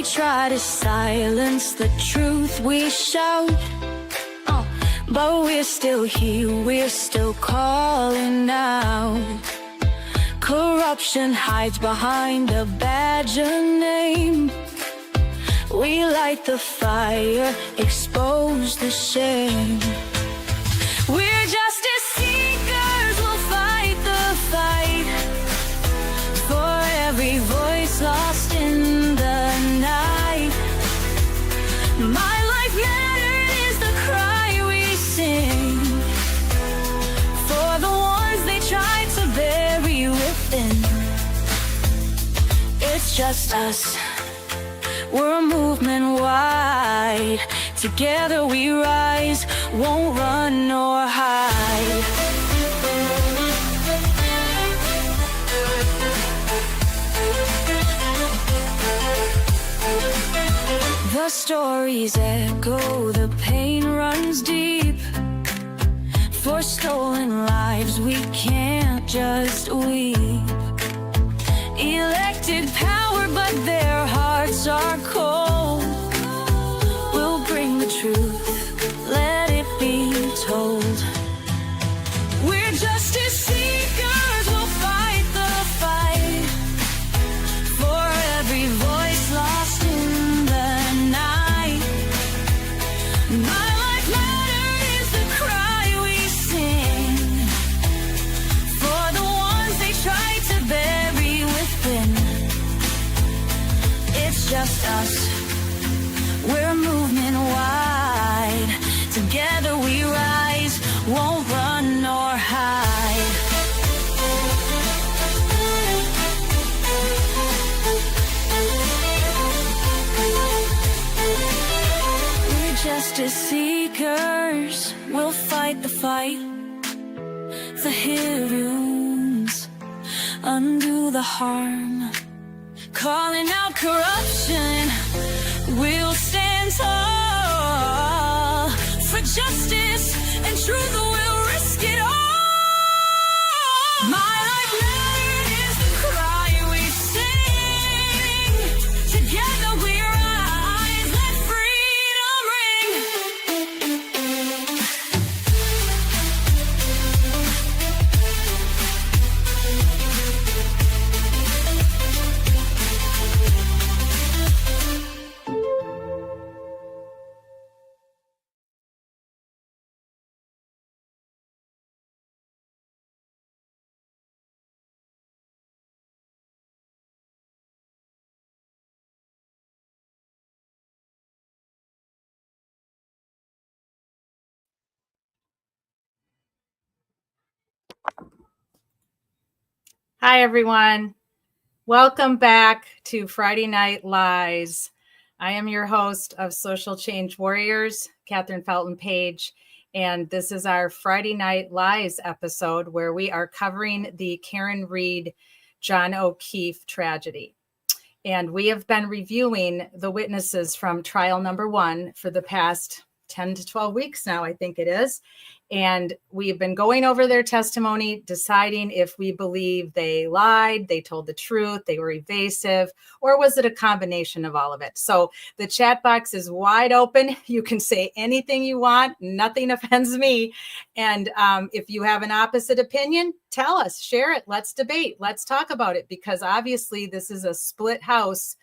try to silence the truth we shout, but we're still here, we're still calling out. Corruption hides behind a badge of name. We light the fire, expose the shame. We're justice seekers, we'll fight the fight for every voice lost in the night. My life mattered is the cry we sing for the ones they tried to bury within. It's just us, we're a movement wide. Together we rise, won't run nor hide. The stories echo, the pain runs deep. For stolen lives we can't just weep. Elected power, but their hearts are cold. We'll bring the truth, let it be told. We're justice seekers, we'll fight the fight for every voice lost in the night. My life mattered is the cry we sing for the ones they tried to bury within. It's just us, we're a movement wide. Together we rise, won't run nor hide. We're justice seekers, we'll fight the fight. The heroes undo the harm, calling out corruption, we'll stand tall for justice and truth, we'll risk it all. My life mattered is the cry we sing. Together we rise, let freedom ring. Hi, everyone. Welcome back to Friday Night Lies. I am your host of Social Change Warriors, Catherine Felton Page, and this is our Friday Night Lies episode where we are covering the Karen Read, John O'Keefe tragedy. And we have been reviewing the witnesses from trial number 1 for the past 10 to 12 weeks now, I think it is. And we've been going over their testimony, deciding if we believe they lied, they told the truth, they were evasive, or was it a combination of all of it? So the chat box is wide open. You can say anything you want. Nothing offends me. And if you have an opposite opinion, tell us, share it. Let's debate. Let's talk about it, because obviously this is a split house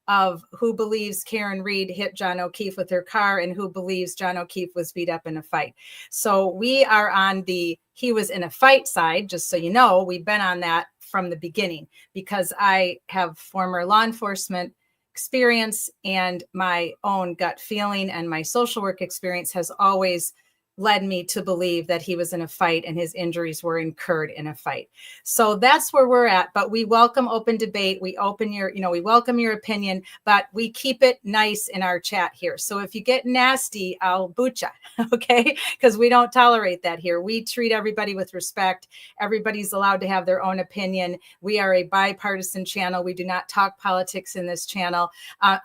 of who believes Karen Read hit John O'Keefe with her car and who believes John O'Keefe was beat up in a fight. So we are on the he was in a fight side, just so you know. We've been on that from the beginning because I have former law enforcement experience, and my own gut feeling and my social work experience has always led me to believe that he was in a fight and his injuries were incurred in a fight. So that's where we're at. But we welcome open debate. We welcome your opinion, but we keep it nice in our chat here. So if you get nasty, I'll boot you, okay? Because we don't tolerate that here. We treat everybody with respect. Everybody's allowed to have their own opinion. We are a bipartisan channel. We do not talk politics in this channel, on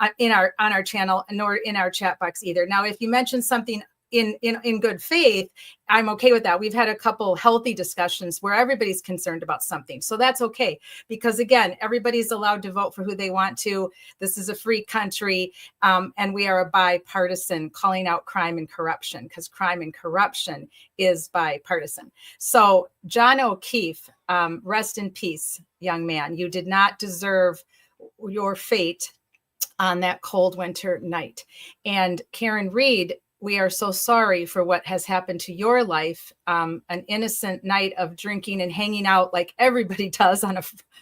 our channel, nor in our chat box either. Now, if you mention something in good faith, I'm okay with that. We've had a couple healthy discussions where everybody's concerned about something. So that's okay. Because again, everybody's allowed to vote for who they want to. This is a free country. And we are a bipartisan, calling out crime and corruption, because crime and corruption is bipartisan. So John O'Keefe, rest in peace, young man. You did not deserve your fate on that cold winter night. And Karen Reed, we are so sorry for what has happened to your life. An innocent night of drinking and hanging out like everybody does on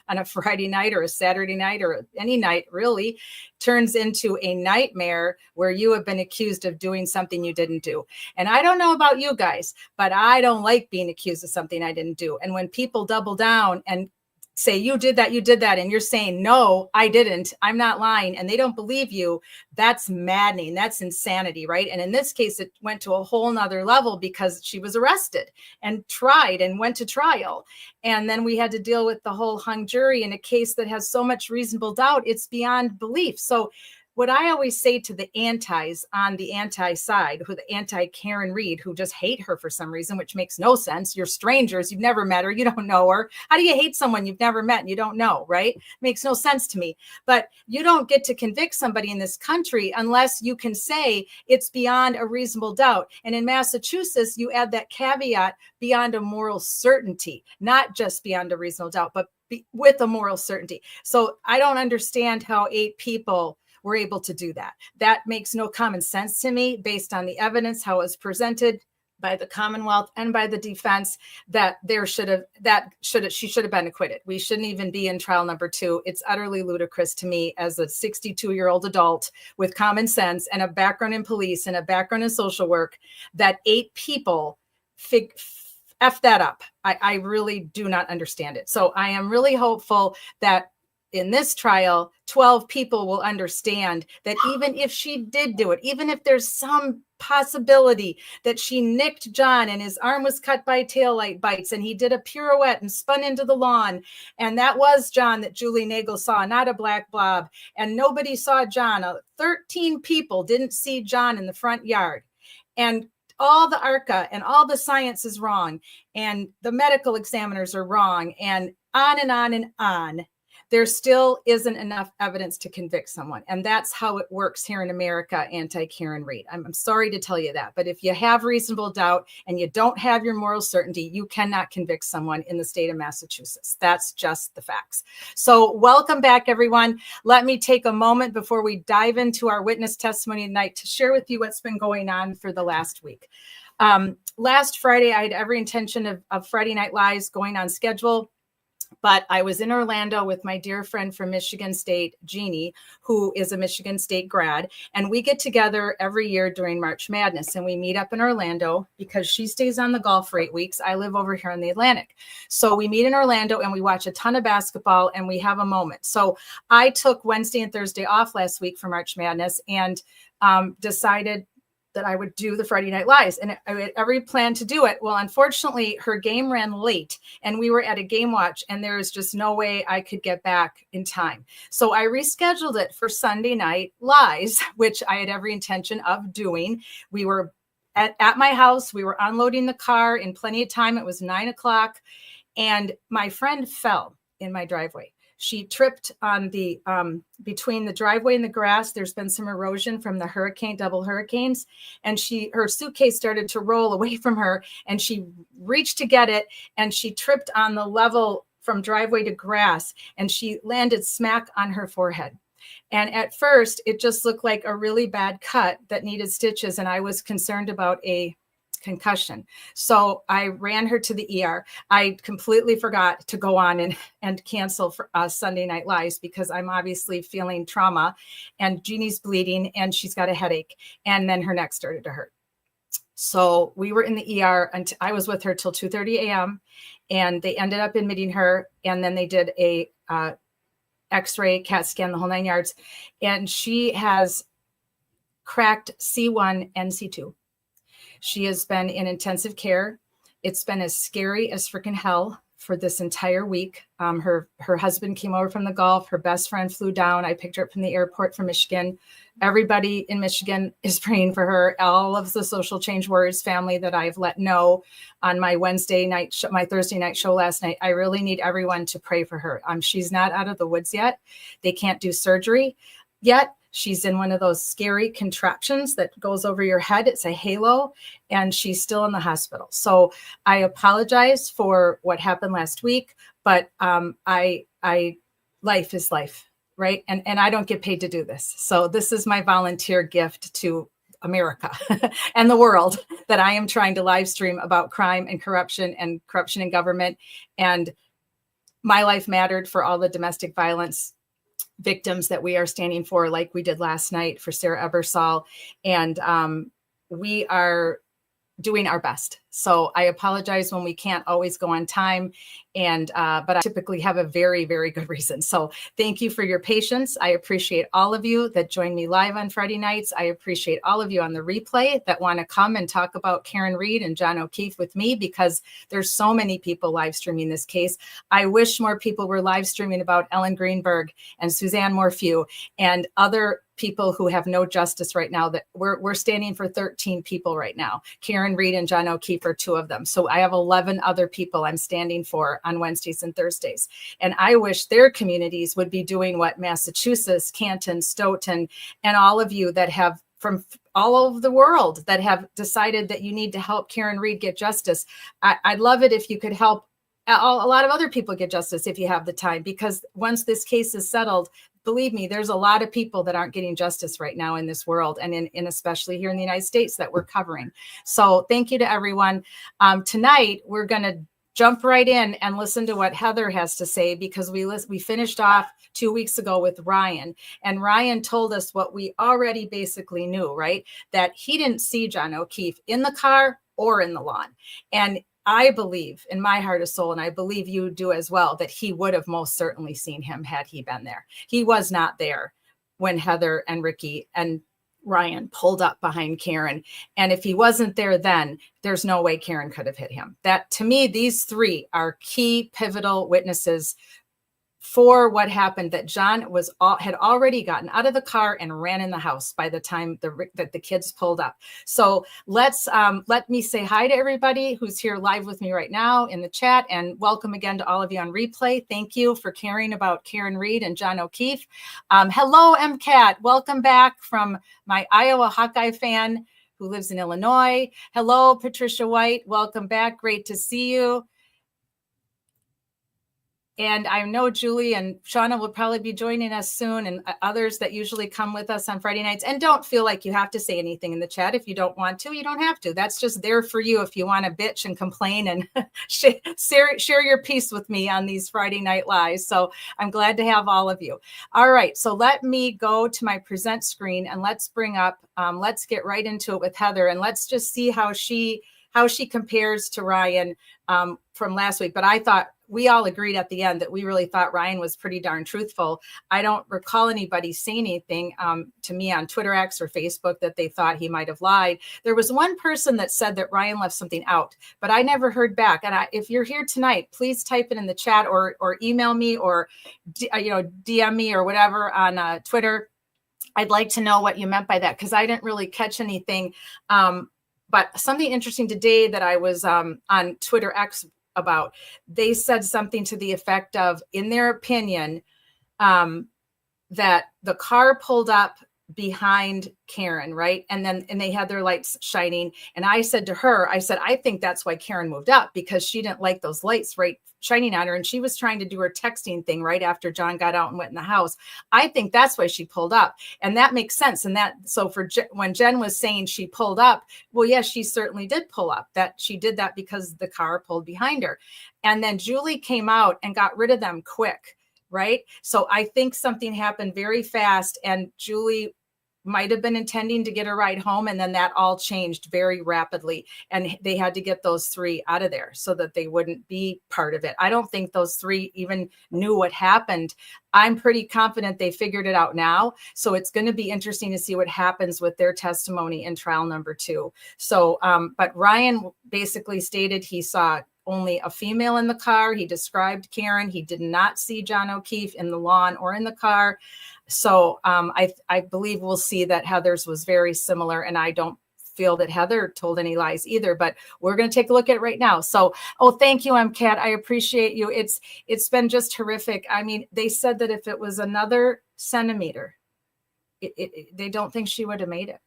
a Friday night or a Saturday night or any night really turns into a nightmare where you have been accused of doing something you didn't do. And I don't know about you guys, but I don't like being accused of something I didn't do. And when people double down and say, you did that, and you're saying, no, I didn't, I'm not lying, and they don't believe you, that's maddening. That's insanity, right? And in this case, it went to a whole nother level because she was arrested and tried and went to trial. And then we had to deal with the whole hung jury in a case that has so much reasonable doubt, it's beyond belief. So what I always say to the antis on the anti side, who the anti Karen Reed, who just hate her for some reason, which makes no sense. You're strangers. You've never met her. You don't know her. How do you hate someone you've never met and you don't know, right? Makes no sense to me. But you don't get to convict somebody in this country unless you can say it's beyond a reasonable doubt. And in Massachusetts, you add that caveat, beyond a moral certainty, not just beyond a reasonable doubt, but with a moral certainty. So I don't understand how 8 people were able to do that. That makes no common sense to me based on the evidence, how it was presented by the Commonwealth and by the defense, that she should have been acquitted. We shouldn't even be in trial number 2. It's utterly ludicrous to me as a 62-year-old adult with common sense and a background in police and a background in social work that 8 people F that up. I really do not understand it. So I am really hopeful that in this trial, 12 people will understand that even if she did do it, even if there's some possibility that she nicked John and his arm was cut by taillight bites and he did a pirouette and spun into the lawn, and that was John that Julie Nagel saw, not a black blob, and nobody saw John. 13 people didn't see John in the front yard. And all the ARCA and all the science is wrong, and the medical examiners are wrong, and on and on and on. There still isn't enough evidence to convict someone. And that's how it works here in America, anti-Karen Reed. I'm sorry to tell you that, but if you have reasonable doubt and you don't have your moral certainty, you cannot convict someone in the state of Massachusetts. That's just the facts. So welcome back, everyone. Let me take a moment before we dive into our witness testimony tonight to share with you what's been going on for the last week. Last Friday, I had every intention of Friday Night Lives going on schedule. But I was in Orlando with my dear friend from Michigan State, Jeannie, who is a Michigan State grad. And we get together every year during March Madness. And we meet up in Orlando because she stays on the Gulf for 8 weeks. I live over here in the Atlantic. So we meet in Orlando and we watch a ton of basketball and we have a moment. So I took Wednesday and Thursday off last week for March Madness and decided that I would do the Friday Night Lives, and I had every plan to do it. Well, unfortunately, her game ran late and we were at a game watch and there was just no way I could get back in time. So I rescheduled it for Sunday Night Lives, which I had every intention of doing. We were at my house. We were unloading the car in plenty of time. It was 9 o'clock and my friend fell in my driveway. She tripped on the between the driveway and the grass. There's been some erosion from the double hurricanes, and her suitcase started to roll away from her, and she reached to get it, and she tripped on the level from driveway to grass, and she landed smack on her forehead. And at first, it just looked like a really bad cut that needed stitches, and I was concerned about a concussion. So I ran her to the ER. I completely forgot to go on and cancel for Sunday Night Lives because I'm obviously feeling trauma and Jeannie's bleeding and she's got a headache. And then her neck started to hurt. So we were in the ER and I was with her till 2:30 a.m. and they ended up admitting her. And then they did a X-ray, CAT scan, the whole 9 yards. And she has cracked C1 and C2. She has been in intensive care. It's been as scary as freaking hell for this entire week. Her husband came over from the Gulf. Her best friend flew down. I picked her up from the airport from Michigan. Everybody in Michigan is praying for her. All of the Social Change Warriors family that I've let know on my Wednesday night, my Thursday night show last night, I really need everyone to pray for her. She's not out of the woods yet. They can't do surgery yet. She's in one of those scary contraptions that goes over your head. It's a halo, and she's still in the hospital. So I apologize for what happened last week, but life is life, right? And I don't get paid to do this. So this is my volunteer gift to America and the world, that I am trying to live stream about crime and corruption in government. And my life mattered for all the domestic violence victims that we are standing for, like we did last night for Sarah Ebersol. And we are doing our best. So I apologize when we can't always go on time. But I typically have a very, very good reason. So thank you for your patience. I appreciate all of you that join me live on Friday nights. I appreciate all of you on the replay that want to come and talk about Karen Read and John O'Keefe with me, because there's so many people live streaming this case. I wish more people were live streaming about Ellen Greenberg and Suzanne Morphew and other people who have no justice right now. That we're standing for 13 people right now. Karen Read and John O'Keefe are two of them. So I have 11 other people I'm standing for on Wednesdays and Thursdays. And I wish their communities would be doing what Massachusetts, Canton, Stoughton, and all of you that have from all over the world that have decided that you need to help Karen Read get justice. I'd love it if you could help a lot of other people get justice if you have the time, because once this case is settled, believe me, there's a lot of people that aren't getting justice right now in this world, and in especially here in the United States that we're covering. So thank you to everyone. Tonight, we're going to jump right in and listen to what Heather has to say, because we finished off 2 weeks ago with Ryan, and Ryan told us what we already basically knew, right? That he didn't see John O'Keefe in the car or in the lawn. And I believe in my heart of soul, and I believe you do as well, that he would have most certainly seen him had he been there. He was not there when Heather and Ricky and Ryan pulled up behind Karen. And if he wasn't there then, there's no way Karen could have hit him. That, to me, these three are key pivotal witnesses for what happened, that John had already gotten out of the car and ran in the house by the time that the kids pulled up. So let me say hi to everybody who's here live with me right now in the chat, and welcome again to all of you on replay. Thank you for caring about Karen Read and John O'Keefe. Hello, MCAT. Welcome back from my Iowa Hawkeye fan who lives in Illinois. Hello, Patricia White. Welcome back. Great to see you. And I know Julie and Shauna will probably be joining us soon, and others that usually come with us on Friday nights. And don't feel like you have to say anything in the chat. If you don't want to, you don't have to. That's just there for you if you want to bitch and complain and share your piece with me on these Friday night lives. So I'm glad to have all of you. All right, so let me go to my present screen, and let's bring up, let's get right into it with Heather, and let's just see how she compares to Ryan from last week. But I thought, we all agreed at the end that we really thought Ryan was pretty darn truthful. I don't recall anybody saying anything to me on Twitter X or Facebook that they thought he might have lied. There was one person that said that Ryan left something out, but I never heard back. And if you're here tonight, please type it in the chat or email me or DM me or whatever on Twitter. I'd like to know what you meant by that, because I didn't really catch anything. But something interesting today that I was on Twitter X about, they said something to the effect of, in their opinion, that the car pulled up behind Karen, right? And they had their lights shining. And I said to her, I think that's why Karen moved up, because she didn't like those lights right shining on her. And she was trying to do her texting thing right after John got out and went in the house. I think that's why she pulled up. And that makes sense. And so when Jen was saying she pulled up, well, yes, she certainly did pull up. That she did that because the car pulled behind her. And then Julie came out and got rid of them quick. Right. So I think something happened very fast, and Julie might have been intending to get a ride home. And then that all changed very rapidly. And they had to get those three out of there so that they wouldn't be part of it. I don't think those three even knew what happened. I'm pretty confident they figured it out now. So it's going to be interesting to see what happens with their testimony in trial number 2. So, but Ryan basically stated he saw only a female in the car. He described Karen. He did not see John O'Keefe in the lawn or in the car. So I believe we'll see that Heather's was very similar, and I don't feel that Heather told any lies either, but we're going to take a look at it right now. So, thank you, MCAT. I appreciate you. It's been just horrific. I mean, they said that if it was another centimeter, they don't think she would have made it.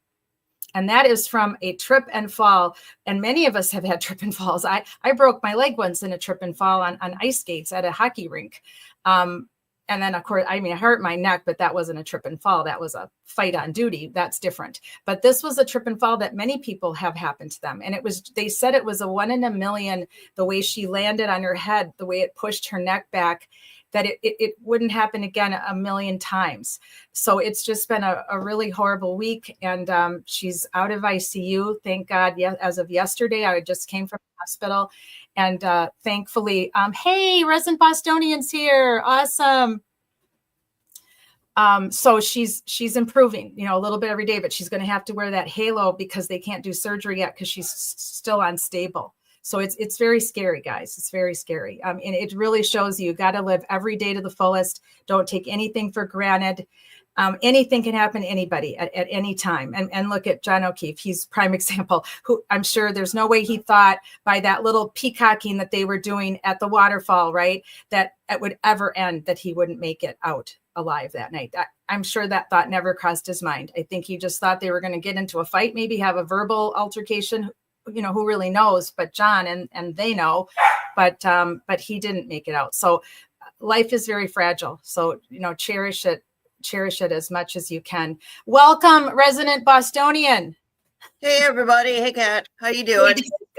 And that is from a trip and fall. And many of us have had trip and falls. I broke my leg once in a trip and fall on ice skates at a hockey rink. And then, of course, I hurt my neck, but that wasn't a trip and fall. That was a fight on duty. That's different. But this was a trip and fall that many people have happened to them. And they said it was a 1 in a million, the way she landed on her head, the way it pushed her neck back, that it wouldn't happen again a million times. So it's just been a really horrible week. And she's out of ICU. Thank God. Yeah, as of yesterday, I just came from the hospital. And thankfully, hey, resident Bostonians here. Awesome. So she's improving, a little bit every day, but she's going to have to wear that halo because they can't do surgery yet because she's still unstable. So it's very scary, guys. It's very scary. And it really shows you got to live every day to the fullest. Don't take anything for granted. Anything can happen to anybody at any time. And look at John O'Keefe. He's prime example, who I'm sure there's no way he thought by that little peacocking that they were doing at the waterfall, right, that it would ever end, that he wouldn't make it out alive that night. I'm sure that thought never crossed his mind. I think he just thought they were going to get into a fight, maybe have a verbal altercation. Who really knows, but John and they know, but he didn't make it out. So life is very fragile. So, cherish it as much as you can. Welcome, resident Bostonian. Hey, everybody. Hey, Kat. How you doing?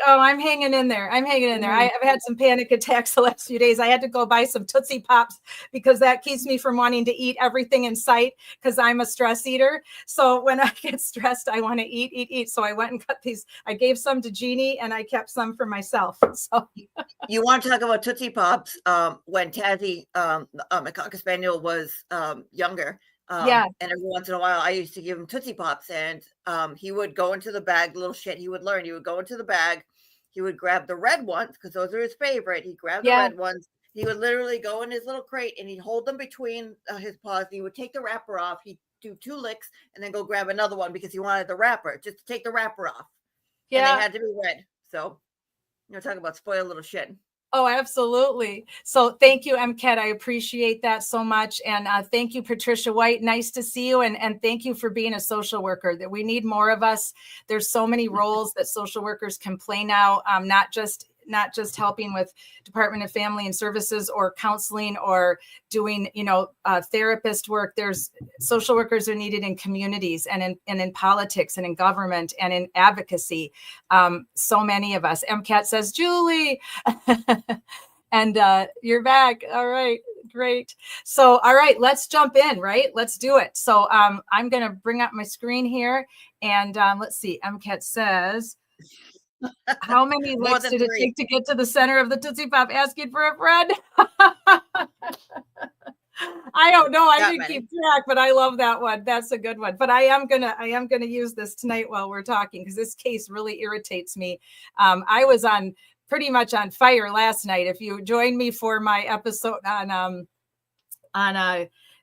I'm hanging in there. I've had some panic attacks the last few days. I had to go buy some Tootsie Pops because that keeps me from wanting to eat everything in sight because I'm a stress eater. So when I get stressed, I want to eat. So I went and got these. I gave some to Jeannie and I kept some for myself. So you want to talk about Tootsie Pops? When Tazzy, my Cocker Spaniel, was younger. Yeah. And every once in a while, I used to give him Tootsie Pops, and he would go into the bag. Little shit, he would learn. He would go into the bag. He would grab the red ones because those are his favorite. He'd grab the red ones. He would literally go in his little crate and he'd hold them between his paws. He would take the wrapper off. He'd do 2 licks and then go grab another one because he wanted the wrapper, just to take the wrapper off. Yeah, and they had to be red. So, talk about spoiled little shit. Oh, absolutely. So thank you, MCAT. I appreciate that so much. And thank you, Patricia White. Nice to see you. And thank you for being a social worker. That we need more of us. There's so many roles that social workers can play now, not just helping with Department of Family and Services or counseling or doing, therapist work. There's social workers are needed in communities and in politics and in government and in advocacy. So many of us. MCAT says, Julie, and you're back. All right. Great. So, all right, let's jump in, right? Let's do it. So I'm going to bring up my screen here and let's see. MCAT says, how many licks did it take to get to the center of the Tootsie Pop asking for a friend? I don't know. I didn't keep track, but I love that one. That's a good one. But I am gonna use this tonight while we're talking because this case really irritates me. I was pretty much on fire last night. If you joined me for my episode on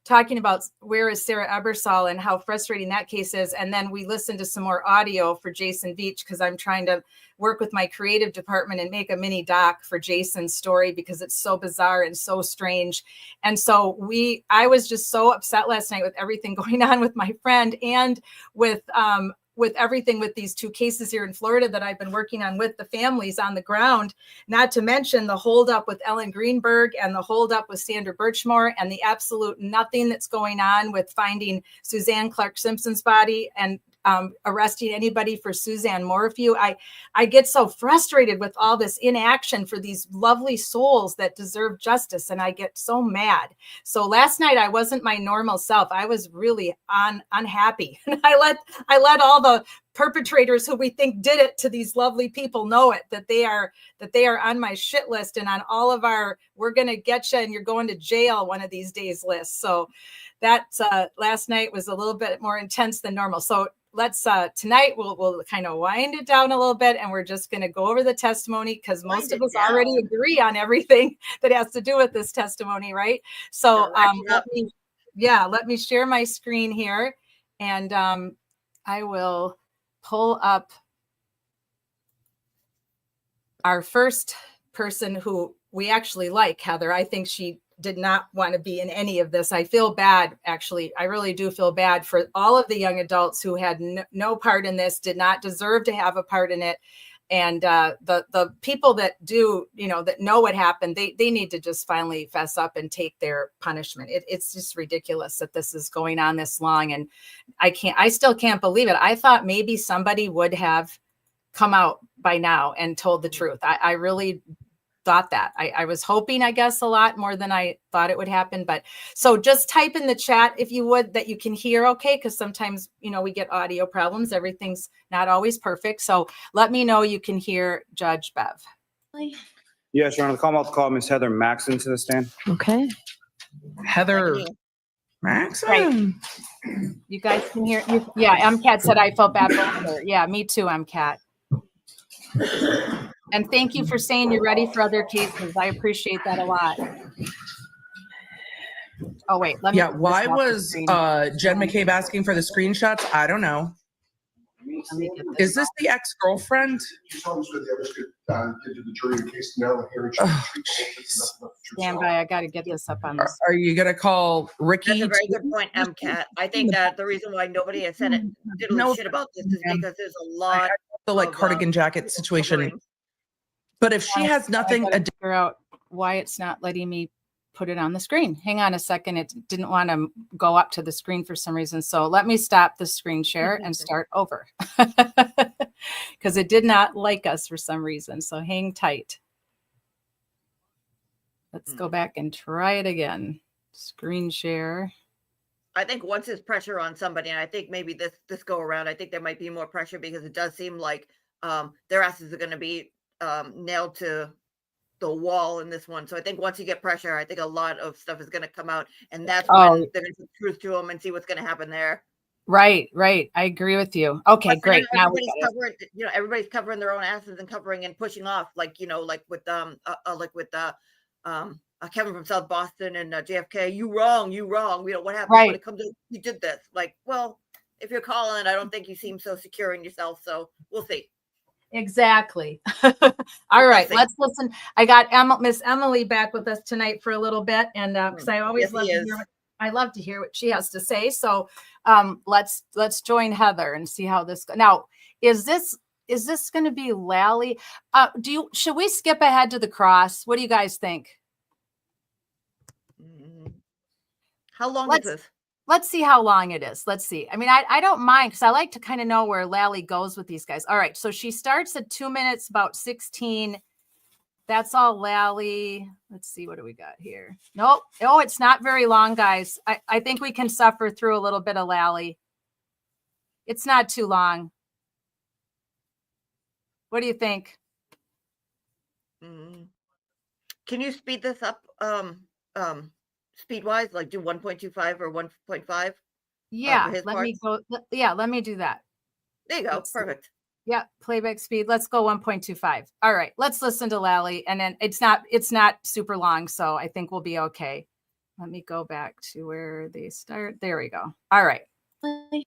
talking about where is Sarah Ebersol and how frustrating that case is. And then we listened to some more audio for Jason Beach because I'm trying to work with my creative department and make a mini doc for Jason's story because it's so bizarre and so strange. And so I was just so upset last night with everything going on with my friend and with everything with these 2 cases here in Florida that I've been working on with the families on the ground, not to mention the holdup with Ellen Greenberg and the holdup with Sandra Birchmore and the absolute nothing that's going on with finding Suzanne Clark Simpson's body and arresting anybody for Suzanne Morphew. I get so frustrated with all this inaction for these lovely souls that deserve justice, and I get so mad. So last night I wasn't my normal self. I was really unhappy. I let all the perpetrators who we think did it to these lovely people know it, that they are on my shit list and on all of our, we're going to get you and you're going to jail one of these days lists. So that's last night was a little bit more intense than normal. So let's tonight we'll kind of wind it down a little bit, and we're just going to go over the testimony because most of us already agree on everything that has to do with this testimony, right? So let me share my screen here, and I will pull up our first person who we actually like, Heather. I think she did not want to be in any of this. I feel bad, actually. I really do feel bad for all of the young adults who had no part in this, did not deserve to have a part in it. And the people that do, that know what happened, they need to just finally fess up and take their punishment. It's just ridiculous that this is going on this long. And I still can't believe it. I thought maybe somebody would have come out by now and told the truth. I really thought that. I was hoping, I guess, a lot more than I thought it would happen. But so just type in the chat, if you would, that you can hear okay, because sometimes, we get audio problems. Everything's not always perfect. So let me know you can hear Judge Bev. Yes, Your Honor. I'll call Ms. Heather Maxon to the stand. Okay. Heather Maxon. Right. You guys can hear. Yeah, MCAT said I felt bad for her. Yeah, me too, MCAT. And thank you for saying you're ready for other cases. I appreciate that a lot. Oh, wait. Why was Jen McCabe asking for the screenshots? I don't know. Is this the ex-girlfriend? Stand by. I got to get this up on this. Are you going to call Ricky? That's a very good point, MCAT. I think that the reason why nobody has said it, shit about this is because there's a lot the cardigan jacket situation. But if she has nothing, to figure out why it's not letting me put it on the screen. Hang on a second. It didn't want to go up to the screen for some reason. So let me stop the screen share and start over because it did not like us for some reason. So hang tight. Let's go back and try it again. Screen share. I think once there's pressure on somebody, and I think maybe this go around, I think there might be more pressure because it does seem like their asses are going to be nailed to the wall in this one. So I think once you get pressure, I think a lot of stuff is going to come out, and that's when they're going to put truth to them and see what's going to happen there. Right. I agree with you. Okay, great. Now everybody's covering their own asses and covering and pushing off, like with Kevin from South Boston and JFK. You wrong. What happened when it comes to you did this? Like, well, if you're calling, I don't think you seem so secure in yourself. So we'll see. Exactly. All right, let's listen. I got Miss Emily back with us tonight for a little bit, and because I always love to hear what she has to say. So let's join Heather and see how this goes. Now, is this going to be Lally? Should we skip ahead to the cross? What do you guys think? How long is this? Let's see how long it is. Let's see. I mean, I don't mind because I like to kind of know where Lally goes with these guys. All right. So she starts at 2 minutes, about 16. That's all Lally. Let's see. What do we got here? Nope. Oh, it's not very long, guys. I think we can suffer through a little bit of Lally. It's not too long. What do you think? Can you speed this up? Speed wise, like do 1.25 or 1.5. Yeah, let me go. Yeah, let me do that. There you go. Perfect. Yeah, playback speed. Let's go 1.25. All right, let's listen to Lally, and then it's not super long, so I think we'll be okay. Let me go back to where they start. There we go. All right. The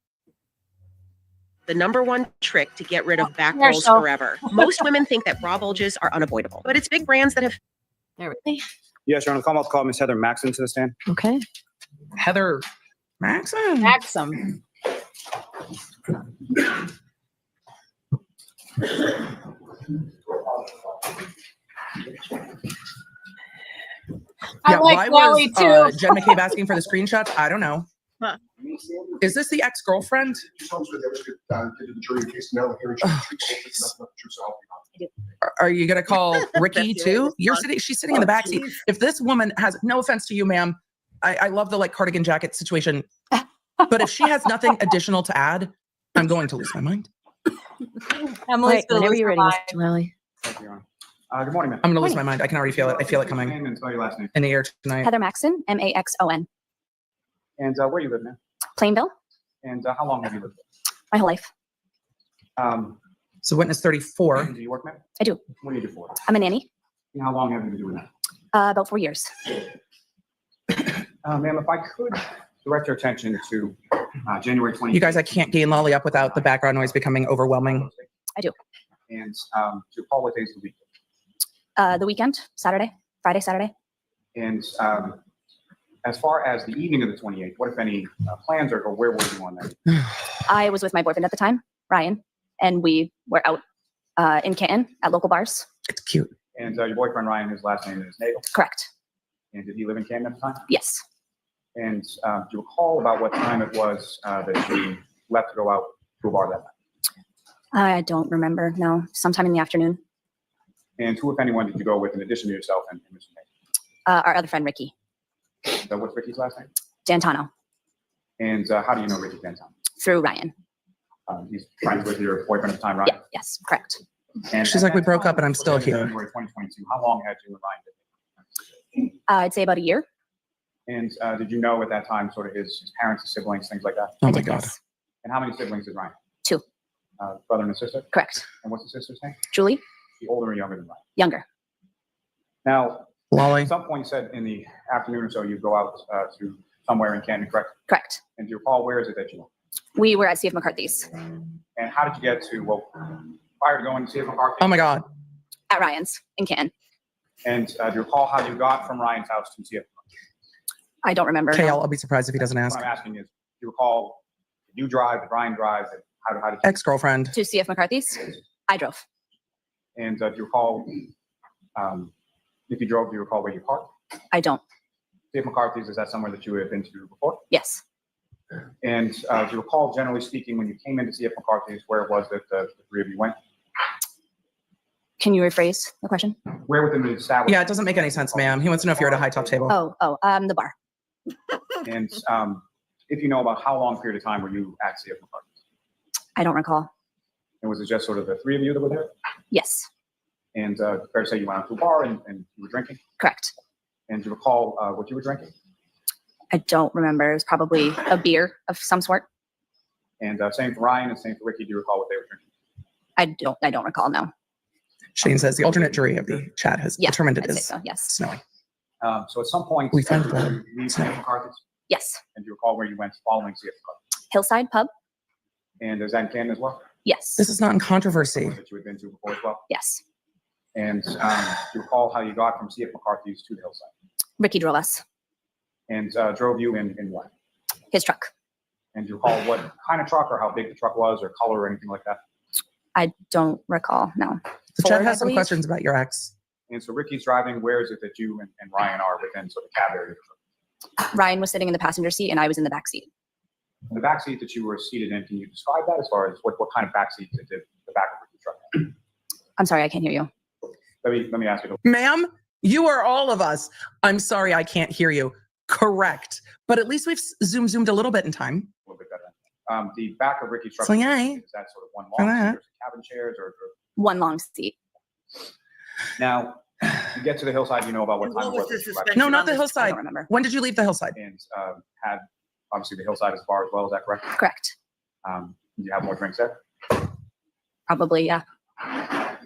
number one trick to get rid of back rolls forever. Most women think that bra bulges are unavoidable, but it's big brands that have. There we go. Yes, Your Honor. I'll call Ms. Heather Maxon to the stand. Okay. Heather Maxon. Maxim. I like Lally too. Jen McCabe asking for the screenshots? I don't know. Huh. Is this the ex-girlfriend? Are you going to call Ricky too? She's sitting in the backseat. If this woman has, no offense to you, ma'am, I love the cardigan jacket situation, but if she has nothing additional to add, I'm going to lose my mind. Emily's Right, whenever you're ready, Mr. Lally. Thank you, Your Honor. Good morning, ma'am. I'm gonna lose my mind. I can already feel it. I feel it What's your coming name and spell your last name. in the air tonight. Heather Maxon, Maxon. And where you live, ma'am? Plainville, And how long have you lived my whole life. there? So witness 34. Do you work, ma'am? I do. What do you do for? I'm a nanny, And how long have you been doing that? about 4 years. Ma'am, if I could direct your attention to January 20th. You guys, I can't gain Lolly up without the background noise becoming overwhelming. I do. And to call what days of the week? The weekend, Saturday, Friday, Saturday. And as far as the evening of the 28th, what, if any, plans or where were you on that? I was with my boyfriend at the time, Ryan, and we were out in Canton at local bars. It's cute. And your boyfriend, Ryan, his last name is Nagel. Correct. And did he live in Canton at the time? Yes. And do you recall about what time it was that you left to go out to a bar that night? I don't remember. No, sometime in the afternoon. And who, if anyone, did you go with in addition to yourself and Mr. Nagel? Our other friend, Ricky So what's Ricky's last name? Dantano, And how do you know Ricky Dantano? through Ryan. He's friends with your boyfriend at the time, right? Yeah, yes, correct. And She's at like, we that broke time, up and I'm still here. January 2022. How long had you and Ryan been? I'd say about a year. And did you know at that time sort of his parents, his siblings, things like that? Oh I my did, God. yes. And how many siblings did Ryan? 2. Brother and a sister? Correct. And what's the sister's name? Julie, The older or younger than Ryan? younger. Now, Lolly. at some point you said in the afternoon or so, you go out to somewhere in Canton, correct? Correct. And do you recall where is it that you went? We were at C.F. McCarthy's And how did you get to, well, prior to going to see if McCarthy? Oh my God. at Ryan's in Canton. And do you recall how you got from Ryan's house to see if I don't remember. Okay, no. I'll be surprised if he doesn't ask. What I'm asking is, do you recall, did you drive, did Ryan drive, and how did you? Ex-girlfriend. To C.F. McCarthy's? I drove. And do you recall, if you drove, do you recall where you parked? I don't. Dave McCarthy's, is that somewhere that you had been to before? Yes. And do you recall, generally speaking, when you came in to see if McCarthy's, where it was that the three of you went? Can you rephrase the question? Where within the establishment? Yeah, it doesn't make any sense, ma'am. He wants to know if you're at a high top table. The bar. And if you know about how long period of time were you at CF McCarthy's? I don't recall. And was it just sort of the three of you that were there? Yes. And fair to say you went out to a bar and you were drinking? Correct. And do you recall what you were drinking? I don't remember. It was probably a beer of some sort. And same for Ryan and same for Ricky. Do you recall what they were drinking? I don't recall, no. Shane says the alternate jury of the chat has Yeah, determined it I'd say is so, yes. snowing. So at some point, We found you blood. leave CF McCarthy's? Yes. And do you recall where you went following CF McCarthy's? Hillside Pub? And is that in Canton as well? Yes. This is not in controversy. That you had been to before as well? Yes. And do you recall how you got from CF McCarthy's to the Hillside? Ricky drove us. And drove you in what? His truck. And do you recall what kind of truck or how big the truck was or color or anything like that? I don't recall, no. The chat Ford, I has some believe. questions about your ex. And so Ricky's driving, where is it that you and Ryan are within sort of cab area? Ryan was sitting in the passenger seat and I was in the back seat. The back seat that you were seated in, can you describe that as far as what kind of back seat did the back of Ricky's truck have? I'm sorry, I can't hear you. Let me ask you. Ma'am, you are all of us. I'm sorry I can't hear you. Correct. But at least we've zoomed a little bit in time. A little bit better. The back of Ricky's truck, So, yeah. is that sort of one long seat or cabin chairs or One long seat. now you get to the Hillside, you know about what time it What was was. the that you left. suspension No, not on the this? I hillside. don't remember. When did you leave the hillside? And had obviously the Hillside as a bar as well, is that correct? Correct. Do you have more drinks there? Probably, yeah.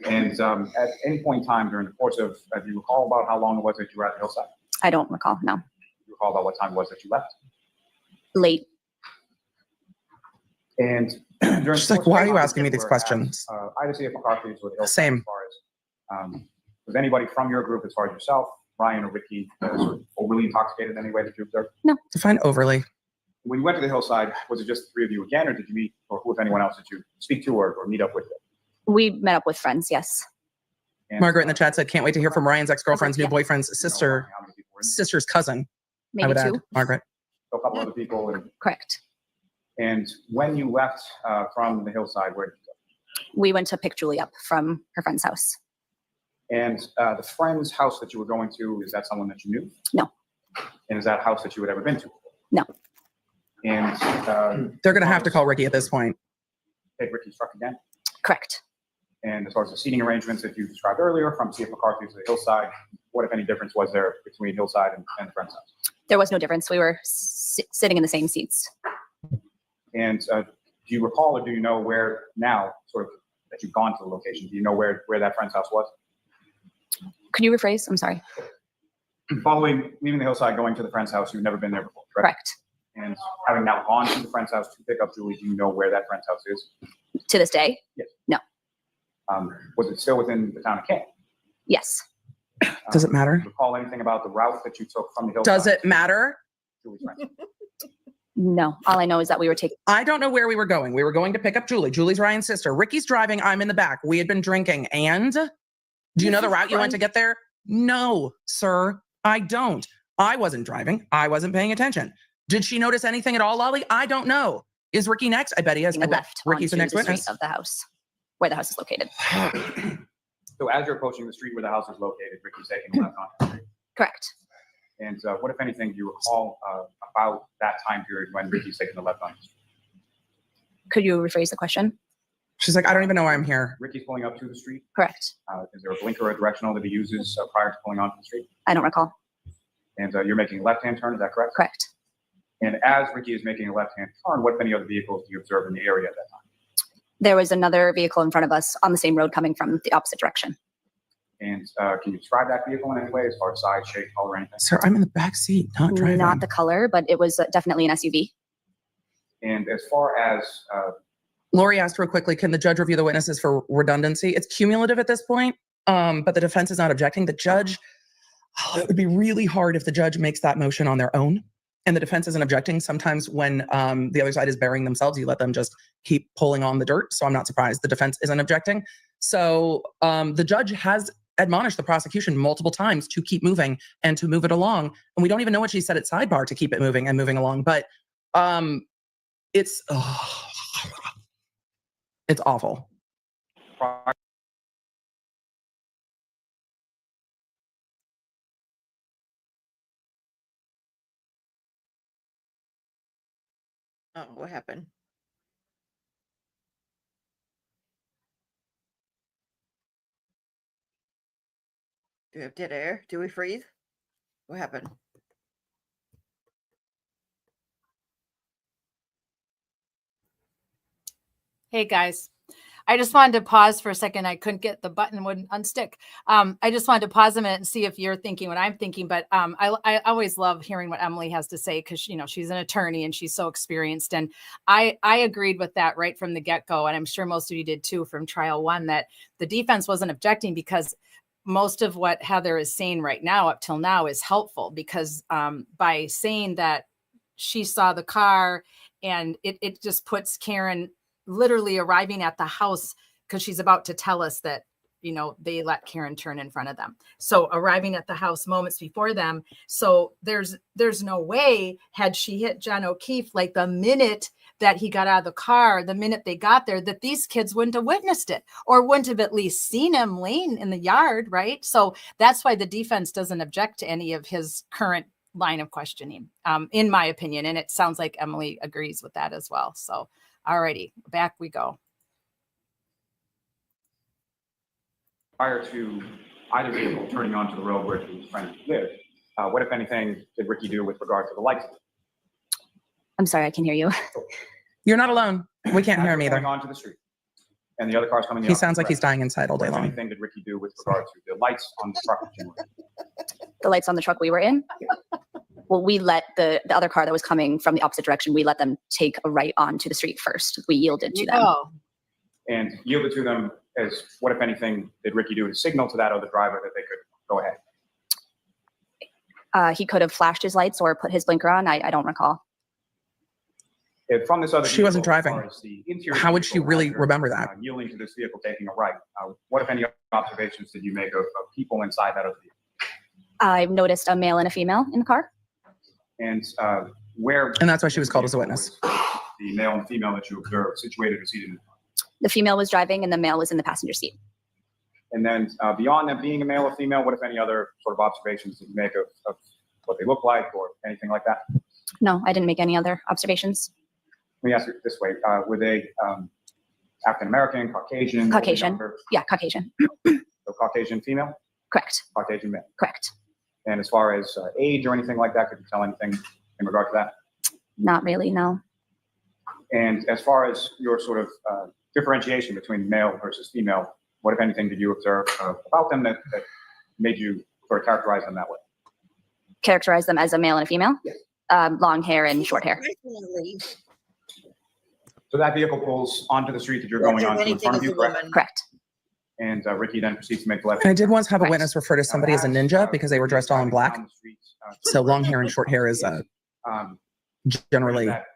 And at any point in time during the course of, do you recall about how long it was that you were at the Hillside? I don't recall, no. Do you recall about what time it was that you left? Late. And during She's the like, course why of are you the asking me time these you were questions? at, either CF McCarthy's or the Hillside, Same. as far as, was anybody from your group, as far as yourself, Ryan or Ricky, sort of overly intoxicated in any way that you observed? Define overly. When you went to the Hillside, was it just the three of you again, or did you meet, or who, if anyone else, did you speak to or meet up with? We met up with friends, yes. And, Margaret in the chat said, can't wait to hear from Ryan's ex-girlfriend's new Yeah. boyfriend's do you know sister, how many people were in sister's cousin. I Maybe would 2. add, Margaret. there? A couple other people. Correct. And when you left from the Hillside, where did you go? We went to pick Julie up from her friend's house. And the friend's house that you were going to, is that someone that you knew? No. And is that a house that you had ever been to? No. And They're going to have to call Ricky at this point. take Ricky's truck again? Correct. And as far as the seating arrangements that you described earlier, from C.F. McCarthy to the hillside, what, if any, difference was there between hillside and the friend's house? There was no difference. We were sitting in the same seats. And do you recall, or do you know where now, sort of, that you've gone to the location? Do you know where that friend's house was? Could you rephrase? I'm sorry. Following, leaving the hillside, going to the friend's house, you've never been there before, correct? Correct. And having now gone to the friend's house to pick up Julie, do you know where that friend's house is? To this day? Yes. No. Was it still within the town of Kent? Yes. Does it matter? Do you recall anything about the route that you took from the hillside? Does it matter? Julie's friend? No. All I know is that we were taking. I don't know where we were going. We were going to pick up Julie. Julie's Ryan's sister. Ricky's driving. I'm in the back. We had been drinking. And do you know the route you went to get there? No, sir, I don't. I wasn't driving. I wasn't paying attention. Did she notice anything at all, Lolly? I don't know. Is Ricky next? I bet he is. I bet Left Ricky's the onto next witness. street of the house, where the house is located. So as you're approaching the street where the house is located, Ricky's taking left on the street. Correct. And what, if anything, do you recall about that time period when Ricky's taking the left on the street? Could you rephrase the question? She's like, I don't even know why I'm here. Ricky's pulling up to the street. Correct. Is there a blinker or directional that he uses prior to pulling onto the street? I don't recall. And you're making a left-hand turn, is that correct? Correct. And as Ricky is making a left-hand turn, what, if any, other vehicles do you observe in the area at that time? There was another vehicle in front of us on the same road coming from the opposite direction. And can you describe that vehicle in any way, as far as size, shape, color, or anything? Sir, I'm in the back seat, not driving. Not the color, but it was definitely an SUV. And as far as Lori asked real quickly, can the judge review the witnesses for redundancy? It's cumulative at this point, but the defense is not objecting. The judge, it would be really hard if the judge makes that motion on their own and the defense isn't objecting. Sometimes when the other side is burying themselves, you let them just keep pulling on the dirt. So I'm not surprised the defense isn't objecting. So the judge has admonished the prosecution multiple times to keep moving and to move it along. And we don't even know what she said at sidebar to keep it moving and moving along. But it's awful. Oh, what happened? Do we have dead air? Do we freeze? What happened? Hey guys, I just wanted to pause for a second. I couldn't get the button, wouldn't unstick. I just wanted to pause a minute and see if you're thinking what I'm thinking. But I always love hearing what Emily has to say because she's an attorney and she's so experienced. And I agreed with that right from the get-go. And I'm sure most of you did too from trial one, that the defense wasn't objecting because most of what Heather is saying right now up till now is helpful because by saying that she saw the car and it just puts Karen literally arriving at the house because she's about to tell us that, they let Karen turn in front of them. So arriving at the house moments before them. So there's no way had she hit John O'Keefe, like the minute that he got out of the car, the minute they got there, that these kids wouldn't have witnessed it or wouldn't have at least seen him laying in the yard. Right. So that's why the defense doesn't object to any of his current line of questioning, in my opinion. And it sounds like Emily agrees with that as well. So alrighty, back we go. Prior to either vehicle turning onto the road where his friend lived, what, if anything, did Ricky do with regard to the lights? I'm sorry, I can hear you. You're not alone. We can't hear him either. Going onto the street, and the other cars coming. He sounds like he's dying inside all day What, if long. anything, did Ricky do with regard to the lights on the truck? The lights on the truck we were in? Well, we let the other car that was coming from the opposite direction, we let them take a right onto the street first. We yielded to them. And yielded to them as what, if anything, did Ricky do to signal to that other driver that they could go ahead? He could have flashed his lights or put his blinker on. I don't recall. If from this other She wasn't vehicle, as driving. far as the interior How would she vehicle, really after, remember that? Yielding to this vehicle taking a right, what, if any, observations did you make of people inside that other vehicle? I've noticed a male and a female in the car. And where? And that's why she was called as a witness. The male and female that you observed situated or seated in the car. The female was driving and the male was in the passenger seat. And then beyond them being a male or female, what, if any, other sort of observations did you make of what they look like or anything like that? No, I didn't make any other observations. Let me ask you this way. Were they African American, Caucasian, Caucasian. younger? Yeah, Caucasian. So Caucasian female, Correct. Caucasian male. Correct. And as far as age or anything like that, could you tell anything in regard to that? Not really, no. And as far as your sort of differentiation between male versus female, what, if anything, did you observe about them that made you sort of characterize them that way? Characterize them as a male and a female? Yes. Long hair and short hair. So that vehicle pulls onto the street that you're going onto in front of you, correct? Correct. And Ricky then proceeds to make the left. And I did once have a Right. witness refer to somebody as a ninja because they were dressed all in black. So long hair and short hair is generally that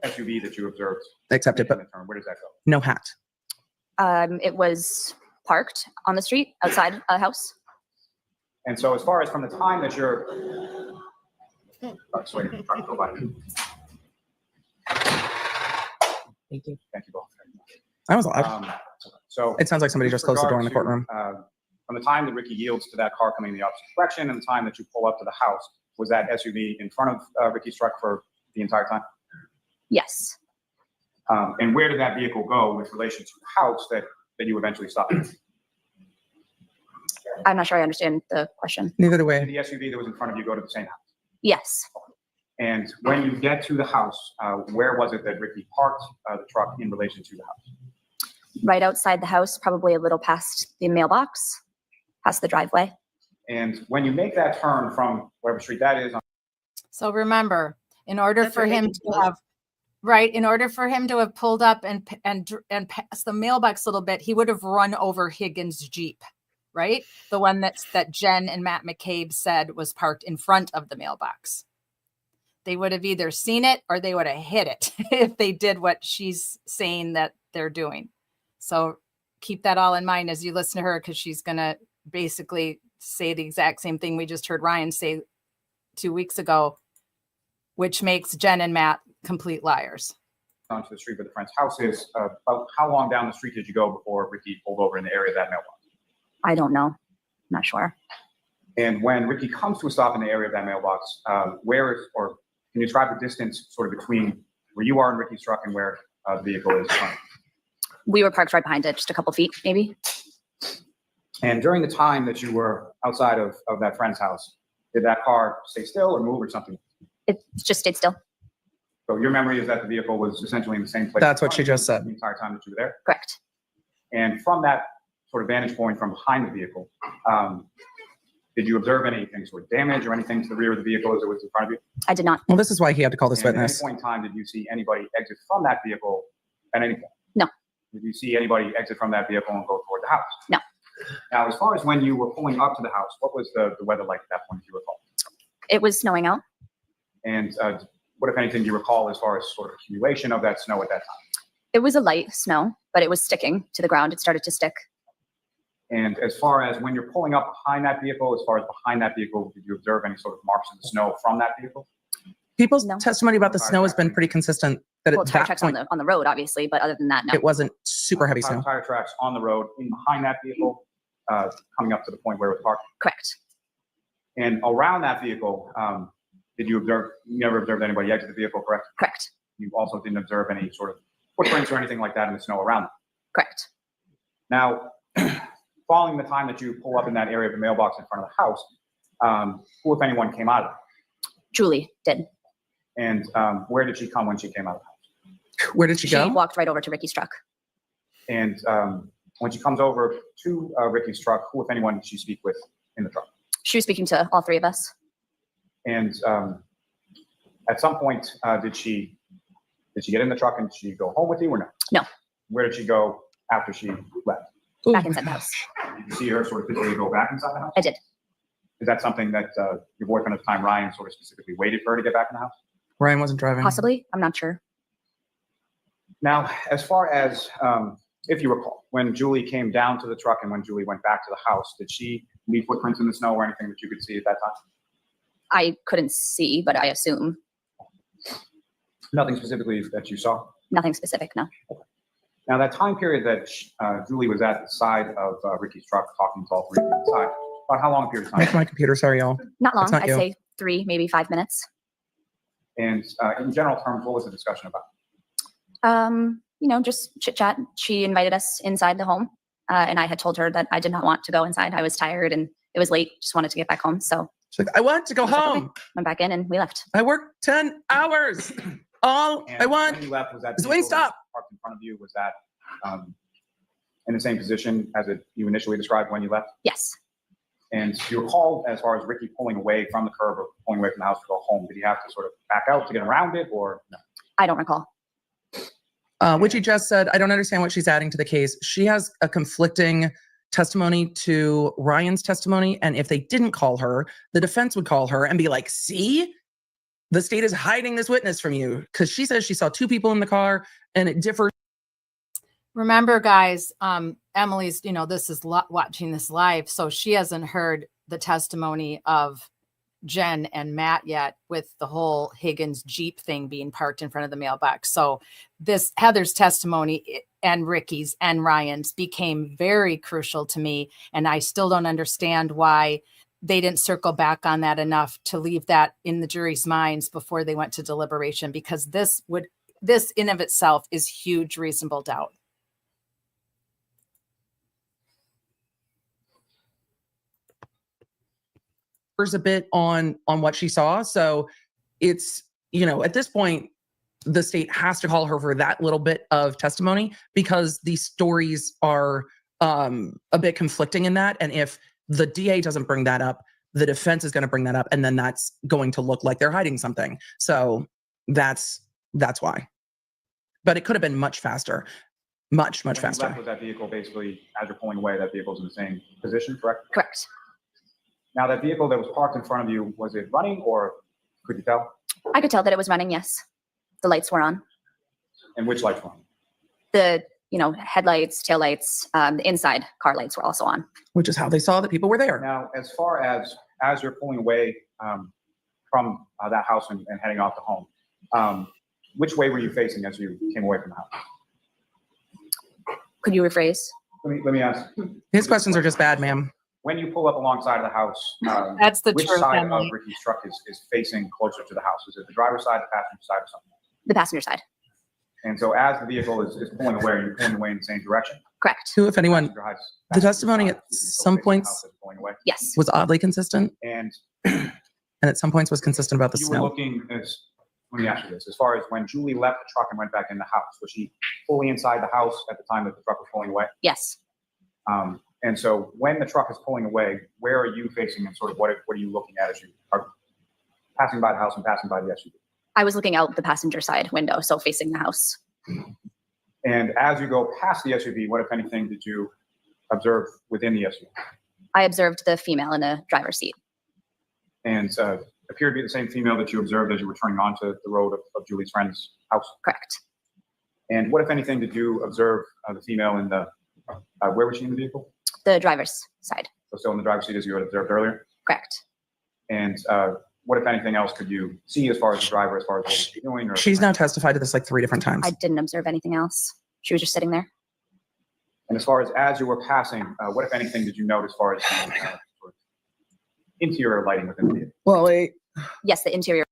SUV that you observed accepted, but where does that go? no hat. It was parked on the street outside a house. And so as far as from the time that you're sorry, trying to go by. Thank you. Thank you both. That was loud. So It sounds like somebody just closed the door in the courtroom. From the time that Ricky yields to that car coming in the opposite direction and the time that you pull up to the house, was that SUV in front of Ricky's truck for the entire time? Yes. And where did that vehicle go with relation to the house that you eventually stopped? I'm not sure I understand the question. Neither do Did we. the SUV that was in front of you go to the same house? Yes. And when you get to the house, where was it that Ricky parked the truck in relation to the house? Right outside the house, probably a little past the mailbox, past the driveway. And when you make that turn from whatever street that is, So remember, in order That's for what him Higgins to does. have, right, in order for him to have pulled up and past the mailbox a little bit, he would have run over Higgins' Jeep, right? The one that Jen and Matt McCabe said was parked in front of the mailbox. They would have either seen it or they would have hit it if they did what she's saying that they're doing. So keep that all in mind as you listen to her, because she's going to basically say the exact same thing we just heard Ryan say 2 weeks ago, which makes Jen and Matt complete liars. onto the street where the friend's house is, about how long down the street did you go before Ricky pulled over in the area of that mailbox? I don't know. Not sure. And when Ricky comes to a stop in the area of that mailbox, where is, or can you describe the distance sort of between where you are in Ricky's truck and where the vehicle is? We were parked right behind it, just a couple feet, maybe. And during the time that you were outside of that friend's house, did that car stay still or move or something? It just stayed still. So your memory is that the vehicle was essentially in the same place. That's what she just said. The entire time that you were there. Correct. And from that sort of vantage point from behind the vehicle, did you observe anything sort of damage or anything to the rear of the vehicle as it was in front of you? I did not. Well, this is why he had to call this And at any witness. point in time, did you see anybody exit from that vehicle at any point? No. Did you see anybody exit from that vehicle and go toward the house? No. Now, as far as when you were pulling up to the house, what was the weather like at that point, if you recall? It was snowing out. And what, if anything, do you recall as far as sort of accumulation of that snow at that time? It was a light snow, but it was sticking to the ground. It started to stick. And as far as when you're pulling up behind that vehicle, as far as behind that vehicle, did you observe any sort of marks in the snow from that vehicle? People's No. testimony about the snow has been pretty consistent. That Well, at tire that tracks point, on the road, obviously, but other than that, no. it wasn't super heavy snow. Tire tracks on the road in behind that vehicle, coming up to the point where it was parked. Correct. And around that vehicle, did you observe, you never observed anybody exit the vehicle, correct? Correct. You also didn't observe any sort of footprints or anything like that in the snow around them. Correct. Now, following the time that you pull up in that area of the mailbox in front of the house, who, if anyone, came out of it? Julie did. And where did she come when she came out of the house? Where did she She go? walked right over to Ricky's truck. And when she comes over to Ricky's truck, who, if anyone, did she speak with in the truck? She was speaking to all three of us. And at some point, did she get in the truck and she go home with you or no? No. Where did she go after she left? Back inside the house. Did you see her sort of physically go back inside the house? I did. Is that something that your boyfriend at the time, Ryan, sort of specifically waited for her to get back in the house? Ryan wasn't driving. Possibly. I'm not sure. Now, as far as, if you recall, when Julie came down to the truck and when Julie went back to the house, did she leave footprints in the snow or anything that you could see at that time? I couldn't see, but I assume. Nothing specifically that you saw? Nothing specific, no. Now, that time period that Julie was at the side of Ricky's truck talking to all three of you inside, about how long a period of Make time? my computer, sorry, y'all. Not long. That's not I'd you. say 3, maybe 5 minutes. And in general terms, what was the discussion about? just chit chat. She invited us inside the home. And I had told her that I did not want to go inside. I was tired and it was late. Just wanted to get back home. So She's like, I want to go I was like, home. okay. Went back in and we left. I worked 10 hours. All And I want when you left, was that is vehicle Wayne stop. parked in front of you? Was that in the same position as you initially described when you left? Yes. And do you recall, as far as Ricky pulling away from the curb or pulling away from the house to go home, did he have to sort of back out to get around it, or no? I don't recall. Which he just said, I don't understand what she's adding to the case. She has a conflicting testimony to Ryan's testimony. And if they didn't call her, the defense would call her and be like, see, the state is hiding this witness from you. Because she says she saw two people in the car and it differs. Remember, guys, Emily's, this is watching this live. So she hasn't heard the testimony of Jen and Matt yet with the whole Higgins Jeep thing being parked in front of the mailbox. So this Heather's testimony and Ricky's and Ryan's became very crucial to me. And I still don't understand why they didn't circle back on that enough to leave that in the jury's minds before they went to deliberation, because this in of itself is huge reasonable doubt. A bit on what she saw. So it's, at this point, the state has to call her for that little bit of testimony because these stories are a bit conflicting in that. And if the DA doesn't bring that up, the defense is going to bring that up. And then that's going to look like they're hiding something. So that's why. But it could have been much faster, much When faster. you left with that vehicle, basically, as you're pulling away, that vehicle's in the same position, correct? Correct. Now, that vehicle that was parked in front of you, was it running, or could you tell? I could tell that it was running. Yes. The lights were on. And which lights were on? The, headlights, taillights, the inside car lights were also on. Which is how they saw that people were there. Now, as far as you're pulling away from that house and heading off to home, which way were you facing as you came away from the house? Could you rephrase? Let me ask. His questions are just bad, ma'am. When you pull up alongside of the house, That's the which truth, side Emily. of Ricky's truck is facing closer to the house? Is it the driver's side, the passenger side, or something? The passenger side. And so as the vehicle is pulling away, you're pulling away in the same direction? Correct. Who, if anyone, Passenger the testimony side, at the vehicle some facing the points house is pulling away. Yes. was oddly consistent. And And at some points was consistent about the you were snow. looking, let me ask you this, as far as when Julie left the truck and went back in the house, was she fully inside the house at the time that the truck was pulling away? Yes. And so when the truck is pulling away, where are you facing and sort of what are you looking at as you are passing by the house and passing by the SUV? I was looking out the passenger side window, so facing the house. And as you go past the SUV, what, if anything, did you observe within the SUV? I observed the female in the driver's seat. And appeared to be the same female that you observed as you were turning onto the road of Julie's friend's house? Correct. And what, if anything, did you observe the female in the, where was she in the vehicle? The driver's side. So still in the driver's seat as you had observed earlier? Correct. And what, if anything, else could you see as far as the driver, as far as what she's doing? Or She's now testified to this like 3 different times. I didn't observe anything else. She was just sitting there. And as far as you were passing, what, if anything, did you note as far as the sort of interior lighting within the vehicle? Well, wait. Yes, the interior.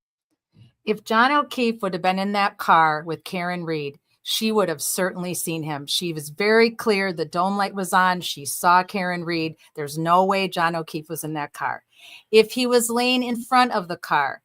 If John O'Keefe would have been in that car with Karen Reed, she would have certainly seen him. She was very clear. The dome light was on. She saw Karen Reed. There's no way John O'Keefe was in that car. If he was laying in front of the car,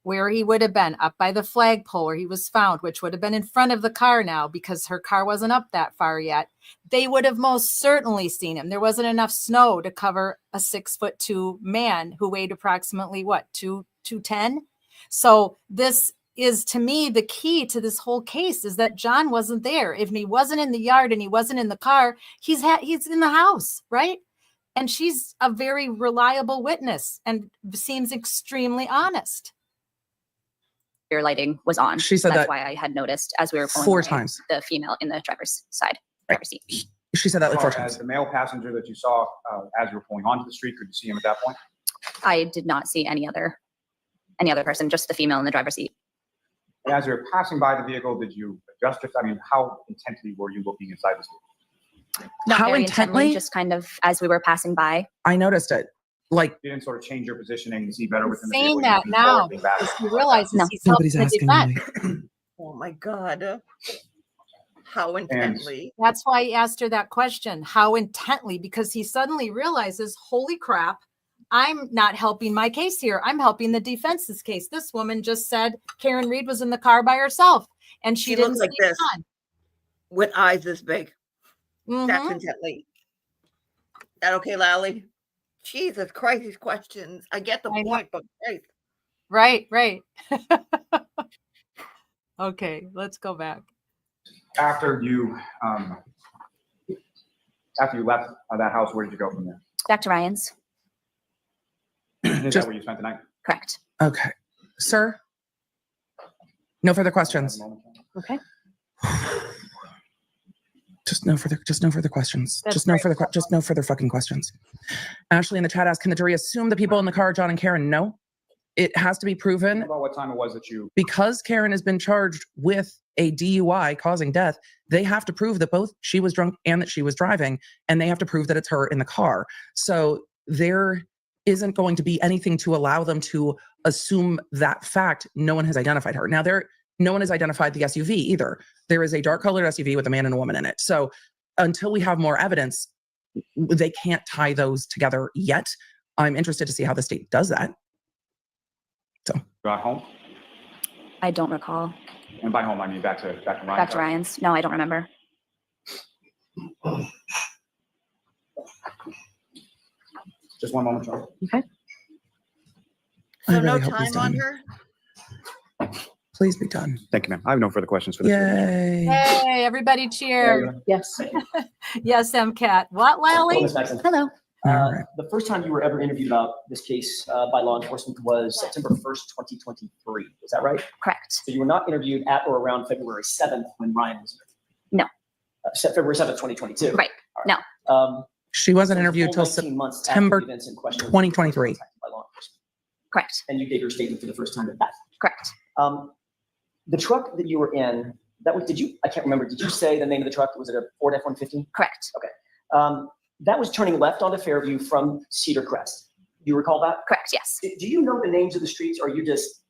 where he would have been up by the flagpole where he was found, which would have been in front of the car now because her car wasn't up that far yet, they would have most certainly seen him. There wasn't enough snow to cover a 6'2" man who weighed approximately 210. So this is, to me, the key to this whole case is that John wasn't there. If he wasn't in the yard and he wasn't in the car, he's in the house, right? And she's a very reliable witness and seems extremely honest. Your lighting was on. She said That's that why I had noticed as we were pulling 4 away, times. the female in the driver's seat. She said that like As 4 far as times. the male passenger that you saw as you were pulling onto the street, could you see him at that point? I did not see any other person, just the female in the driver's seat. And as you were passing by the vehicle, did you adjust your, how intently were you looking inside the vehicle? Not How very intently? just kind of as we were passing by. I noticed it. Like, You didn't sort of change your positioning to see better within the Saying vehicle? that You now, leaned back. because he realizes No. he's nobody's helping the asking defense. me. Oh my God. How intently? That's why I asked her that question. How intently? Because he suddenly realizes, holy crap, I'm not helping my case here. I'm helping the defense's case. This woman just said Karen Reed was in the car by herself and she didn't looked like see this on. with eyes this big. That's Mhm. intently. That okay, Lally? Jesus Christ, these questions. I get the I know. point, but Christ. Right. Okay, let's go back. After you left that house, where did you go from there? Back to Ryan's. Is that where you spent the night? Correct. Okay. Sir? No further questions. Okay. Just no further questions. That's Just no right. further fucking questions. Ashley in the chat asked, can the jury assume the people in the car are John and Karen? No. It has to be proven About what time it was that you? because Karen has been charged with a DUI causing death. They have to prove that both she was drunk and that she was driving, and they have to prove that it's her in the car. So there isn't going to be anything to allow them to assume that fact. No one has identified her. Now no one has identified the SUV either. There is a dark colored SUV with a man and a woman in it. So until we have more evidence, they can't tie those together yet. I'm interested to see how the state does that. Got home? I don't recall. And by home, I mean back to Ryan's. Back to Ryan's. No, I don't remember. Just one moment, Charlie. Okay. So I really no hope he's time on done. her? Please be done. Thank you, ma'am. I have no further questions for this. Yay. Hey, everybody cheer. Yes. Yes, MCAT. What, Lally? Miss Maxon. Hello. All right. The first time you were ever interviewed about this case by law enforcement was September 1st, 2023. Is that right? Correct. So you were not interviewed at or around February 7th when Ryan was interviewed? No. February 7th, 2022. Right. All No. She wasn't So interviewed full till 19 months after September the events in question 2023. were contacted by law enforcement. Correct. And you gave your statement for the first time at that. Correct. The truck that you were in, I can't remember, did you say the name of the truck? Was it a Ford F-150? Correct. That was turning left onto Fairview from Cedar Crest. You recall that? Correct. Yes. Do you know the names of the streets, or are you just?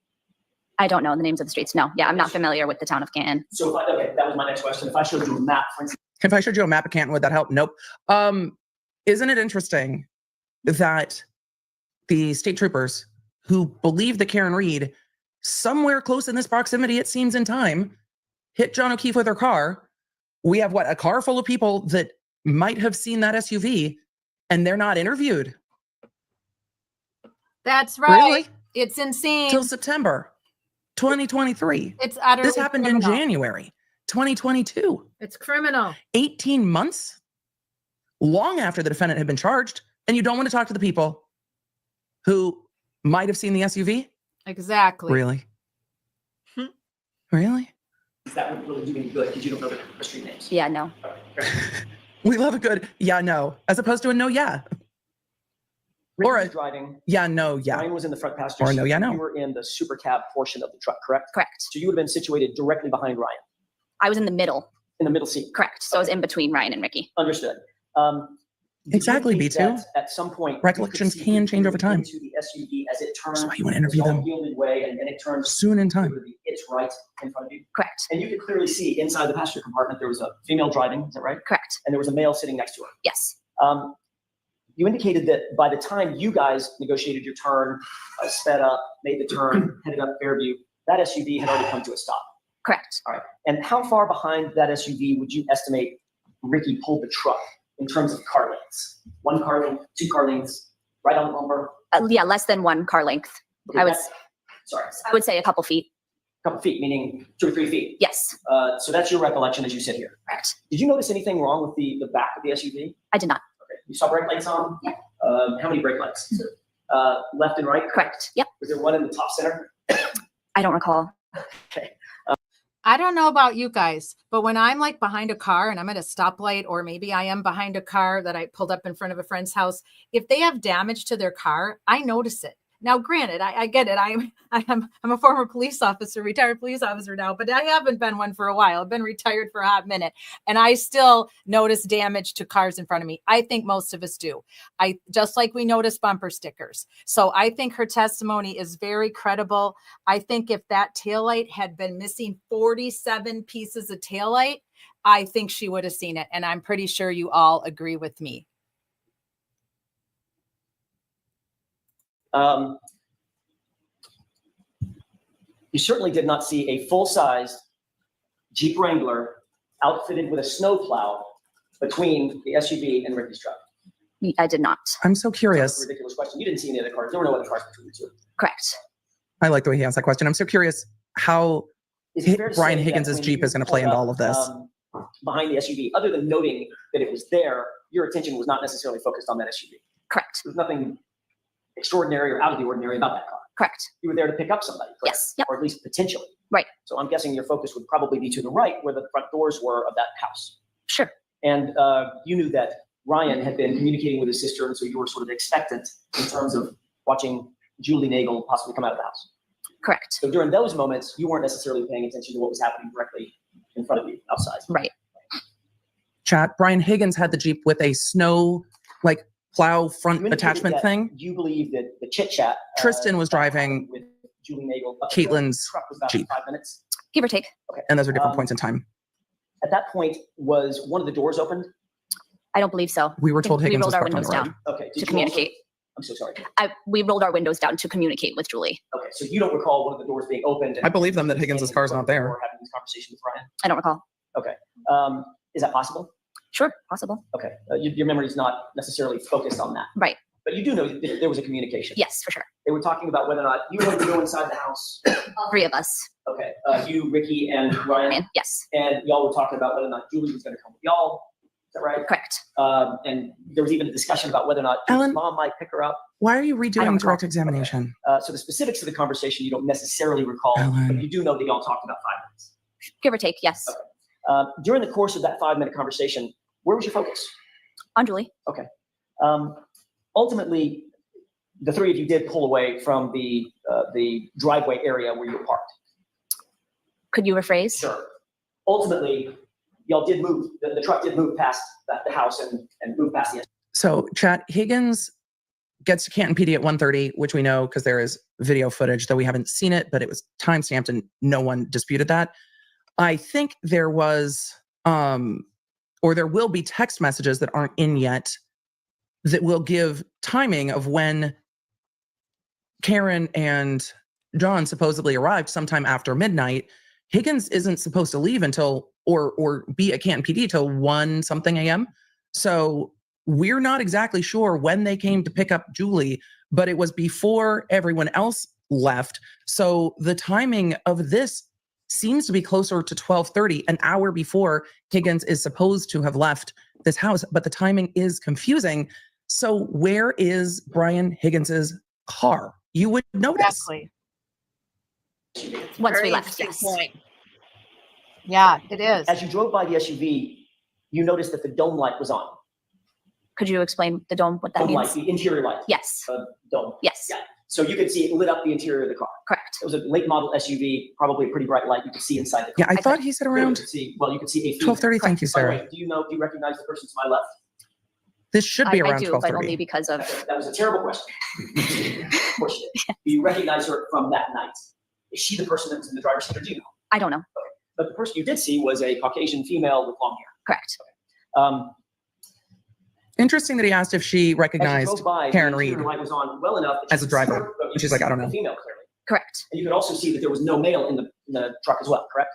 I don't know the names of the streets. No. Yeah, I'm not familiar with the town of Canton. So okay, that was my next question. If I showed you a map, for instance. If I showed you a map of Canton, would that help? Nope. Isn't it interesting that the state troopers who believe that Karen Reed, somewhere close in this proximity, it seems in time, hit John O'Keefe with her car? We have a car full of people that might have seen that SUV, and they're not interviewed. That's right. Really? It's insane. Till September 2023. It's utterly This happened criminal. in January 2022. It's criminal. 18 months, long after the defendant had been charged, and you don't want to talk to the people who might have seen the SUV? Exactly. Really? Really? That wouldn't really do any good because you don't know the street names. Yeah, no. We love a good yeah, no, as opposed to a no, yeah. Rick Or was a driving. yeah, no, yeah. Ryan was in the front passenger Or no, seat. yeah, no. You were in the super cab portion of the truck, correct? Correct. So you would have been situated directly behind Ryan, I was in the middle. in the middle seat. Correct. So I was in between Ryan and Ricky. Understood. Did you Exactly, indicate B2. that At some point, you could Recollections see can who change over flew time. Into the SUV as it turned. That's why you want to interview it was all them yielded way, and then it turned soon in time. to its right in front of you. Correct. And you could clearly see inside the passenger compartment there was a female driving. Is that right? Correct. And there was a male sitting next to her. Yes. You indicated that by the time you guys negotiated your turn, sped up, made the turn, headed up Fairview, that SUV had already come to a stop. Correct. All right. And how far behind that SUV would you estimate Ricky pulled the truck in terms of car lengths? 1 car length, 2 car lengths, right on the number? Yeah, less than 1 car length. Okay, I would- Sorry, I would say a couple feet. a couple feet, meaning 2 or 3 feet. Yes. So that's your recollection as you sit here. Correct. Did you notice anything wrong with the back of the SUV? I did not. Okay. You saw brake lights on? Yeah. How many brake lights? Left and right? Correct. Yep. Was there one in the top center? I don't recall. Okay. I don't know about you guys, but when I'm like behind a car and I'm at a stoplight, or maybe I am behind a car that I pulled up in front of a friend's house, if they have damage to their car, I notice it. Now, granted, I get it. I'm a former police officer, retired police officer now, but I haven't been one for a while. I've been retired for a hot minute, and I still notice damage to cars in front of me. I think most of us do. Just like we notice bumper stickers. So I think her testimony is very credible. I think if that taillight had been missing 47 pieces of taillight, I think she would have seen it. And I'm pretty sure you all agree with me. You certainly did not see a full-sized Jeep Wrangler outfitted with a snowplow between the SUV and Ricky's truck. I did not. I'm so curious. That's a ridiculous question. You didn't see any other cars. There were no other cars between the two. Correct. I like the way he asked that question. I'm so curious how Is it fair to Brian say that Higgins' when Jeep you is going to play pulled into up, all of this. Behind the SUV, other than noting that it was there, your attention was not necessarily focused on that SUV. Correct. There was nothing extraordinary or out of the ordinary about that car. Correct. You were there to pick up somebody, correct? Yes. Yep. Or at least potentially. Right. So I'm guessing your focus would probably be to the right where the front doors were of that house. Sure. And you knew that Ryan had been communicating with his sister, and so you were sort of expectant in terms of watching Julie Nagel possibly come out of the house. Correct. So during those moments, you weren't necessarily paying attention to what was happening directly in front of you outside. Right. Chat, Brian Higgins had the Jeep with a snow, like, plow You front indicated attachment that thing. You believe that the chit chat. Tristan was driving with Julie Nagel. up to the Caitlin's truck was about Jeep. 5 minutes. Give or take. Okay. And those are different Um, points in time. At that point, was one of the doors opened? I don't believe so. We were I think told we Higgins was rolled our parked on the windows road. down Okay. Did to you communicate. I'm so sorry. We rolled our windows down to communicate with Julie. Okay, so you don't recall one of the doors being opened? and I believe them that Higgins' standing car's in not front of the there. door having this conversation with Ryan? I don't recall. Is that possible? Sure. Possible. Okay, your memory's not necessarily focused on that. Right. But you do know that there was a communication. Yes, for sure. They were talking about whether or not you wanted to go inside the house. All three of us. Okay, you, Ricky, and Ryan, And yes. and y'all were talking about whether or not Julie was going to come with y'all. Is that right? Correct. And there was even a discussion about whether or not Julie's Ellen? mom might pick her up. Why are you I don't redoing recall. direct examination? So the specifics of the conversation you don't necessarily recall, Ellen. but you do know that y'all talked about 5 minutes. Give or take. Yes. Okay. During the course of that 5-minute conversation, where was your focus? On Julie. Ultimately, the three of you did pull away from the driveway area where you were parked. Could you rephrase? Sure. Ultimately, y'all did move. The truck did move past the house and move past the. So, chat, Higgins gets to Canton PD at 1:30, which we know because there is video footage, though we haven't seen it, but it was timestamped and no one disputed that. I think there was, or there will be text messages that aren't in yet that will give timing of when Karen and John supposedly arrived sometime after midnight. Higgins isn't supposed to leave until, or be at Canton PD till 1 something a.m. So we're not exactly sure when they came to pick up Julie, but it was before everyone else left. So the timing of this seems to be closer to 12:30, an hour before Higgins is supposed to have left this house, but the timing is confusing. So where is Brian Higgins's car? You would notice. Exactly. Once Very we left. interesting Yes. point. Yeah, it is. As you drove by the SUV, you noticed that the dome light was on. Could you explain the dome? What that Dome means? light, the interior light. Yes. Dome. Yes. Yeah. So you could see it lit up the interior of the car. Correct. It was a late model SUV, probably a pretty bright light. You could see inside the car. Yeah, I I thought he said You around could see, well, you could see a female. 12:30. Thank you, By the Sarah. way, do you recognize the person to my left? This should be I around do, but only 12:30. because of. That was a terrible question. Of course you did. Do you recognize her from that night? Is she the person that was in the driver's seat, or do you know? I don't know. But the person you did see was a Caucasian female with long hair. Correct. Interesting that he asked if she As you recognized drove by, Karen the Reed interior light was on well enough that as you a could see driver. her, but you And she's could like, I see don't the know. Female clearly. Correct. And you could also see that there was no male in the truck as well, correct?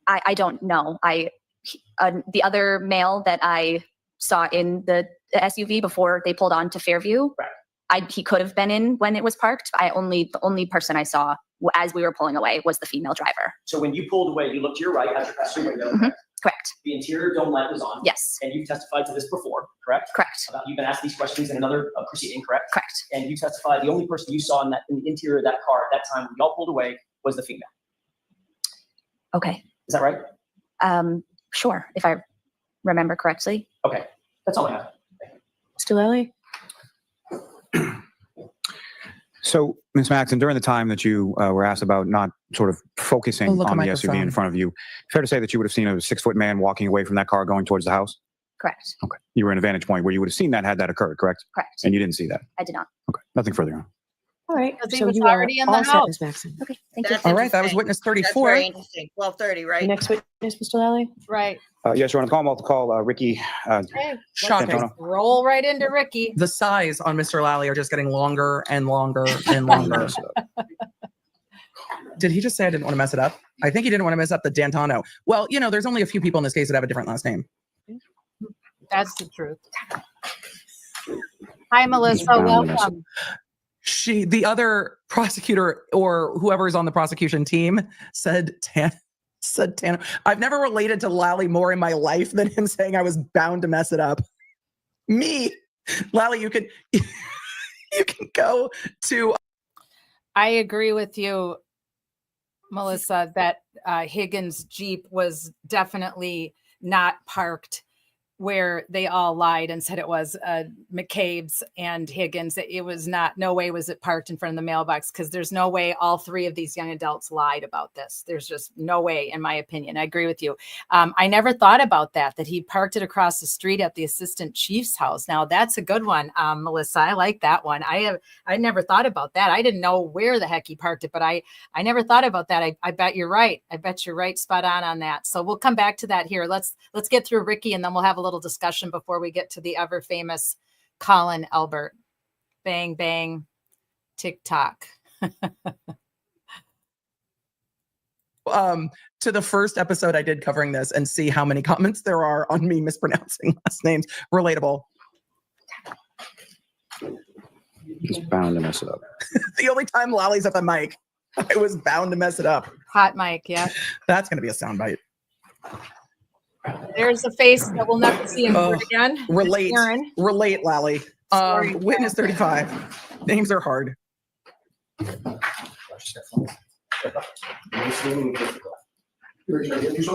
I don't know. The other male that I saw in the SUV before they pulled on to Fairview, Right. he could have been in when it was parked. The only person I saw as we were pulling away was the female driver. So when you pulled away, you looked to your right out your passenger window. Mhm. Correct. The interior dome light was on. Yes. And you've testified to this before, correct? Correct. You've been asked these questions in another proceeding, correct? Correct. And you testified the only person you saw in the interior of that car at that time when y'all pulled away was the female. Okay. Is that right? Sure. If I remember correctly. Okay. That's all I have. Mr. Lilly? So, Ms. Maxon, during the time that you were asked about not sort of focusing look, a on the SUV microphone. in front of you, fair to say that you would have seen a 6-foot man walking away from that car going towards the house? Correct. Okay. You were in a vantage point where you would have seen that had that occurred, correct? Correct. And you didn't see that? I did not. Okay. Nothing further on. All right. Because he So was you are already in the all set, house. Ms. Maxon. Okay, thank you. That's All right, that was interesting. witness That's 34. very interesting. 12:30, right? Next witness, Mr. Lally. Right. Yes, Your Honor, the Commonwealth to call Ricky. Okay. Shocking. Santona. Roll right into Ricky. The sighs on Mr. Lally are just getting longer and longer and longer. Did he just say I didn't want to mess it up? I think he didn't want to mess up the D'Antano. Well, you know, there's only a few people in this case that have a different last name. That's the truth. Hi, Melissa. Welcome. The other prosecutor or whoever is on the prosecution team said Tana. I've never related to Lally more in my life than him saying I was bound to mess it up. Me, Lally, you can go to. I agree with you, Melissa, that Higgins' Jeep was definitely not parked where they all lied and said it was McCabe's and Higgins. It was not, no way was it parked in front of the mailbox, because there's no way all three of these young adults lied about this. There's just no way, in my opinion. I agree with you. I never thought about that he parked it across the street at the assistant chief's house. Now that's a good one, Melissa. I like that one. I never thought about that. I didn't know where the heck he parked it, but I never thought about that. I bet you're right. I bet you're right, spot on that. So we'll come back to that here. Let's get through Ricky, and then we'll have a little discussion before we get to the ever famous Colin Elbert. Bang, bang, TikTok. To the first episode I did covering this and see how many comments there are on me mispronouncing last names. Relatable. He's bound to mess it up. The only time Lally's at the mic, I was bound to mess it up. Hot mic, yeah. That's going to be a soundbite. There's a face that we'll never see in court again. Relate, Lally. Sorry. Witness 35. Names are hard. You saw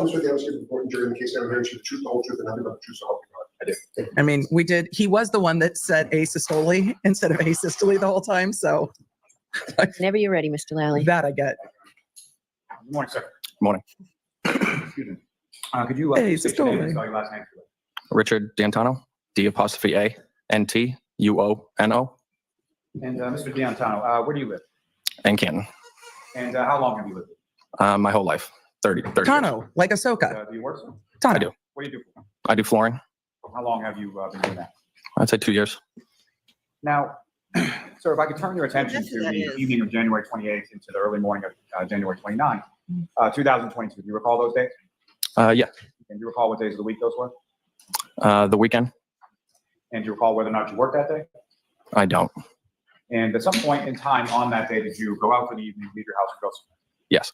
this with the evidence important during the case. Ever heard the truth, the whole truth, and nothing but the truth, so help you God. I did. I mean, we did. He was the one that said asystole instead of asystole the whole time. So Whenever you're ready, Mr. Lally. that I get. Good morning, sir. Good morning. Excuse me. Could you Hey, state your name and Story. spell your last name? Richard D'Antano, D''A', N-T-U-O-N-O, And Mr. D'Antano, where do you live? in Canton. And how long have you lived here? My whole life, 30 years. Tano, like Ahsoka. Do you work, sir? Tano. I do. What do you do for? I do flooring. How long have you been doing that? I'd say 2 years. Now, sir, if I could turn your attention That's to who that the is. evening of January 28th into the early morning of January 29th, 2022. Do you recall those days? Yeah, And do you recall what days of the week those were? the weekend. And do you recall whether or not you worked that day? I don't. And at some point in time on that day, did you go out for the evening, leave your house, and go somewhere? Yes,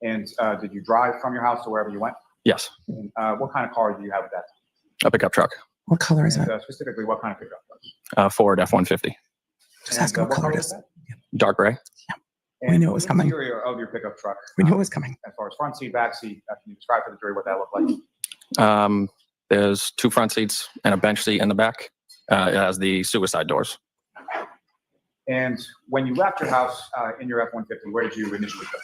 And did you drive from your house to wherever you went? yes. And what kind of car do you have at that A pickup truck, What color is time? that? And specifically, what kind of pickup? Ford F-150, Just ask him what color it is. that? dark gray. We knew it was the coming. Interior of your pickup truck. We knew it was coming. As far as front seat, back seat, can you describe for the jury what that looked like? There's 2 front seats and a bench seat in the back. It has the suicide doors. And when you left your house in your F-150, where did you initially go?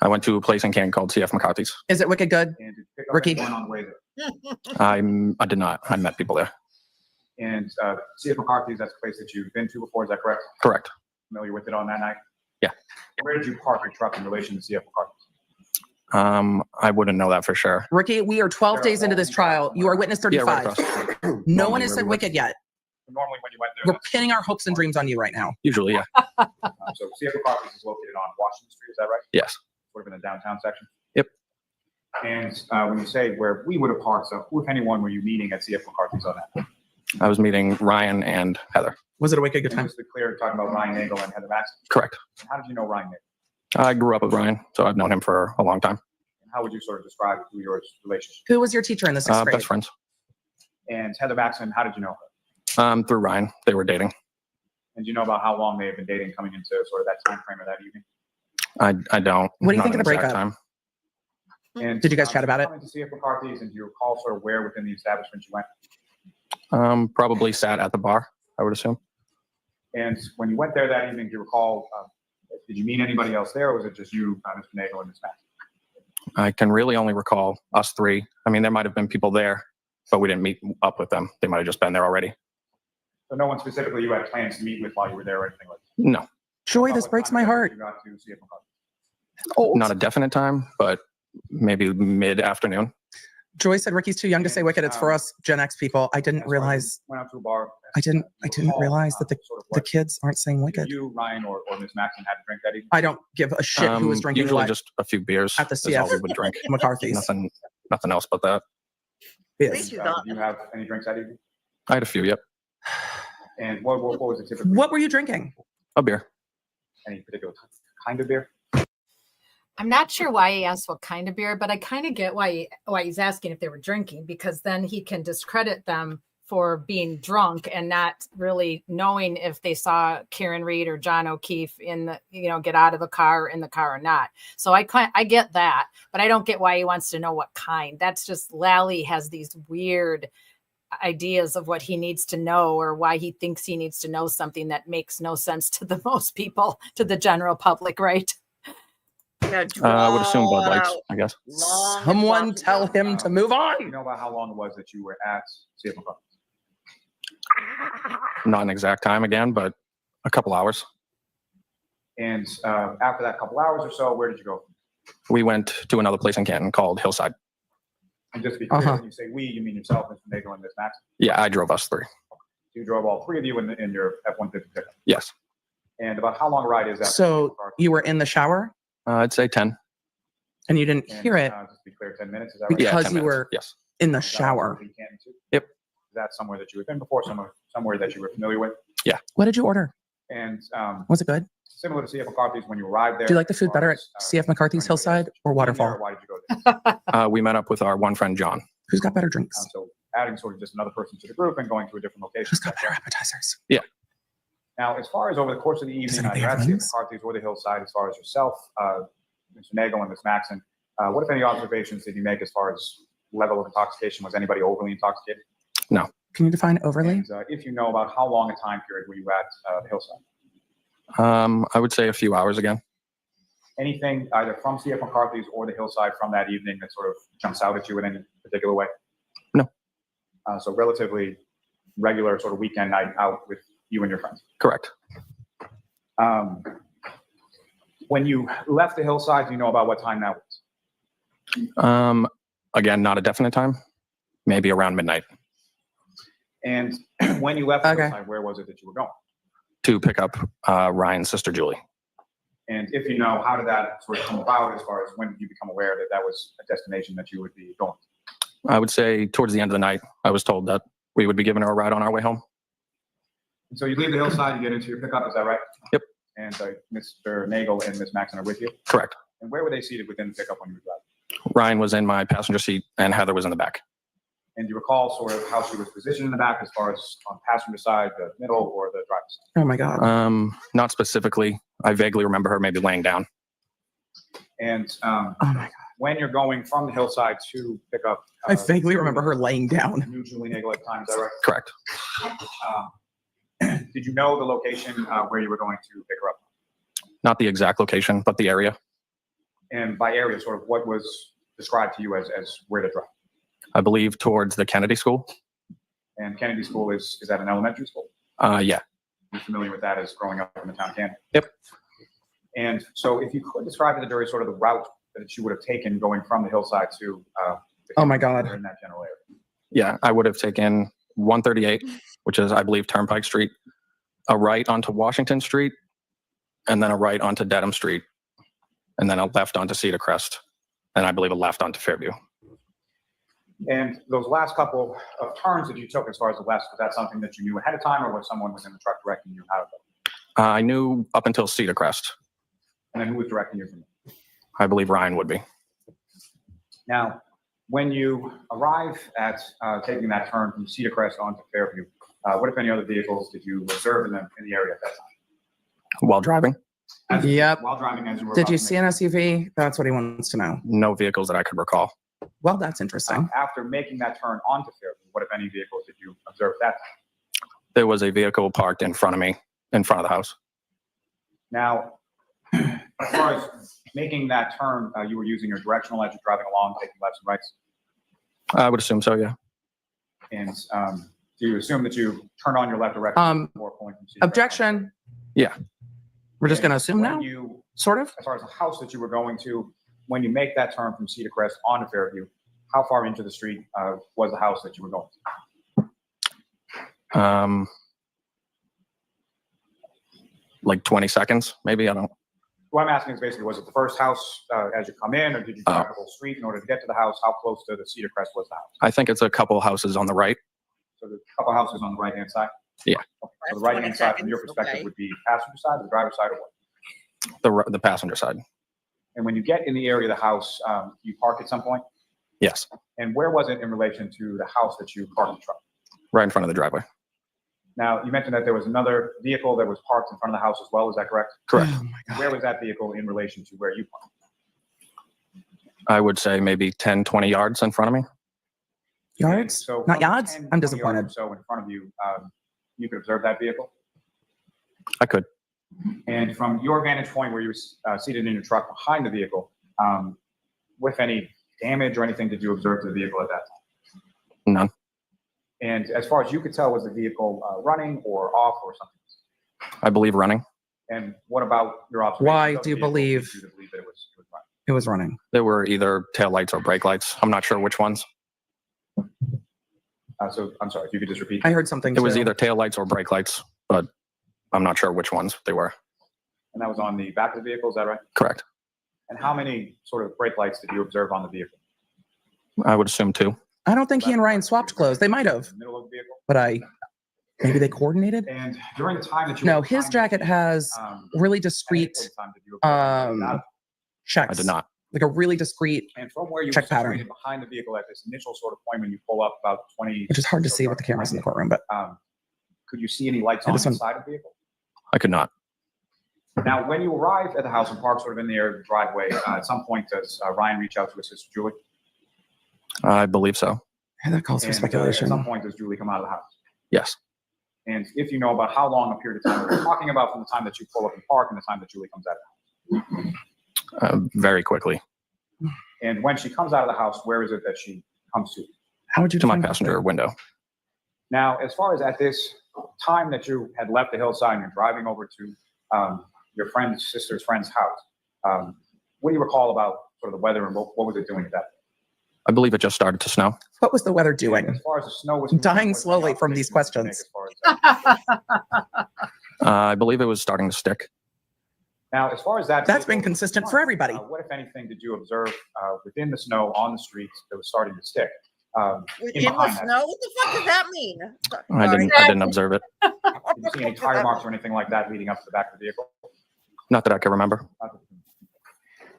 I went to a place in Canton called CF McCarthy's. Is it wicked good? And did you pick up Ricky. anyone on the way there? I did not. I met people there. And C.F. McCarthy's, that's a place that you've been to before, is that correct? Correct. Familiar with it on that night? Yeah. Where did you park your truck in relation to C.F. McCarthy's? I wouldn't know that for sure. Ricky, we are 12 days into this trial. You are witness Yeah, right 35. across the street. No one has said wicked yet. Normally when you went there, We're pinning our hopes and dreams on you right now. Usually, yeah. so C.F. McCarthy's is located on Washington Street, is that right? Yes. Sort of in the downtown section? Yep. And when you say where we would have parked, so who, if anyone, were you meeting at C.F. McCarthy's on that? I was meeting Ryan and Heather. Was it a wicked good And time? just to be clear, talking about Ryan Nagel and Heather Maxson. Correct. And how did you know Ryan Nagel? I grew up with Ryan, so I've known him for a long time. And how would you sort of describe your relationship? Who was your teacher in the sixth grade? Best friends. And Heather Maxson, how did you know her? Through Ryan. They were dating. And do you know about how long they have been dating coming into sort of that time frame of that evening? I don't. What do you Not think of the an exact breakup? time. And Did you guys chat about it? Coming to C.F. McCarthy's, and do you recall sort of where within the establishment you went? Probably sat at the bar, I would assume. And when you went there that evening, do you recall, did you meet anybody else there, or was it just you, Mr. Nagel, and Ms. Maxson? I can really only recall us 3. I mean, there might have been people there, but we didn't meet up with them. They might have just been there already. So no one specifically you had plans to meet with while you were there or anything like that? No. Joy, About this what breaks time my of day heart. You got to CF McCarthy. Oh, Not a definite time, but maybe mid-afternoon. Joy said Ricky's too young to say wicked. It's for us Gen X people. I didn't As far as realize. you went out to a bar. I didn't recall, realize that the sort of the what kids aren't saying wicked. you, Ryan, or Ms. Maxon had to drink that evening. I don't give a shit who was drinking Usually what just a few beers at the is all CF we would drink. McCarthy's. Nothing else but that. Is. you got Did you have any drinks that evening? I had a few, yep. And what was it typically? What were you drinking? A beer. Any particular kind of beer? I'm not sure why he asked what kind of beer, but I kind of get why he's asking if they were drinking, because then he can discredit them for being drunk and not really knowing if they saw Karen Reed or John O'Keefe get out of the car in the car or not. So I get that, but I don't get why he wants to know what kind. That's just Lally has these weird ideas of what he needs to know or why he thinks he needs to know something that makes no sense to the most people, to the general public, right? I would assume Bud Lights, I guess. Someone tell him to move You on. know about how long it was that you were at CF McCarthy? Not an exact time again, but a couple hours. And after that couple hours or so, where did you go? We went to another place in Canton called Hillside. And just to be clear, when you say we, you mean yourself, Mr. Nagel, and Ms. Maxon? Yeah, I drove us three. You drove all three of you in your F-150 pickup. Yes. And about how long a ride is that? So you were in the shower I'd say 10. and you didn't And, hear it just to be clear, 10 minutes, is that right? because 10 you minutes. were Yes. in the Is that shower. in Canton too? Yep. Is that somewhere that you had been before, somewhere that you were familiar with? What did you order? And Was it good? similar to CF McCarthy's, when you arrived there. Do you like the food as better far at as, CF McCarthy's when you were Hillside or there, Waterfall? Why did you go there? We met up with our one friend, John. Who's got better drinks? So adding sort of just another person to the group and going to a different location. Who's got better appetizers? Now, as far as over the course of the evening, anybody you're at have CF wings? McCarthy's or the Hillside, as far as yourself, Mr. Nagel and Ms. Maxon, what, if any, observations did you make as far as level of intoxication? Was anybody overly intoxicated? Can you define overly? And if you know, about how long a time period were you at the Hillside? I would say a few hours again. Anything either from CF McCarthy's or the Hillside from that evening that sort of jumps out at you in any particular way? No. So relatively regular sort of weekend night out with you and your friends. Correct. When you left the Hillside, do you know about what time that was? Again, not a definite time. Maybe around midnight. And when you left the Okay. Hillside, where was it that you were going? To pick up Ryan's sister, Julie. And if you know, how did that sort of come about as far as when did you become aware that that was a destination that you would be going to? I would say towards the end of the night, I was told that we would be giving her a ride on our way home. And so you leave the Hillside, you get into your pickup, is that right? Yep. And Mr. Nagel and Ms. Maxon are with you? Correct. And where were they seated within the pickup when you were driving? Ryan was in my passenger seat and Heather was in the back. And do you recall sort of how she was positioned in the back as far as on the passenger side, the middle, or the driver's side? Oh my God. Not specifically. I vaguely remember her maybe laying down. And Oh my God. when you're going from the Hillside to pick up, I vaguely remember her laying down. New Julie Nagel at the time, is that right? Correct. Did you know the location where you were going to pick her up? Not the exact location, but the area. And by area, sort of what was described to you as where to drive? I believe towards the Kennedy School. And Kennedy School is that an elementary school? Yeah. You're familiar with that as growing up in the town of Canton? Yep. And so if you could describe to the jury sort of the route that you would have taken going from the Hillside to Oh my God. in that general area. Yeah, I would have taken 138, which is, I believe, Turnpike Street, a right onto Washington Street, and then a right onto Dedham Street, and then a left onto Cedar Crest, and I believe a left onto Fairview. And those last couple of turns that you took as far as the west, was that something that you knew ahead of time, or was someone within the truck directing you how to go? I knew up until Cedar Crest. And then who was directing you from there? I believe Ryan would be. Now, when you arrive at taking that turn from Cedar Crest onto Fairview, what, if any, other vehicles did you observe in the area at that time? While driving, Yep. While driving, as you were Did about you to see an SUV? That's what he wants to know. no vehicles that I could recall. Well, that's interesting. after making that turn onto Fairview, what, if any, vehicles did you observe at that time? There was a vehicle parked in front of me, in front of the house. Now, as far as making that turn, you were using your directional as you're driving along, taking lefts and rights. I would assume so, yeah. And do you assume that you turn on your left direction before pulling from Cedar Crest? Objection. Yeah. We're just And going to assume when now, you, sort of. as far as the house that you were going to, when you make that turn from Cedar Crest onto Fairview, how far into the street was the house that you were going to? Like 20 seconds, maybe. I don't. What I'm asking is basically, was it the first house as you come in, or did you drive the whole street in order to get to the house? How close to the Cedar Crest was the house? I think it's a couple houses on the right. So there's a couple houses on the right-hand side? Yeah. Okay. So the right-hand side from your perspective would be passenger side, the driver's side, or what? The passenger side. And when you get in the area of the house, you park at some point? Yes. And where was it in relation to the house that you parked the truck? Right in front of the driveway. Now, you mentioned that there was another vehicle that was parked in front of the house as well. Is that correct? Correct. Oh my God. Where was that vehicle in relation to where you parked? I would say maybe 10, 20 yards in front of me. Yards? So Not from yards? 10, 20 I'm yards disappointed. or so in front of you, you could observe that vehicle. I could. And from your vantage point where you were seated in your truck behind the vehicle, with any damage or anything did you observe to the vehicle at that time? None. And as far as you could tell, was the vehicle running or off or something? I believe running. And what about your observation? Why of the do you vehicle believe leads you to believe that it was running? it was running? There were either taillights or brake lights. I'm not sure which ones. So I'm sorry, if you could just repeat. I heard something. It was too. either taillights or brake lights, but I'm not sure which ones they were. And that was on the back of the vehicle, is that right? Correct. And how many sort of brake lights did you observe on the vehicle? I would assume 2. I don't think he and Ryan swapped clothes. They might have, Middle of the vehicle. but maybe they coordinated. And during the time that you No, were his behind jacket the has really at any discreet point in time did you observe that? checks. I did not. Like a really discreet, And from where you check were pattern. situated behind the vehicle at this initial sort of point when you pull up about 20, which is hard to so see with yards the cameras in the behind courtroom, but you, could you see any lights Yeah, on this one- inside of the vehicle? I could not. Now, when you arrive at the house and park sort of in the area of the driveway, at some point does Ryan reach out to his sister Julie? I believe so. yeah, that calls for And, speculation. at some point does Julie come out of the house? Yes. And if you know about how long a period of time we're talking about from the time that you pull up and park and the time that Julie comes out of the house? Very quickly. And when she comes out of the house, where is it that she comes to? How would you To my define passenger window. Now, as far as at this time that you had left the hillside and you're driving over to your sister's friend's house, what do you recall about sort of the weather and what was it doing at that point? I believe it just started to snow. What was the weather And doing? as far as the snow was I'm dying concerned, what slowly the from these observation you questions. make as far as that? I believe it was starting to stick. Now, as far as that, That's been vehicle was consistent for concerned, everybody. What, if anything, did you observe within the snow on the streets that was starting to stick? Within the behind that? snow? What the fuck does that mean? I didn't observe it. Did you see any tire marks or anything like that leading up to the back of the vehicle? Not that I can remember.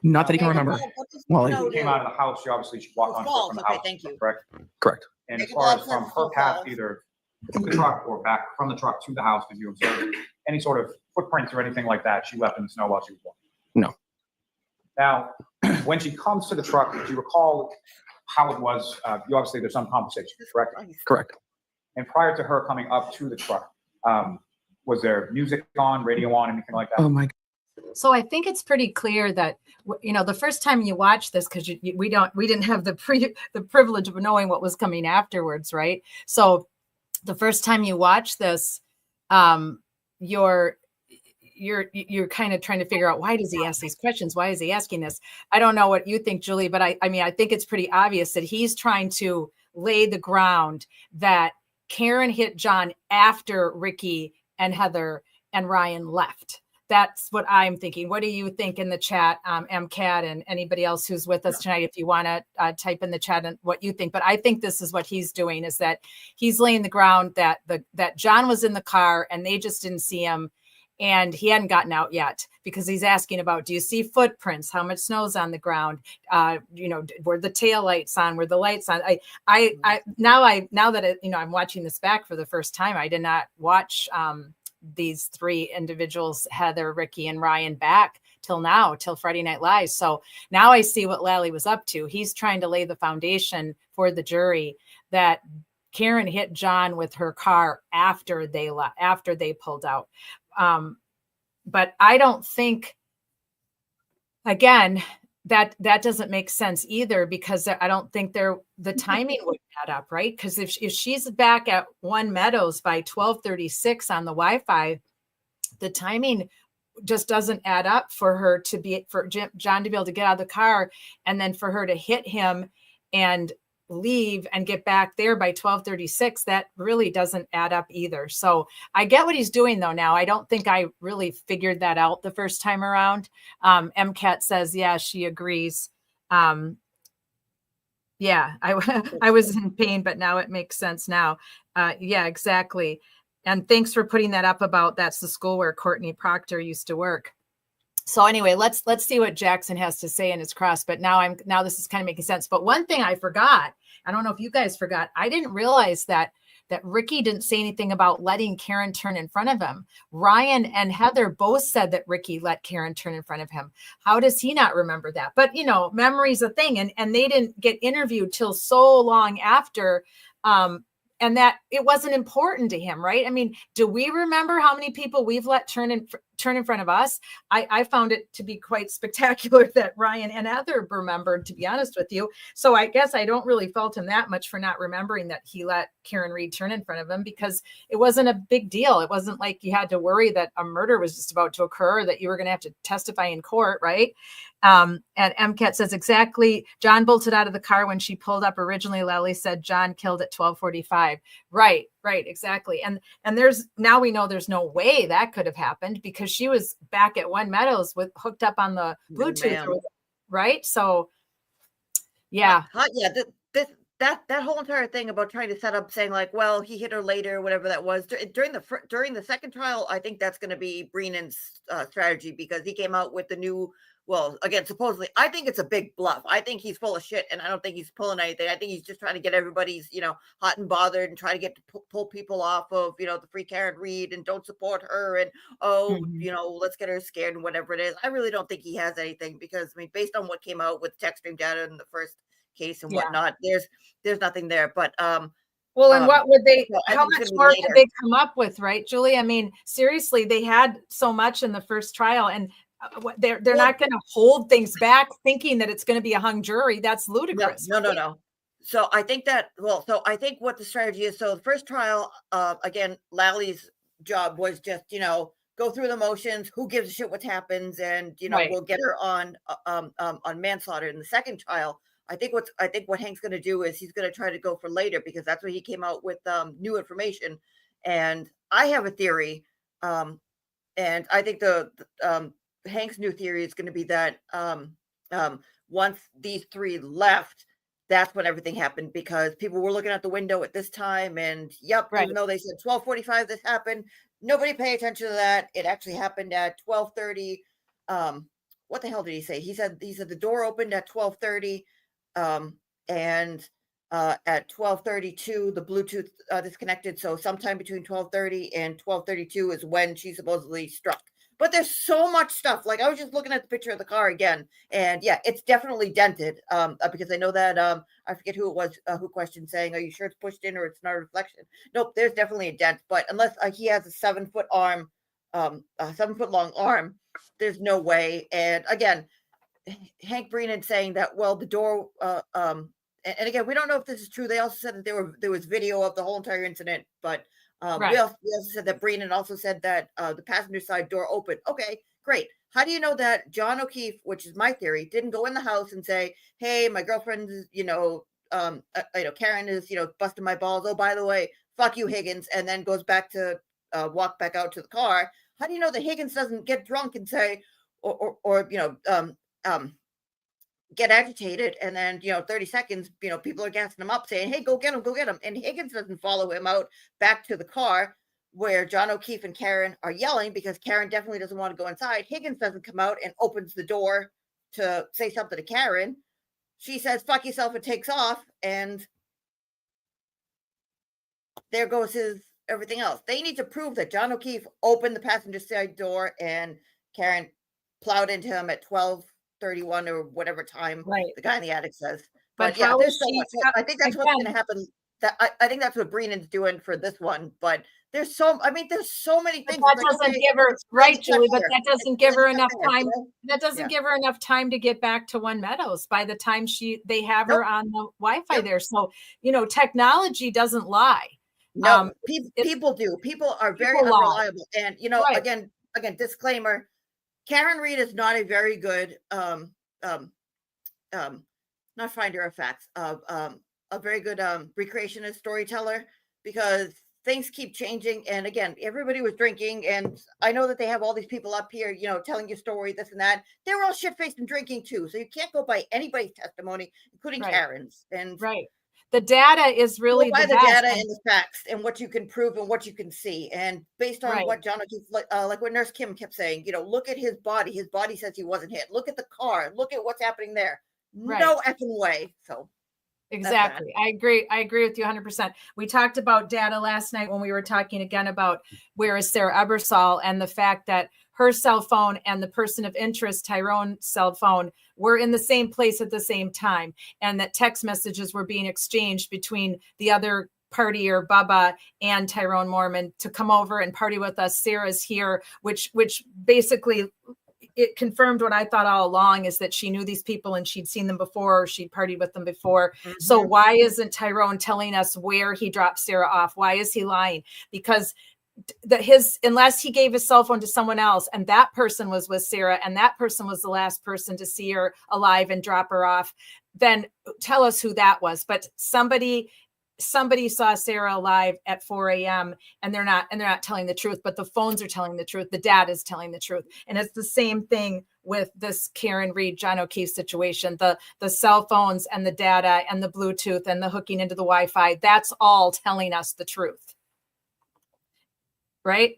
Not that he can Okay, remember. what does Well, snow When you do? came out of the house, she obviously walked on foot Falls, from the okay, house. thank you. Correct? Correct. And as Make a far as left from turn, her path, falls. either to the truck or back from the truck to the house, did you observe any sort of footprints or anything like that she left in the snow while she was walking? No. Now, when she comes to the truck, do you recall how it was? You obviously, there's some conversation, correct? Correct. And prior to her coming up to the truck, was there music on, radio on, anything like that? Oh my. So I think it's pretty clear that the first time you watch this, because we didn't have the privilege of knowing what was coming afterwards, right? So the first time you watch this, you're kind of trying to figure out, why does he ask these questions? Why is he asking this? I don't know what you think, Julie, but I mean, I think it's pretty obvious that he's trying to lay the ground that Karen hit John after Ricky and Heather and Ryan left. That's what I'm thinking. What do you think in the chat, MCAT, and anybody else who's with us tonight? If you want to type in the chat and what you think. But I think this is what he's doing, is that he's laying the ground that that John was in the car and they just didn't see him, and he hadn't gotten out yet, because he's asking about, do you see footprints? How much snow's on the ground? Were the tail lights on? Were the lights on? Now that I'm watching this back for the first time, I did not watch these three individuals, Heather, Ricky, and Ryan, back till Friday Night Live. So now I see what Lally was up to. He's trying to lay the foundation for the jury that Karen hit John with her car after they pulled out. But I don't think, again, that doesn't make sense either, because I don't think the timing would add up, right? Because if she's back at One Meadows by 12:36 on the Wi-Fi, the timing just doesn't add up for her to be, for John to be able to get out of the car and then for her to hit him and leave and get back there by 12:36. That really doesn't add up either. So I get what he's doing though now. I don't think I really figured that out the first time around. MCAT says, yeah, she agrees. Yeah, I was in pain, but now it makes sense now. Yeah, exactly. And thanks for putting that up about that's the school where Courtney Proctor used to work. So anyway, let's see what Jackson has to say in his cross. But now this is kind of making sense. But one thing I forgot, I don't know if you guys forgot, I didn't realize that Ricky didn't say anything about letting Karen turn in front of him. Ryan and Heather both said that Ricky let Karen turn in front of him. How does he not remember that? But memory's a thing, and they didn't get interviewed till so long after. And that it wasn't important to him, right? I mean, do we remember how many people we've let turn in front of us? I found it to be quite spectacular that Ryan and Heather remembered, to be honest with you. So I guess I don't really fault him that much for not remembering that he let Karen Reed turn in front of him, because it wasn't a big deal. It wasn't like you had to worry that a murder was just about to occur, or that you were going to have to testify in court, right? And MCAT says exactly. John bolted out of the car when she pulled up. Originally, Lally said John killed at 12:45. Right, exactly. And now we know there's no way that could have happened, because she was back at One Meadows hooked up on the Bluetooth, right? So, yeah. That whole entire thing about trying to set up saying like, well, he hit her later, whatever that was during the second trial. I think that's going to be Breenan's strategy, because he came out with the new. Well, again, supposedly, I think it's a big bluff. I think he's full of shit, and I don't think he's pulling anything. I think he's just trying to get everybody's, hot and bothered, and try to get to pull people off of, the free Karen Reed and don't support her, and let's get her scared and whatever it is. I really don't think he has anything, because I mean, based on what came out with text stream data in the first case and whatnot, there's nothing there. But well, and what would they? How much more could they come up with, right, Julie? I mean, seriously, they had so much in the first trial, and they're not going to hold things back thinking that it's going to be a hung jury. That's ludicrous. No. So I think I think what the strategy is. So the first trial, again, Lally's job was just, go through the motions. Who gives a shit what happens? And, we'll get her on manslaughter. In the second trial, I think what Hank's going to do is he's going to try to go for later, because that's where he came out with new information. And I have a theory. And I think Hank's new theory is going to be that once these three left, that's when everything happened, because people were looking out the window at this time, and even though they said 12:45 this happened, nobody paid attention to that. It actually happened at 12:30. What the hell did he say? He said the door opened at 12:30, and at 12:32 the Bluetooth disconnected. So sometime between 12:30 and 12:32 is when she supposedly struck. But there's so much stuff. Like, I was just looking at the picture of the car again, and yeah, it's definitely dented. Because I know that I forget who it was who questioned, saying, "Are you sure it's pushed in or it's not a reflection?" Nope, there's definitely a dent. But unless he has a 7-foot arm, a 7-foot long arm, there's no way. And again, Hank Breenan saying that, well, the door. And again, we don't know if this is true. They also said that there was video of the whole entire incident, but. We also said that Breenan also said that the passenger side door opened. Okay, great. How do you know that John O'Keefe, which is my theory, didn't go in the house and say, "Hey, my girlfriend is, Karen is, busting my balls. Oh, by the way, fuck you, Higgins," and then goes back to walk back out to the car? How do you know that Higgins doesn't get drunk and say, or get agitated, and then 30 seconds people are gassing him up saying, "Hey, go get him," and Higgins doesn't follow him out back to the car where John O'Keefe and Karen are yelling, because Karen definitely doesn't want to go inside. Higgins doesn't come out and opens the door to say something to Karen. She says, "Fuck yourself," and takes off, and there goes everything else. They need to prove that John O'Keefe opened the passenger side door and Karen plowed into him at 12:31 or whatever time the guy in the attic says. But yeah, there's so much. I think that's what's going to happen. I think that's what Breenan's doing for this one. But there's so many things. That doesn't give her Julie. But that doesn't give her enough time. That doesn't give her enough time to get back to One Meadows by the time they have her on the Wi-Fi there. So technology doesn't lie. No, people do. People are very unreliable. And again, disclaimer. Karen Reed is not a very good not finder of facts, a very good recreationist storyteller, because things keep changing. And again, everybody was drinking, and I know that they have all these people up here, you know, telling you story, this and that. They were all shit-faced and drinking too, so you can't go by anybody's testimony, including Karen's. And the data is really go by the best. data and the facts and what you can prove and what you can see. And based on what John O'Keefe, like what Nurse Kim kept saying, you know, look at his body. His body says he wasn't hit. Look at the car. Look at what's happening there. No effing way. So exactly. I agree with you 100%. We talked about data last night when we were talking again about where is Sarah Ebersol, and the fact that her cell phone and the person of interest, Tyrone's cell phone, were in the same place at the same time, and that text messages were being exchanged between the other partier, Bubba, and Tyrone Mormon, to come over and party with us. Sarah's here, which basically it confirmed what I thought all along, is that she knew these people and she'd seen them before, or she'd partied with them before. So why isn't Tyrone telling us where he dropped Sarah off? Why is he lying? Because unless he gave his cell phone to someone else and that person was with Sarah and that person was the last person to see her alive and drop her off, then tell us who that was. But somebody saw Sarah alive at 4 a.m. and they're not telling the truth, but the phones are telling the truth. The data is telling the truth. And it's the same thing with this Karen Reed, John O'Keefe situation. The cell phones and the data and the Bluetooth and the hooking into the Wi-Fi, that's all telling us the truth. Right?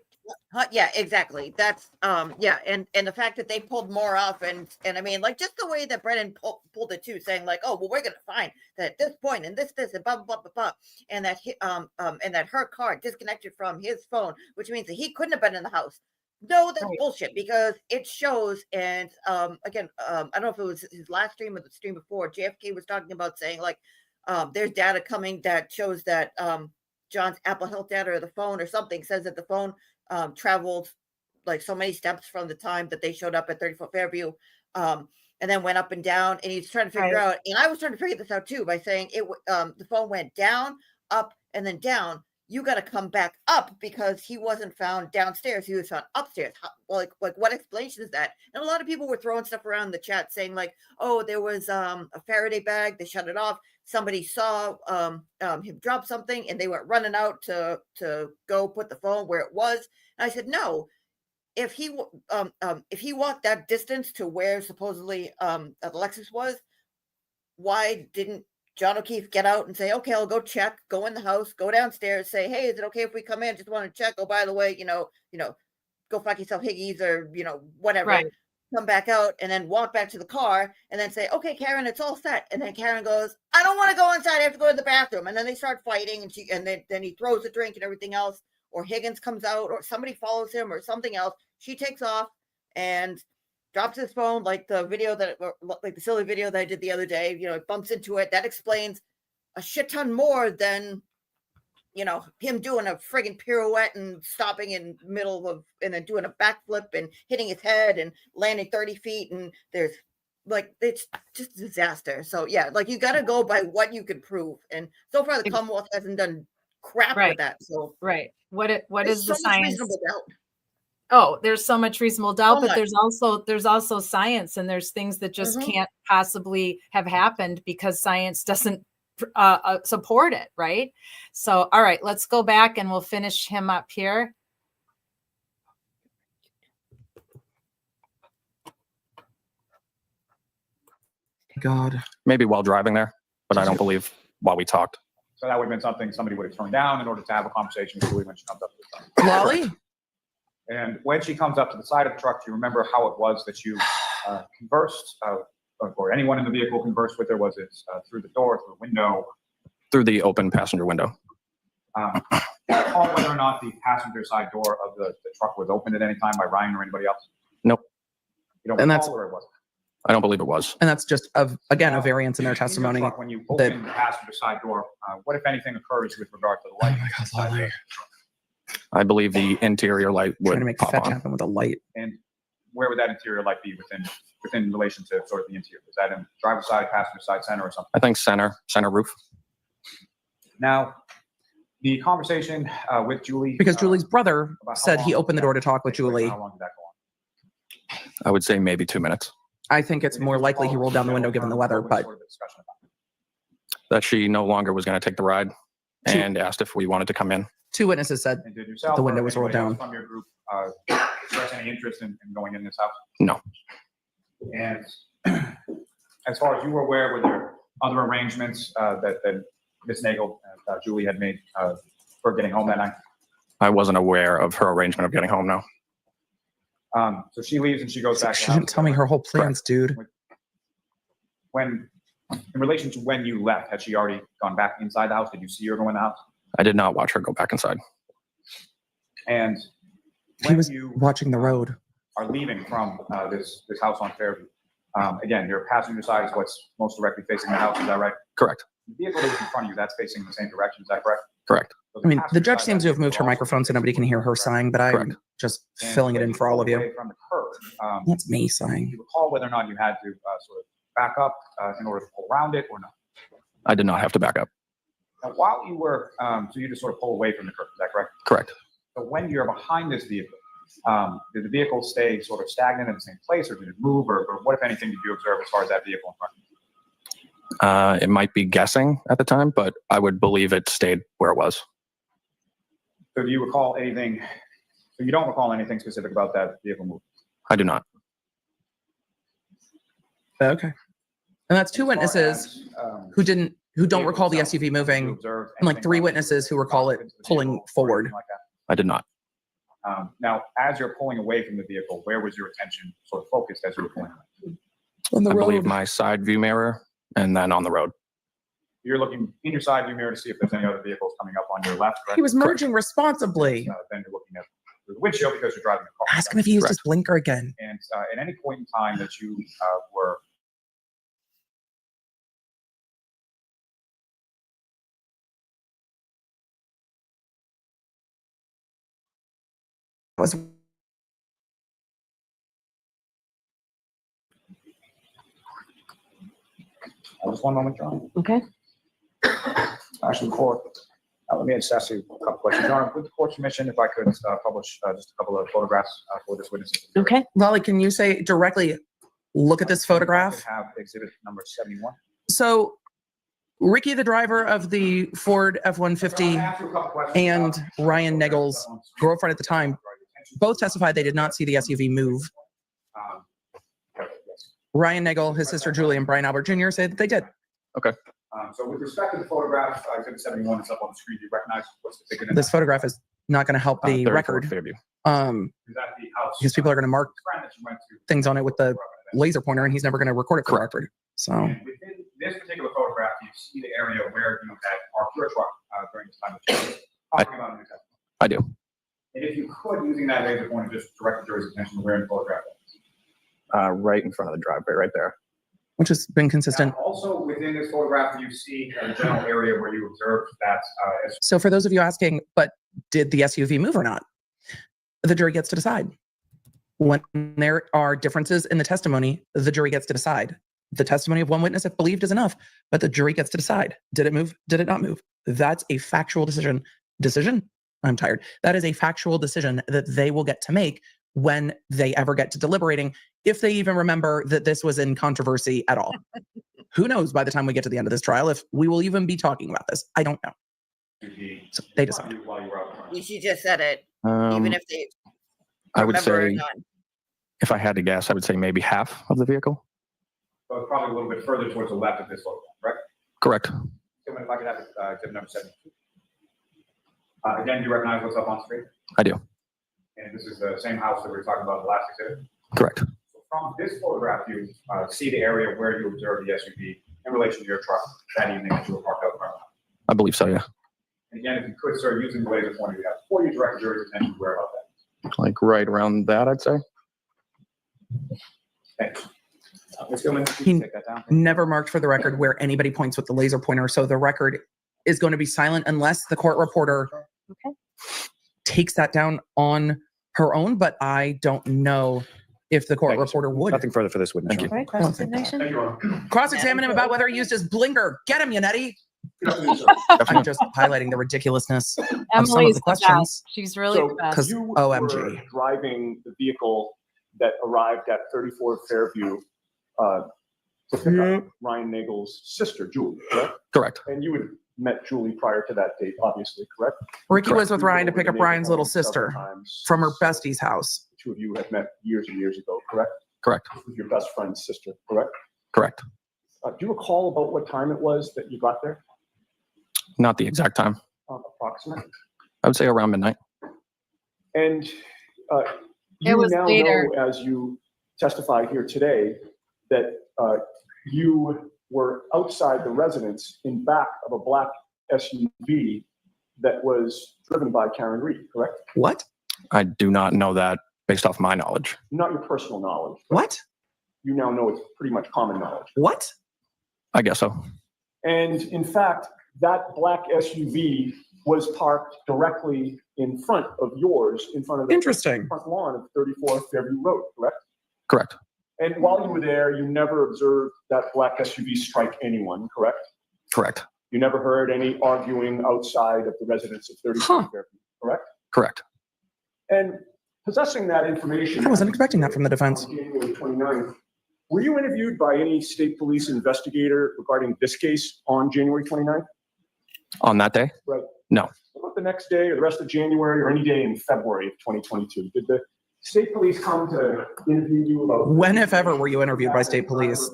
Yeah, exactly. That's and the fact that they pulled more off, and I mean, like, just the way that Brennan pulled it too, saying like, oh well, we're gonna find that at this point and this and blah blah blah blah, and that her car disconnected from his phone, which means that he couldn't have been in the house. No, that's bullshit, because it shows. And again, I don't know if it was his last stream or the stream before, JFK was talking about saying like, there's data coming that shows that John's Apple Health data or the phone or something says that the phone traveled like so many steps from the time that they showed up at 34 Fairview, and then went up and down. And he's trying to figure out, and I was trying to figure this out too, by saying the phone went down, up, and then down. You got to come back up because he wasn't found downstairs. He was found upstairs. Like what explanation is that? And a lot of people were throwing stuff around in the chat saying like, oh, there was a Faraday bag. They shut it off. Somebody saw him drop something and they went running out to go put the phone where it was. And I said, no, if he walked that distance to where supposedly the Lexus was, why didn't John O'Keefe get out and say, okay, I'll go check, go in the house, go downstairs, say, hey, is it okay if we come in? Just want to check. Oh, by the way, go fuck yourself, Higgies, or, whatever. Right. Come back out and then walk back to the car and then say, okay, Karen, it's all set. And then Karen goes, I don't want to go inside. I have to go to the bathroom. And then they start fighting, and then he throws a drink and everything else, or Higgins comes out, or somebody follows him or something else. She takes off and drops his phone, like the silly video that I did the other day, it bumps into it. That explains a shit ton more than, him doing a friggin' pirouette and stopping in the middle of, and then doing a backflip and hitting his head and landing 30 feet. And there's it's just a disaster. So yeah, you got to go by what you can prove. And so far the Commonwealth hasn't done crap with that. So what is the so science? Doubt. Oh, there's so much reasonable doubt, but there's also science, and there's things that just can't possibly have happened because science doesn't support it, right? So, all right, let's go back and we'll finish him up here. God, maybe while driving there, but I don't believe while we talked. So that would have been something somebody would have turned down in order to have a conversation with Julie when she comes up to the truck. Lolly? And when she comes up to the side of the truck, do you remember how it was that you conversed, or anyone in the vehicle conversed with her? Was it through the door, through the window? Through the open passenger window. Do you recall whether or not the passenger side door of the truck was opened at any time by Ryan or anybody else? Nope. You don't recall where it was? I don't believe it was. And that's just, a variance in their testimony. In your truck, when you open the passenger side door, what, if anything, occurs with regard to the light? Oh my God, Lolly. I believe the interior light would trying to make pop fetch on. happen with a light. And where would that interior light be within relation to sort of the interior? Is that in driver's side, passenger side, center, or something? I think center roof. Now, the conversation with Julie, because Julie's brother said he opened the door to talk with Julie. How long did that go on? I would say maybe 2 minutes. I think it's more likely he rolled down the window given the weather, but That she no longer was going to take the ride and asked if we wanted to come in. 2 witnesses said And did yourself the window or was rolled anybody else down. from your group express any interest in going in this house? No. And as far as you were aware, were there other arrangements that Ms. Nagel and Julie had made for getting home that night? I wasn't aware of her arrangement of getting home now. So she leaves and she goes back. She didn't tell me her whole plans, dude. When, in relation to when you left, had she already gone back inside the house? Did you see her go in the house? I did not watch her go back inside. And He when was you watching the road. are leaving from this house on Fairview, again, your passenger side is what's most directly facing the house. Is that right? Correct. The vehicle that was in front of you, that's facing the same direction. Is that correct? Correct. So I mean, the passenger judge side, seems to have that's moved her also microphone so facing nobody the can hear her same sighing, but I'm Correct. just And filling it when in you for all of pulled you. away from the curb, That's me do sighing. you recall whether or not you had to sort of back up in order to pull around it or not? I did not have to back up. Now, while you were, so you just sort of pull away from the curb, is that correct? Correct. So when you're behind this vehicle, did the vehicle stay sort of stagnant in the same place, or did it move, or what, if anything, did you observe as far as that vehicle in front of you? It might be guessing at the time, but I would believe it stayed where it was. So do you recall anything, so you don't recall anything specific about that vehicle moving? I do not. Okay. And that's two As far witnesses as, who don't vehicle recall the itself, SUV did you moving, observe and like anything 3 about witnesses who recall it into the pulling vehicle or forward. anything like that? I did not. Now, as you're pulling away from the vehicle, where was your attention sort of focused as you were pulling away? On the I believe road. my side view mirror and then on the road. You're looking in your side view mirror to see if there's any other vehicles coming up on your left, correct? He was merging responsibly. Then you're looking at the windshield because you're driving a car. Ask him if he used his Correct. blinker again. And at any point in time that you were Was just one moment, John. Okay. Actually, before, let me just ask you a couple questions. John, with the court's permission, if I could publish just a couple of photographs for this witness. Okay. Lolly, can you say directly, look at this photograph? If I could have exhibit number 71. So Ricky, the driver of the Ford F-150, and Ryan Nagel's girlfriend at the time both testified they did not see the SUV move. Ryan Nagel, his sister Julie, and Brian Albert Jr. said that they did. So with respect to the photograph, exhibit 71 is up on the screen. Do you recognize what's depicted in This that? photograph is not going to help the 34 record Fairview. Is that the house? because people are going to mark friend that you went to? things on it with the laser pointer, and he's never going to record it for the record. So And within this particular photograph, you see the area where you had parked your truck during this time that you were talking about in your testimony. I do. And if you could, using that laser pointer, just direct the jury's attention to where in the photograph is. Right in front of the driveway, right there. which has been consistent. Now, also within this photograph, you see the general area where you observed that. So for those of you asking, but did the SUV move or not? The jury gets to decide. When there are differences in the testimony, the jury gets to decide. The testimony of one witness, if believed, is enough, but the jury gets to decide. Did it move? Did it not move? That's a factual decision. I'm tired. That is a factual decision that they will get to make when they ever get to deliberating, if they even remember that this was in controversy at all. Who knows by the time we get to the end of this trial if we will even be talking about this? I don't know. So they decide. She just said it, even if they I would remember or say, not. if I had to guess, I would say maybe half of the vehicle. So it's probably a little bit further towards the left of this photograph, right? Correct. So if I could have exhibit number 72. Again, do you recognize what's up on screen? I do. And this is the same house that we were talking about in the last exhibit. Correct. So from this photograph, you see the area where you observed the SUV in relation to your truck that evening that you were parked out front. I believe so, yeah. And again, if you could start using the laser pointer you have before you direct the jury's attention to where about that. Like right around that, I'd say. Thanks. Ms. Gilman, He can you take that down? never marked for the record where anybody points with the laser pointer. So the record is going to be silent unless the court reporter takes that down on her own. But I don't know if the court Thank you, reporter would. Nothing further for this witness. Thank you. All right, cross-examination. Thank you, Your Honor. Cross-examine him about whether he used his blinker. Get him, Yannetti. I'm Definitely. just highlighting the ridiculousness of some of Emily's the the best. questions. She's really the best. Because You OMG. were driving the vehicle that arrived at 34 Fairview to pick up Ryan Nagel's sister, Julie, correct? Correct. And you had met Julie prior to that date, obviously, correct? Ricky was with You've been Ryan to over pick the up Nagel Ryan's little home several sister times. from her bestie's house. The two of you had met years and years ago, correct? Correct. With your best friend's sister, correct? Correct. Do you recall about what time it was that you got there? Not the exact time. Approximately. I would say around midnight. And you was now later. know, as you testify here today, that you were outside the residence in back of a black SUV that was driven by Karen Reed, correct? What? I do not know that based off my knowledge. Not your personal knowledge. But What? you now know it's pretty much common knowledge. What? I guess so. And in fact, that black SUV was parked directly in front of yours, in front of the Interesting. front lawn of 34 Fairview Road, correct? Correct. And while you were there, you never observed that black SUV strike anyone, correct? Correct. You never heard any arguing outside of the residence of 34 Fairview, correct? Correct. And possessing that information. I wasn't expecting that from the defense. On January 29th, were you interviewed by any state police investigator regarding this case on January 29th? On that day? Right. No. What about the next day or the rest of January or any day in February of 2022? Did the state police come to interview you about? When, if ever, were you interviewed by state police?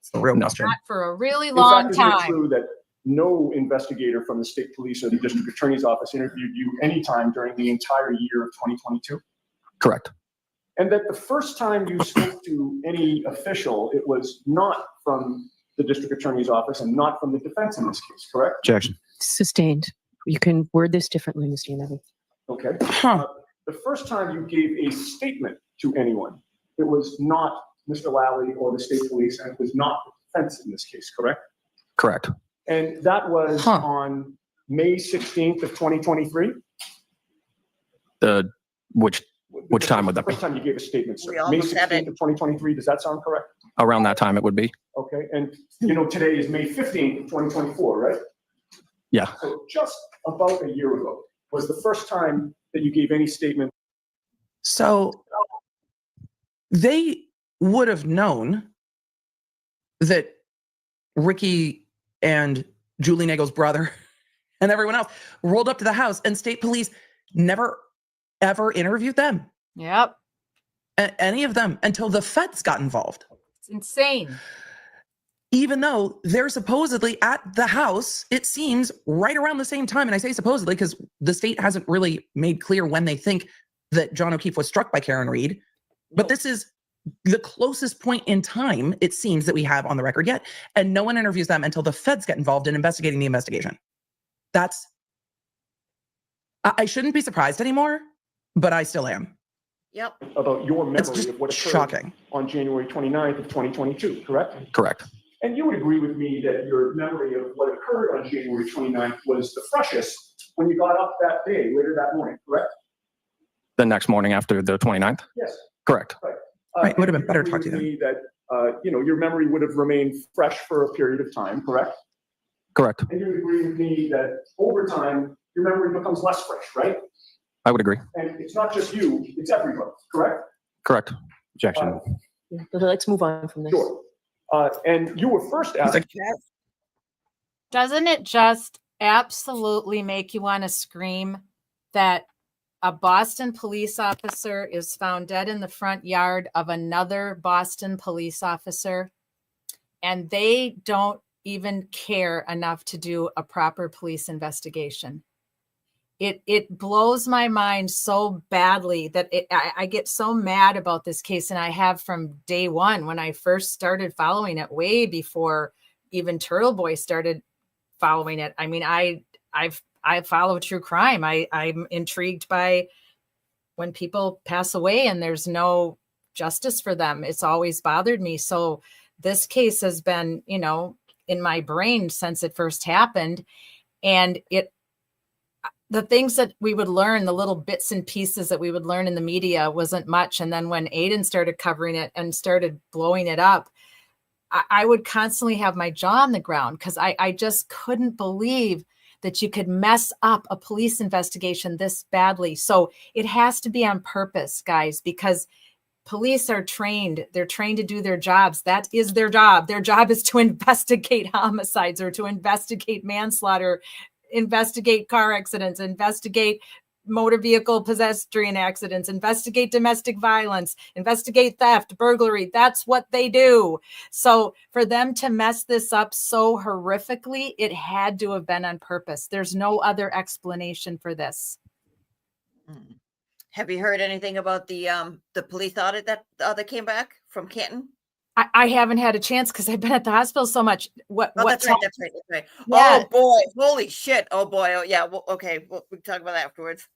It's the real question. Not for a really In long fact, isn't it time. true that no investigator from the state police or the district attorney's office interviewed you anytime during the entire year of 2022? Correct. And that the first time you spoke to any official, it was not from the district attorney's office and not from the defense in this case, correct? Objection. Sustained. You can word this differently, Mr. Yanagi. Okay. Huh. The first time you gave a statement to anyone, it was not Mr. Lally or the state police, and it was not the defense in this case, correct? Correct. And that was on May 16th of 2023? Which time would that be? First time you gave a statement, sir. We May almost had 16th it. of 2023, does that sound correct? Around that time it would be. Okay, and you know, today is May 15th of 2024, right? Yeah. So just about a year ago was the first time that you gave any statement. So they would have known that Ricky and Julie Nagel's brother and everyone else rolled up to the house, and state police never, ever interviewed them. Yep. Any of them until the feds got involved. It's insane. Even though they're supposedly at the house, it seems right around the same time. And I say supposedly because the state hasn't really made clear when they think that John O'Keefe was struck by Karen Reed. But this is the closest point in time, it seems, that we have on the record yet. And no one interviews them until the feds get involved in investigating the investigation. I shouldn't be surprised anymore, but I still am. Yep. About your It's memory just of what occurred shocking. on January 29th of 2022, correct? Correct. And you would agree with me that your memory of what occurred on January 29th was the freshest when you got up that day, later that morning, correct? The next morning after the 29th? Yes. Correct. Right, it would have been you better to agree talk to you with me that, your memory would have remained fresh for a period of time, correct? Correct. And you would agree with me that over time, your memory becomes less fresh, right? I would agree. And it's not just you, it's everybody, correct? Correct. Objection. Yeah, but let's move on from this. Sure. And you were first asked. Doesn't it just absolutely make you want to scream that a Boston police officer is found dead in the front yard of another Boston police officer, and they don't even care enough to do a proper police investigation? It blows my mind so badly that I get so mad about this case, and I have from day one when I first started following it, way before even Turtle Boy started following it. I mean, I follow true crime. I'm intrigued by when people pass away and there's no justice for them. It's always bothered me. So this case has been, in my brain since it first happened, and the things that we would learn, the little bits and pieces that we would learn in the media wasn't much. And then when Aiden started covering it and started blowing it up, I would constantly have my jaw on the ground because I just couldn't believe that you could mess up a police investigation this badly. So it has to be on purpose, guys, because police are trained. They're trained to do their jobs. That is their job. Their job is to investigate homicides or to investigate manslaughter, investigate car accidents, investigate motor vehicle pedestrian accidents, investigate domestic violence, investigate theft, burglary. That's what they do. So for them to mess this up so horrifically, it had to have been on purpose. There's no other explanation for this. Have you heard anything about the police audit that came back from Canton? I haven't had a chance because I've been at the hospital so much. That's right. Yeah. Oh boy, holy shit. Oh boy. Oh yeah. Well, okay. We can talk about that afterwards.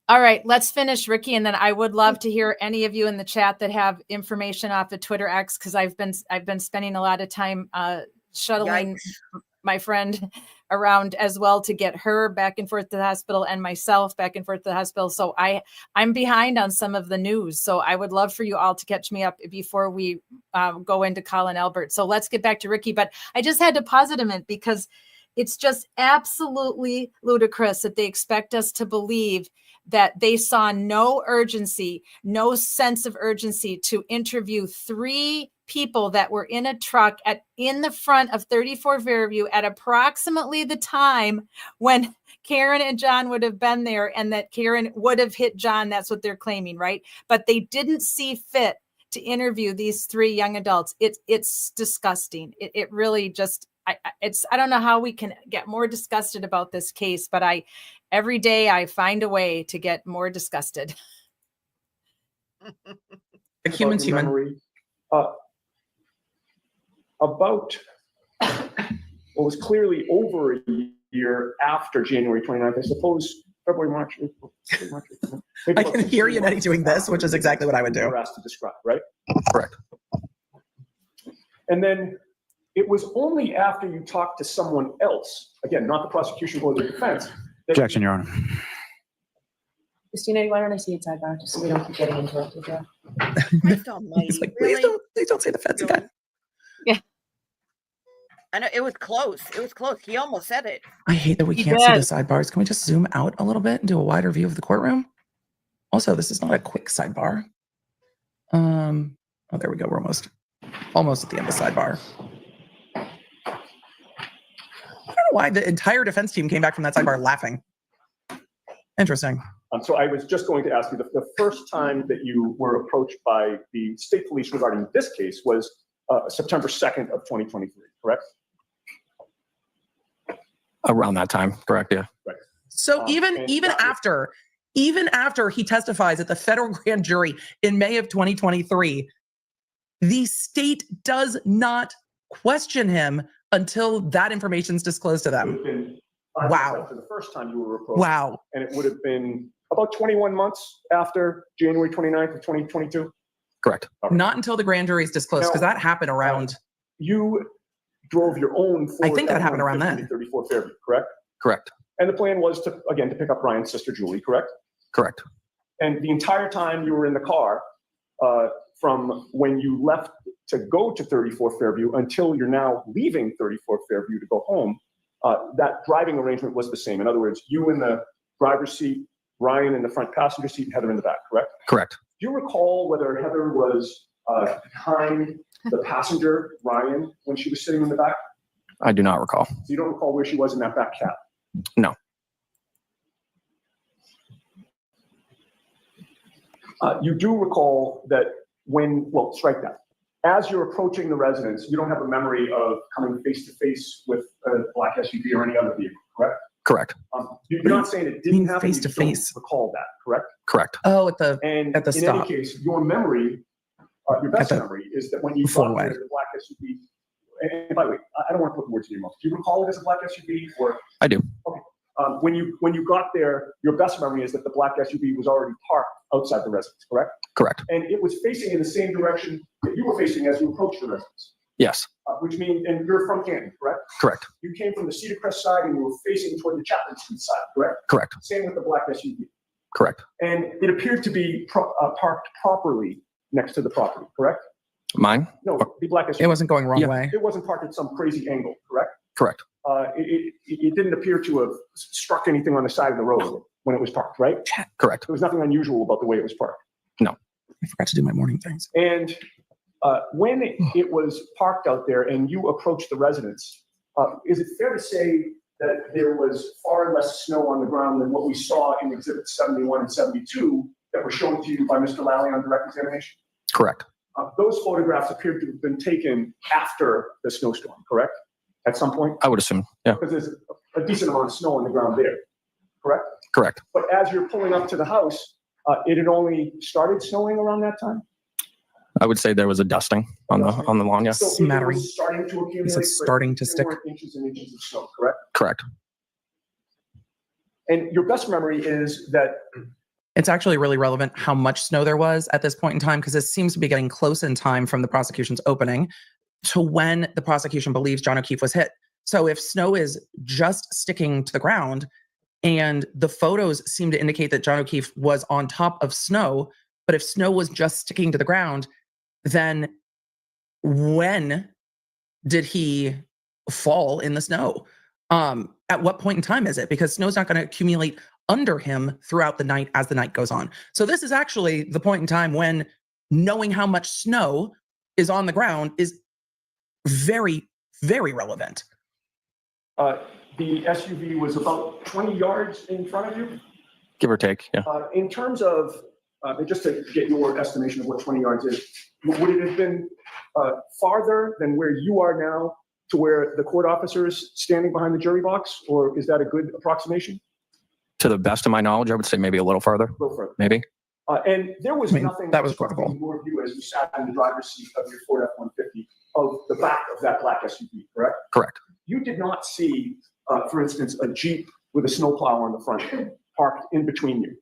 All right, let's finish, Ricky, and then I would love to hear any of you in the chat that have information off of Twitter X, because I've been spending a lot of time shuttling my friend around as well to get her back and forth to the hospital and myself back and forth to the hospital. So I'm behind on some of the news. So I would love for you all to catch me up before we go into Colin Albert. So let's get back to Ricky, but I just had to pause it a minute because it's just absolutely ludicrous that they expect us to believe that they saw no urgency, no sense of urgency to interview 3 people that were in a truck in the front of 34 Fairview at approximately the time when Karen and John would have been there, and that Karen would have hit John. That's what they're claiming, right? But they didn't see fit to interview these 3 young adults. It's disgusting. It really just, I don't know how we can get more disgusted about this case, but every day I find a way to get more disgusted. A human's human. Memory, about what was clearly over a year after January 29th, I suppose, February, March, April, I can hear you, Nettie, doing this, which is exactly what I would do. You're asked to describe, right? Correct. And then it was only after you talked to someone else, again, not the prosecution or the defense. Objection, Your Honor. Christina, why don't I see it sidebar just so we don't keep getting interrupted? Yeah. He's like, please don't say the feds again. Yeah. I know it was close. It was close. He almost said it. I hate that we can't see the sidebars. Can we just zoom out a little bit and do a wider view of the courtroom? Also, this is not a quick sidebar. Oh, there we go. We're almost at the end of the sidebar. I don't know why the entire defense team came back from that sidebar laughing. Interesting. So I was just going to ask you, the first time that you were approached by the state police regarding this case was September 2nd of 2023, correct? Around that time, correct? Yeah. Right. So even after he testifies at the federal grand jury in May of 2023, the state does not question him until that information is disclosed to them. Wow. After the first time you were approached. Wow. And it would have been about 21 months after January 29th of 2022? Correct. Right. Not until the grand jury is disclosed, because that happened around. You drove your own Ford. I think that happened around then. 34 Fairview, correct? Correct. And the plan was to pick up Ryan's sister, Julie, correct? Correct. And the entire time you were in the car, from when you left to go to 34 Fairview until you're now leaving 34 Fairview to go home, that driving arrangement was the same. In other words, you in the driver's seat, Ryan in the front passenger seat, and Heather in the back, correct? Correct. Do you recall whether Heather was behind the passenger, Ryan, when she was sitting in the back? I do not recall. So you don't recall where she was in that back cab? No. You do recall that strike that. As you're approaching the residence, you don't have a memory of coming face to face with a black SUV or any other vehicle, correct? Correct. You're not saying it didn't happen. Face to face. Recall that, correct? Correct. Oh, at the in stop. any case, your memory, your best memory, is that when you got there, the black SUV. And by the way, I don't want to put words in your mouth. Do you recall it as a black SUV, or? I do. Okay. When you got there, your best memory is that the black SUV was already parked outside the residence, correct? Correct. And it was facing in the same direction that you were facing as you approached the residence. Yes. Which means, and you're from Canton, correct? Correct. You came from the Cedar Crest side and you were facing toward the Chapman Street side, correct? Correct. Same with the black SUV. Correct. And it appeared to be parked properly next to the property, correct? Mine? No, the black SUV. It wasn't going wrong way. It wasn't parked at some crazy angle, correct? Correct. It didn't appear to have struck anything on the side of the road when it was parked, right? Correct. There was nothing unusual about the way it was parked. No. I forgot to do my morning things. And when it was parked out there and you approached the residence, is it fair to say that there was far less snow on the ground than what we saw in Exhibits 71 and 72 that were shown to you by Mr. Lally on direct examination? Correct. Those photographs appeared to have been taken after the snowstorm, correct? At some point? I would assume. Yeah. Because there's a decent amount of snow on the ground there, correct? Correct. But as you're pulling up to the house, it had only started snowing around that time? I would say there was a dusting on the lawn. Yes. So it Smattering. was starting to accumulate. It's but starting to there stick. weren't inches and inches of snow, correct? Correct. And your best memory is that It's actually really relevant how much snow there was at this point in time, because this seems to be getting close in time from the prosecution's opening to when the prosecution believes John O'Keefe was hit. So if snow is just sticking to the ground and the photos seem to indicate that John O'Keefe was on top of snow, but if snow was just sticking to the ground, then when did he fall in the snow? At what point in time is it? Because snow's not going to accumulate under him throughout the night as the night goes on. So this is actually the point in time when knowing how much snow is on the ground is very, very relevant. the SUV was about 20 yards in front of you. Give or take. Yeah. In terms of, just to get your estimation of what 20 yards is, would it have been farther than where you are now to where the court officer is standing behind the jury box, or is that a good approximation? To the best of my knowledge, I would say maybe a little farther. A little further. Maybe. And there was nothing that was obstructing your view as you sat in the driver's seat of your Ford F-150 of the back of that black SUV, correct? Correct. You did not see, for instance, a Jeep with a snowplow on the front parked in between you.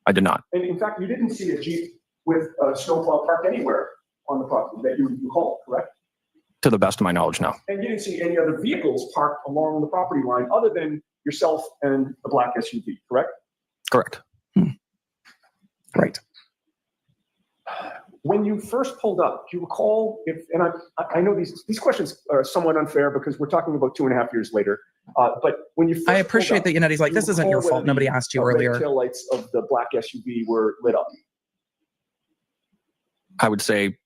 I did not. And in fact, you didn't see a Jeep with a snowplow parked anywhere on the property that you recall, correct? To the best of my knowledge, no. And you didn't see any other vehicles parked along the property line other than yourself and the black SUV, correct? Correct. Right. When you first pulled up, do you recall if, and I know these questions are somewhat unfair because we're talking about 2.5 years later, but when you first I appreciate that Yanetti's like, this isn't your fault. Nobody asked you earlier. Tail lights of the black SUV were lit up. I would say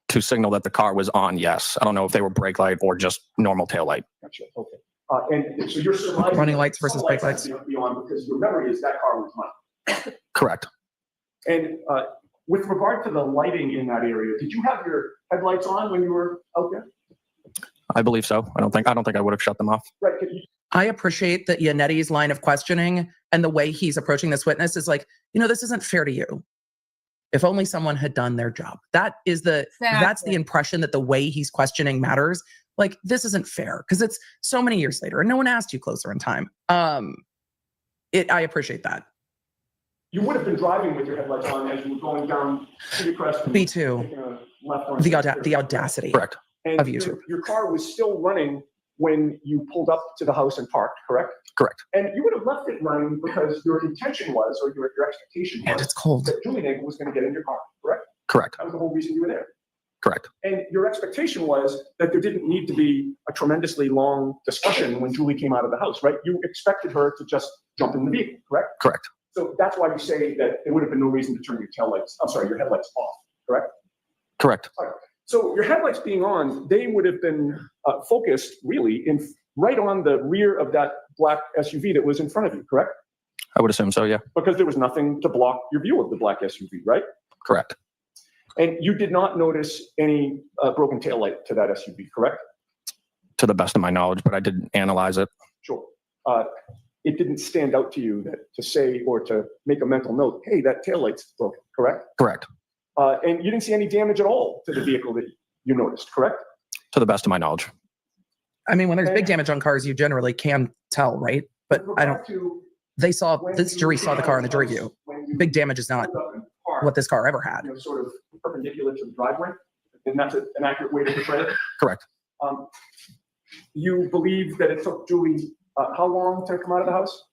to signal that the car was on, yes. I don't know if they were brake light or just normal tail light. Gotcha. Okay. And so you're surmising running lights versus brake lights. Beyond, because your memory is that car was mine. Correct. And with regard to the lighting in that area, did you have your headlights on when you were out there? I believe so. I don't think I would have shut them off. Right. I appreciate that Yanetti's line of questioning and the way he's approaching this witness is like, this isn't fair to you. If only someone had done their job. That is that's the impression that the way he's questioning matters. Like, this isn't fair because it's so many years later and no one asked you closer in time. I appreciate that. You would have been driving with your headlights on as you were going down City Crest. Me too. The audacity Correct. of you two. Your car was still running when you pulled up to the house and parked, correct? Correct. And you would have left it running because your intention was, or your expectation was, and it's cold, that Julie Nagel was going to get in your car, correct? Correct. That was the whole reason you were there. Correct. And your expectation was that there didn't need to be a tremendously long discussion when Julie came out of the house, right? You expected her to just jump in the vehicle, correct? Correct. So that's why you say that there would have been no reason to turn your headlights off, correct? Correct. Right. So your headlights being on, they would have been focused really right on the rear of that black SUV that was in front of you, correct? I would assume so, yeah. Because there was nothing to block your view of the black SUV, right? Correct. And you did not notice any broken taillight to that SUV, correct? To the best of my knowledge, but I did analyze it. Sure. It didn't stand out to you to say or to make a mental note, hey, that taillight's broken, correct? Correct. And you didn't see any damage at all to the vehicle that you noticed, correct? To the best of my knowledge. I mean, when there's big damage on cars, you generally can tell, right? But this jury saw the car in the jury view. Big damage is not what this car ever had. Sort of perpendicular to the driveway, and that's an accurate way to portray it? Correct. You believe that it took Julie how long to come out of the house?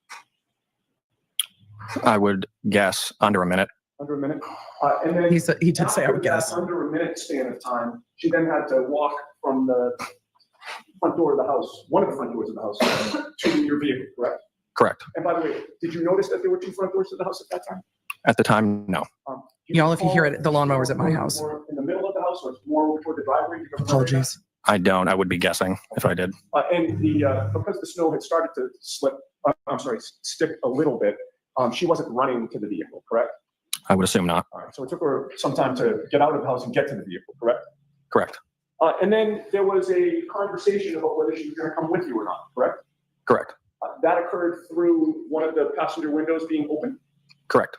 I would guess under a minute. Under a minute. And then he did say I would guess. Under a minute span of time, she then had to walk from the front door of the house, one of the front doors of the house, to your vehicle, correct? Correct. And by the way, did you notice that there were two front doors to the house at that time? At the time, no. Y'all, if you hear it, the lawnmower's at my house. More in the middle of the house, or it's more toward the driveway? Do you remember? Apologies. I don't. I would be guessing if I did. And because the snow had started to stick a little bit, she wasn't running to the vehicle, correct? I would assume not. All right, so it took her some time to get out of the house and get to the vehicle, correct? Correct. And then there was a conversation about whether she was going to come with you or not, correct? Correct. That occurred through one of the passenger windows being open. Correct.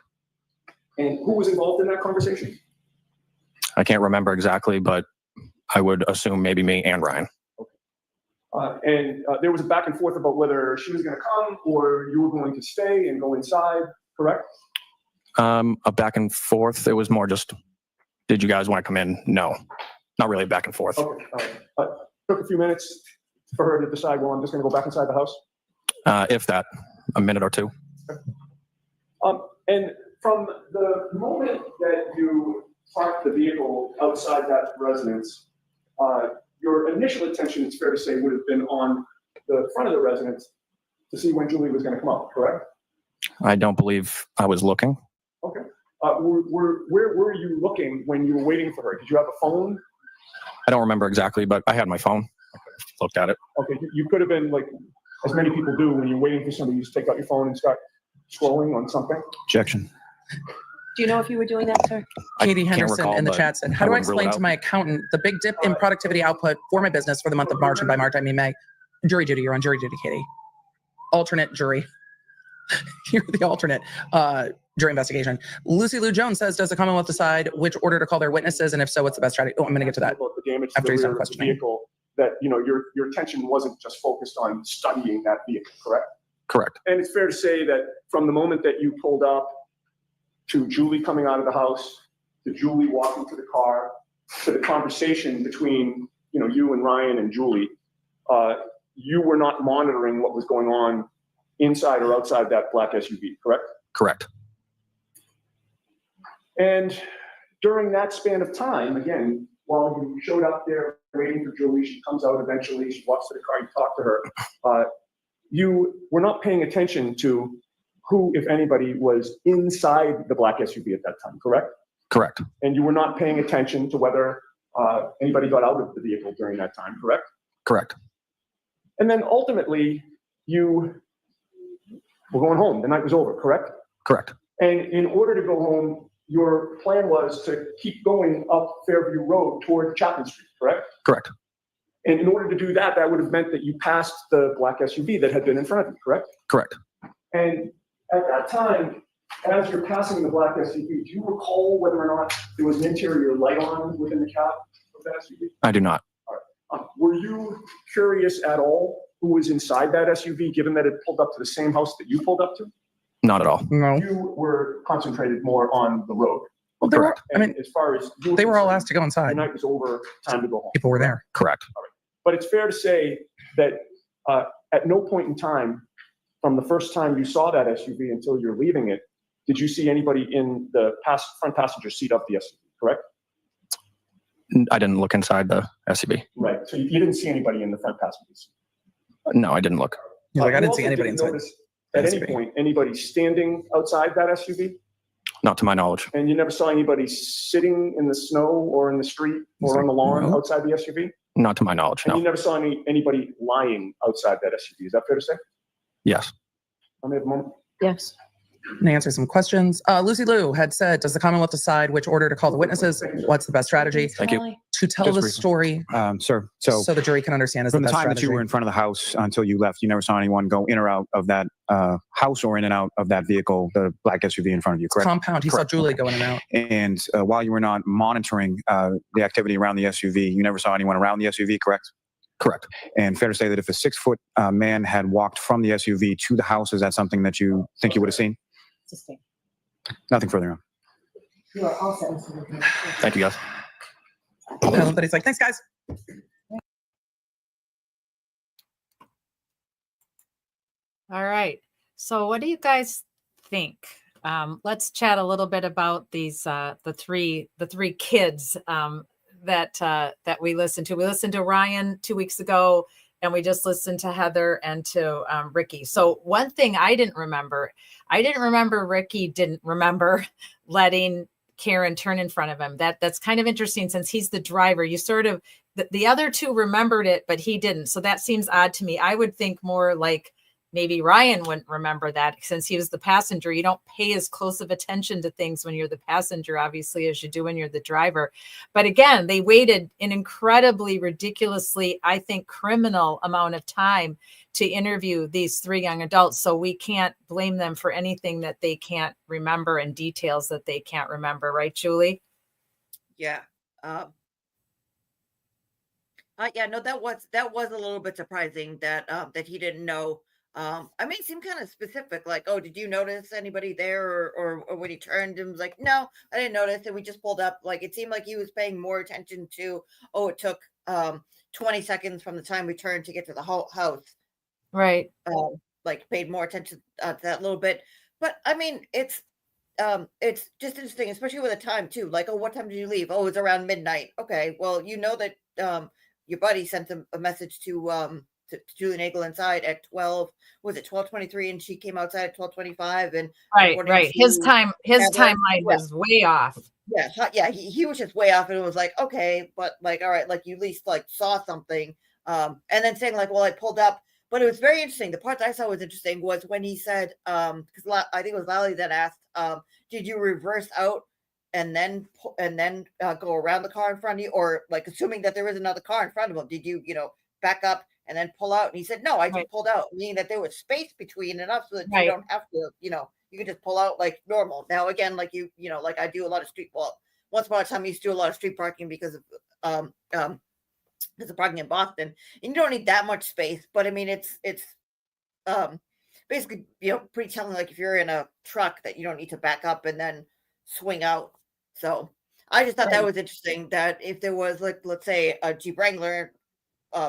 And who was involved in that conversation? I can't remember exactly, but I would assume maybe me and Ryan. And there was a back and forth about whether she was going to come or you were going to stay and go inside, correct? A back and forth. It was more just, did you guys want to come in? No, not really back and forth. Okay. Took a few minutes for her to decide, well, I'm just going to go back inside the house. If that, a minute or two. And from the moment that you parked the vehicle outside that residence, your initial attention, it's fair to say, would have been on the front of the residence to see when Julie was going to come up, correct? I don't believe I was looking. Okay. Where were you looking when you were waiting for her? Did you have a phone? I don't remember exactly, but I had my phone. I looked at it. Okay, you could have been like, as many people do, when you're waiting for somebody, you just take out your phone and start scrolling on something. Objection. Do you know if you were doing that, sir? Katie can't Henderson recall, in the but chat said, I how do I wouldn't rule it explain to out. my accountant the big dip in productivity output for my business for the month of March? And by March, I mean May. Jury duty. You're on jury duty, Katie. Alternate jury. You're the alternate jury investigation. Lucy Lou Jones says, does the Commonwealth decide which order to call their witnesses? And if so, what's the best strategy? Oh, I'm going to get to that About the damage after to he's the done rear of the questioning. vehicle, that your attention wasn't just focused on studying that vehicle, correct? Correct. And it's fair to say that from the moment that you pulled up to Julie coming out of the house, to Julie walking to the car, to the conversation between you and Ryan and Julie, you were not monitoring what was going on inside or outside that black SUV, correct? Correct. And during that span of time, again, while you showed up there waiting for Julie, she comes out eventually, she walks to the car, you talk to her, you were not paying attention to who, if anybody, was inside the black SUV at that time, correct? Correct. And you were not paying attention to whether anybody got out of the vehicle during that time, correct? Correct. And then ultimately, you were going home. The night was over, correct? Correct. And in order to go home, your plan was to keep going up Fairview Road toward Chapman Street, correct? Correct. And in order to do that, that would have meant that you passed the black SUV that had been in front of you, correct? Correct. And at that time, as you're passing the black SUV, do you recall whether or not there was an interior light on within the cab of that SUV? I do not. Were you curious at all who was inside that SUV, given that it pulled up to the same house that you pulled up to? Not at all. No. You were concentrated more on the road. Well, they were, I mean, As far as you they were all concerned, asked to go the inside. night was over, time to go home. People were there. Correct. But it's fair to say that at no point in time, from the first time you saw that SUV until you're leaving it, did you see anybody in the front passenger seat of the SUV, correct? I didn't look inside the SUV. Right. So you didn't see anybody in the front passenger seat. No, I didn't look. He's like, I You didn't see also anybody didn't inside. notice at any SUV. point anybody standing outside that SUV, Not to my knowledge. and you never saw anybody sitting in the snow or in the street or on the lawn No. outside the SUV, Not to my knowledge. and you No. never saw anybody lying outside that SUV. Is that fair to say? Yes. I may have a moment. Yes. And answer some questions. Lucy Lou had said, does the Commonwealth decide which order to call the witnesses? What's the best strategy? Thank you. To tell Just the briefly. story Sir, so so the jury can understand is the from the best time that strategy. you were in front of the house until you left, you never saw anyone go in or out of that house or in and out of that vehicle, the black SUV in front of you, correct? Compound. He Correct. saw Julie go in and out. And while you were not monitoring the activity around the SUV, you never saw anyone around the SUV, correct? Correct. And fair to say that if a 6-foot man had walked from the SUV to the house, is that something that you think you would have seen? Nothing further on. You are all set, Mr. Lieutenant. Thank you, guys. I love that he's like, thanks, guys. All right. So what do you guys think? Let's chat a little bit about these the three kids that we listened to. We listened to Ryan 2 weeks ago, and we just listened to Heather and to Ricky. So one thing I didn't remember Ricky didn't remember letting Karen turn in front of him. That's kind of interesting since he's the driver. You sort of, the other two remembered it, but he didn't. So that seems odd to me. I would think more like maybe Ryan wouldn't remember that since he was the passenger. You don't pay as close of attention to things when you're the passenger, obviously, as you do when you're the driver. But again, they waited an incredibly, ridiculously, I think, criminal amount of time to interview these 3 young adults. So we can't blame them for anything that they can't remember and details that they can't remember. Right, Julie? Yeah. Yeah, no, that was a little bit surprising that that he didn't know. I mean, it seemed kind of specific, like, oh, did you notice anybody there? Or when he turned and was like, no, I didn't notice. And we just pulled up. Like, it seemed like he was paying more attention to, oh, it took 20 seconds from the time we turned to get to the house. Right. Like, paid more attention to that little bit. But I mean, it's just interesting, especially with the time too. Like, oh, what time did you leave? Oh, it's around midnight. Okay, well, you know that your buddy sent a message to Julie Nagel inside at 12. Was it 12:23? And she came outside at 12:25. And right. His timeline was way off. Yeah, he was just way off, and it was like, okay, but like, all right, like, you at least like saw something. And then saying like, well, I pulled up. But it was very interesting. The part that I saw was interesting was when he said, because I think it was Lally that asked, did you reverse out and then go around the car in front of you, or like assuming that there is another car in front of him, did you back up and then pull out? And he said, no, I just pulled out, meaning that there was space between enough so that you don't have to, you can just pull out like normal. Now again, like like I do a lot of once upon a time I used to do a lot of street parking because of parking in Boston, and you don't need that much space. But I mean, it's basically pretty telling. Like, if you're in a truck, that you don't need to back up and then swing out. So I just thought that was interesting. That if there was, like, let's say a Jeep Wrangler,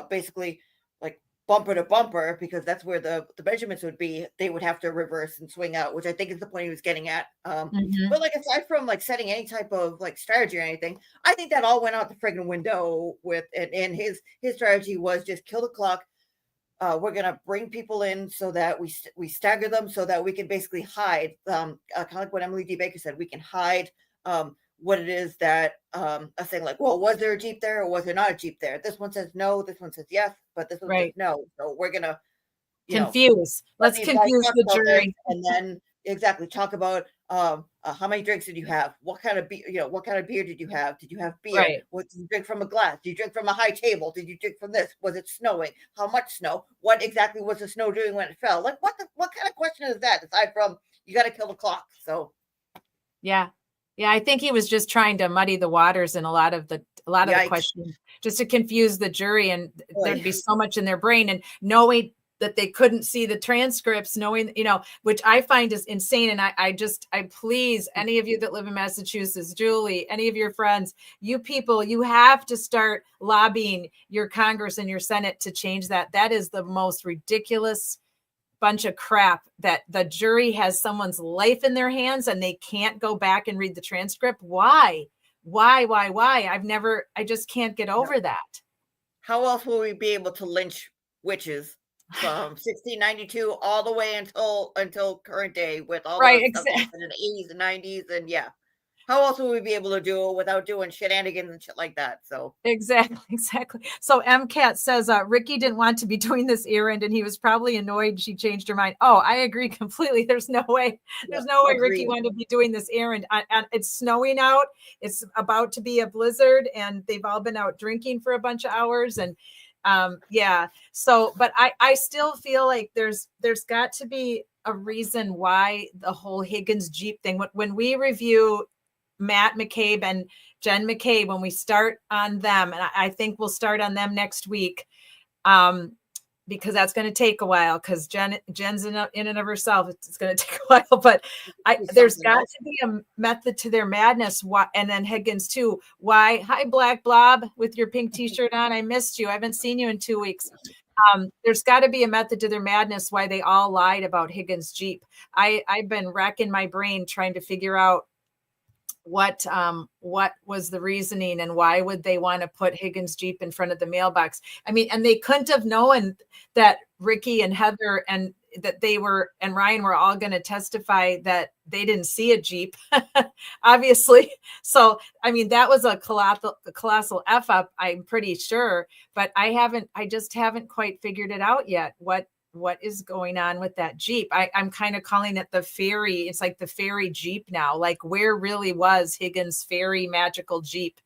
basically like bumper to bumper, because that's where the measurements would be, they would have to reverse and swing out, which I think is the point he was getting at. But like, aside from like setting any type of like strategy or anything, I think that all went out the friggin' window with and his strategy was just kill the clock. We're gonna bring people in so that we stagger them so that we can basically hide, kind of like what Emily D. Baker said, we can hide what it is that saying, like, well, was there a Jeep there or was there not a Jeep there? This one says no, this one says yes, but this one says no. So we're gonna confuse. Let's confuse the jury, and then talk about how many drinks did you have? What kind of beer? What kind of beer did you have? Did you have beer? Right. What did you drink from a glass? Did you drink from a high table? Did you drink from this? Was it snowing? How much snow? What exactly was the snow doing when it fell? Like, what kind of question is that? Aside from, you got to kill the clock. So yeah, I think he was just trying to muddy the waters in a lot of the questions, just to confuse the jury, and there'd be so much in their brain, and knowing that they couldn't see the transcripts, knowing, which I find is insane. And I please, any of you that live in Massachusetts, Julie, any of your friends, you people, you have to start lobbying your Congress and your Senate to change that. That is the most ridiculous bunch of crap, that the jury has someone's life in their hands and they can't go back and read the transcript. Why? I just can't get over that. How else will we be able to lynch witches from 1692 all the way until current day, with all the stuff in the 80s and 90s? And how else will we be able to do it without doing shenanigans and shit like that? So exactly. So MCAT says Ricky didn't want to be doing this errand, and he was probably annoyed she changed her mind. Oh, I agree completely. There's no way Ricky wanted to be doing this errand. And it's snowing out. It's about to be a blizzard, and they've all been out drinking for a bunch of hours. And so, but I still feel like there's got to be a reason why the whole Higgins Jeep thing, when we review Matt McCabe and Jen McCabe, when we start on them, and I think we'll start on them next week, because that's going to take a while, because Jen's in and of herself, it's going to take a while, but there's got to be a method to their madness. Why? And then Higgins too. Why? Hi, Black Blob with your pink t-shirt on. I missed you. I haven't seen you in 2 weeks. There's got to be a method to their madness, why they all lied about Higgins Jeep. I've been racking my brain trying to figure out what was the reasoning, and why would they want to put Higgins Jeep in front of the mailbox? I mean, and they couldn't have known that Ricky and Heather and that they were, and Ryan were all going to testify that they didn't see a Jeep, obviously. So, I mean, that was a colossal F up, I'm pretty sure, but I just haven't quite figured it out yet. What is going on with that Jeep? I'm kind of calling it the fairy. It's like the fairy Jeep now. Like, where really was Higgins' fairy magical Jeep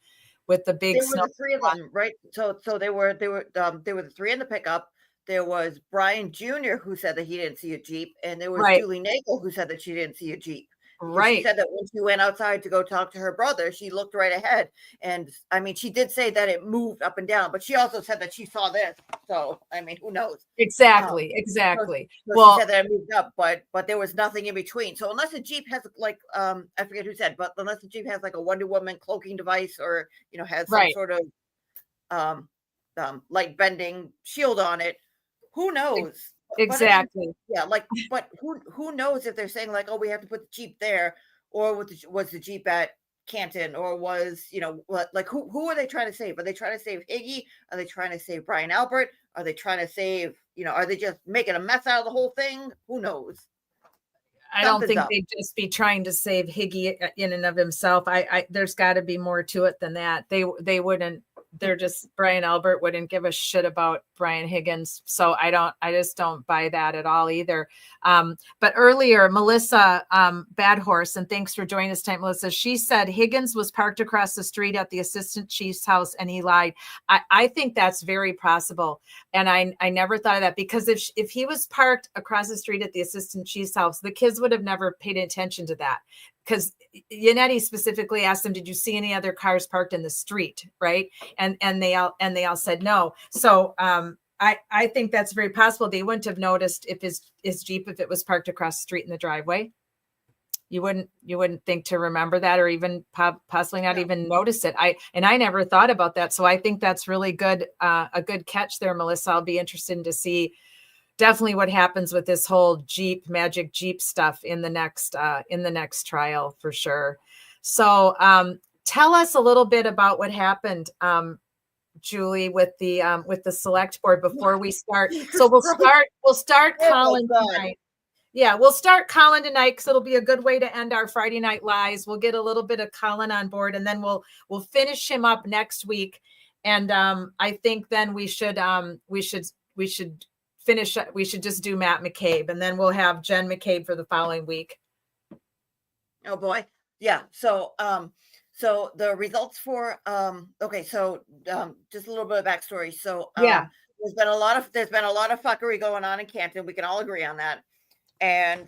with the big There were the three of them, right? So they were the three in the pickup. There was Brian Jr. who said that he didn't see a Jeep, and there was Right. Julie Nagel who said that she didn't see a Jeep. Right. She said that when she went outside to go talk to her brother, she looked right ahead. And I mean, she did say that it moved up and down, but she also said that she saw this. So, I mean, who knows? Exactly. So Well, she said that it moved up, but there was nothing in between. So unless a Jeep has like I forget who said, but unless the Jeep has like a Wonder Woman cloaking device, or has some Right. sort of light bending shield on it, who knows? Exactly. But I mean, but who knows if they're saying like, oh, we have to put the Jeep there, or was the Jeep at Canton, or was what, like who are they trying to save? Are they trying to save Higgy? Are they trying to save Brian Albert? Are they trying to save, are they just making a mess out of the whole thing? Who knows? I don't think Something's up. they'd just be trying to save Higgy in and of himself. There's got to be more to it than that. They wouldn't. They're just, Brian Albert wouldn't give a shit about Brian Higgins. So I just don't buy that at all either. But earlier, Melissa Bad Horse, and thanks for joining us tonight, Melissa. She said Higgins was parked across the street at the assistant chief's house and he lied. I think that's very possible. And I never thought of that, because if he was parked across the street at the assistant chief's house, the kids would have never paid attention to that. Because Yannetti specifically asked him, did you see any other cars parked in the street? Right. And they all said no. So I think that's very possible. They wouldn't have noticed if his Jeep, if it was parked across the street in the driveway. You wouldn't think to remember that, or even possibly not even notice it. I never thought about that. So I think that's really good. A good catch there, Melissa. I'll be interested to see definitely what happens with this whole magic Jeep stuff in the next trial for sure. So tell us a little bit about what happened, Julie, with the select board before we start. So we'll start Colin tonight. Yeah, we'll start Colin tonight because it'll be a good way to end our Friday Night Lies. We'll get a little bit of Colin on board, and then we'll finish him up next week. And I think then we should finish. We should just do Matt McCabe, and then we'll have Jen McCabe for the following week. Oh boy. Yeah. So so the results for okay, so just a little bit of backstory. So yeah, there's been a lot of fuckery going on in Canton. We can all agree on that. And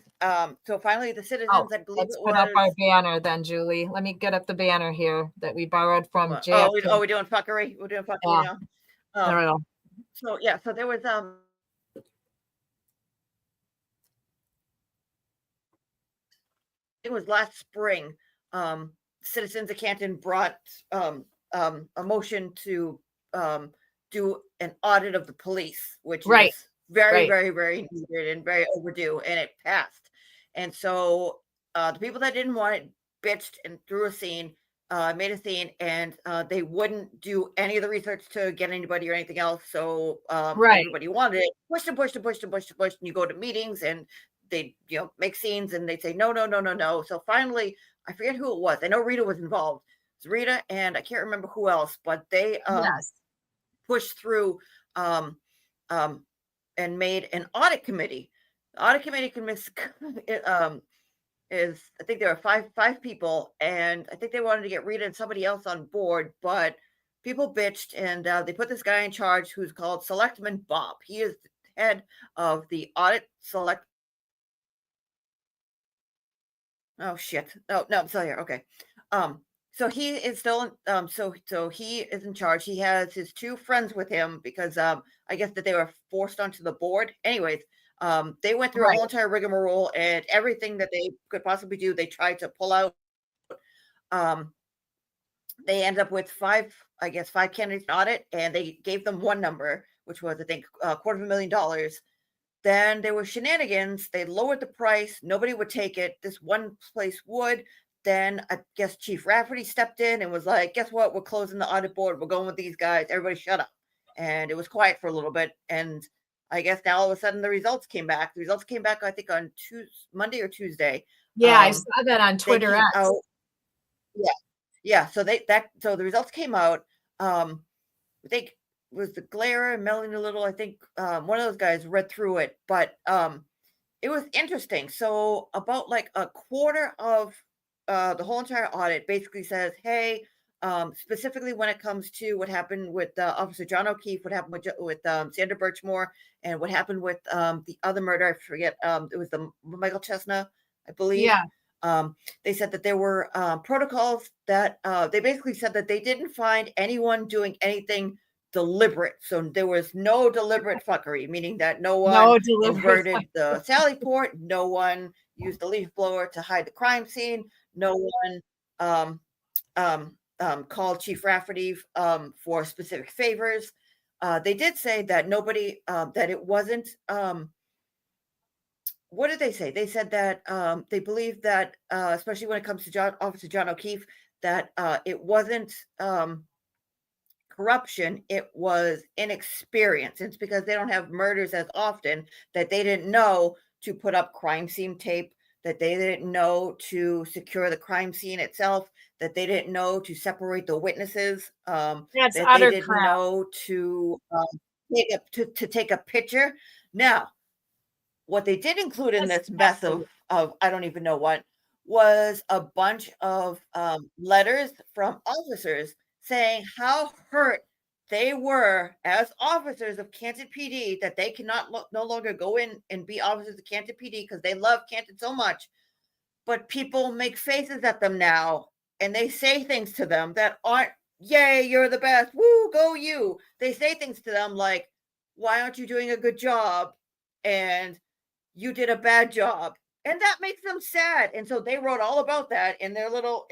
so finally the citizens, I believe, let's put up our banner then, Julie. Let me get up the banner here that we borrowed from JFK. we're doing fuckery. We're doing fuckery now. There we go. So yeah, so there was it was last spring. Citizens of Canton brought a motion to do an audit of the police, which is very, very, very needed and very overdue, and it passed. And so the people that didn't want it bitched and threw a scene, made a scene, and they wouldn't do any of the research to get anybody or anything else. So everybody wanted it, pushed and you go to meetings and they make scenes and they say no. So finally, I forget who it was. I know Rita was involved. It's Rita and I can't remember who else, but they pushed through and made an audit committee. The audit committee is, I think there are five people, and I think they wanted to get Rita and somebody else on board, but people bitched, and they put this guy in charge who's called Selectman Bob. He is the head of the audit select. Oh shit! No, I'm still here. Okay. So he is still so he is in charge. He has his two friends with him because I guess that they were forced onto the board. Anyways, they went through a whole entire rigmarole, and everything that they could possibly do, they tried to pull out. They ended up with five candidates in audit, and they gave them one number, which was I think $250,000. Then there were shenanigans. They lowered the price. Nobody would take it. This one place would. Then I guess Chief Rafferty stepped in and was like, guess what? We're closing the audit board. We're going with these guys. Everybody shut up. And it was quiet for a little bit. And I guess now all of a sudden the results came back. The results came back, I think, on Monday or Tuesday. Yeah, I saw that on Twitter X. Yeah. So so the results came out. I think it was the Glare and Melanie Little. I think one of those guys read through it, but it was interesting. So about like a quarter of the whole entire audit basically says, hey, specifically when it comes to what happened with Officer John O'Keefe, what happened with Sandra Birchmore, and what happened with the other murder, I forget, it was the Michael Chestnut, I believe. Yeah. They said that there were protocols that they basically said that they didn't find anyone doing anything deliberate. So there was no deliberate fuckery, meaning that no one inverted the Sally port, no one used the leaf blower to hide the crime scene, no one called Chief Rafferty for specific favors. They did say that nobody, that it wasn't, what did they say? They said that they believe that, especially when it comes to Officer John O'Keefe, that it wasn't corruption, it was inexperience. It's because they don't have murders as often that they didn't know to put up crime scene tape, that they didn't know to secure the crime scene itself, that they didn't know to separate the witnesses, that they didn't know to take a picture. Now, what they did include in this mess of I don't even know what was a bunch of letters from officers saying how hurt they were as officers of Canton PD that they cannot no longer go in and be officers of Canton PD because they love Canton so much. But people make faces at them now and they say things to them that aren't, yay, you're the best, woo, go you. They say things to them like, why aren't you doing a good job? And you did a bad job. And that makes them sad. And so they wrote all about that in their little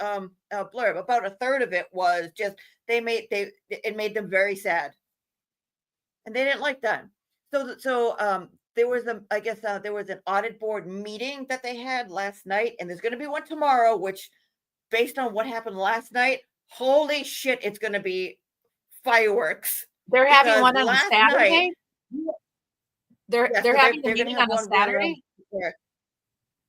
blurb. About a third of it was just it made them very sad. And they didn't like that. So there was there was an audit board meeting that they had last night, and there's going to be one tomorrow, which based on what happened last night, holy shit, it's going to be fireworks. They're having one on Saturday? They're having a meeting on a Saturday?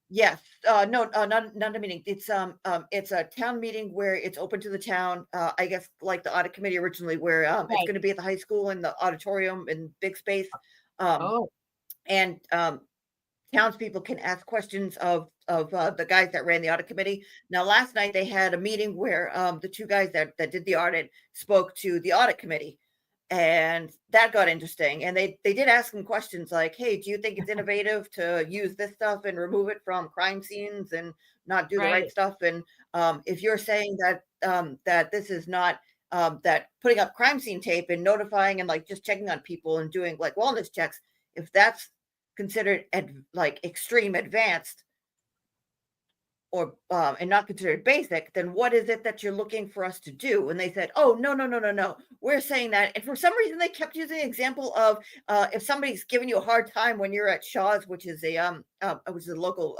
Yes. No, not a meeting. It's a town meeting where it's open to the town. I guess like the audit committee originally, where it's going to be at the high school in the auditorium in big space. And townspeople can ask questions of the guys that ran the audit committee. Now, last night they had a meeting where the two guys that did the audit spoke to the audit committee. And that got interesting. And they did ask them questions like, hey, do you think it's innovative to use this stuff and remove it from crime scenes and not do the right stuff? And if you're saying that that this is not that putting up crime scene tape and notifying and like just checking on people and doing like wellness checks, if that's considered like extreme advanced or and not considered basic, then what is it that you're looking for us to do? And they said, oh, no. We're saying that. And for some reason, they kept using the example of if somebody's giving you a hard time when you're at Shaw's, which is a local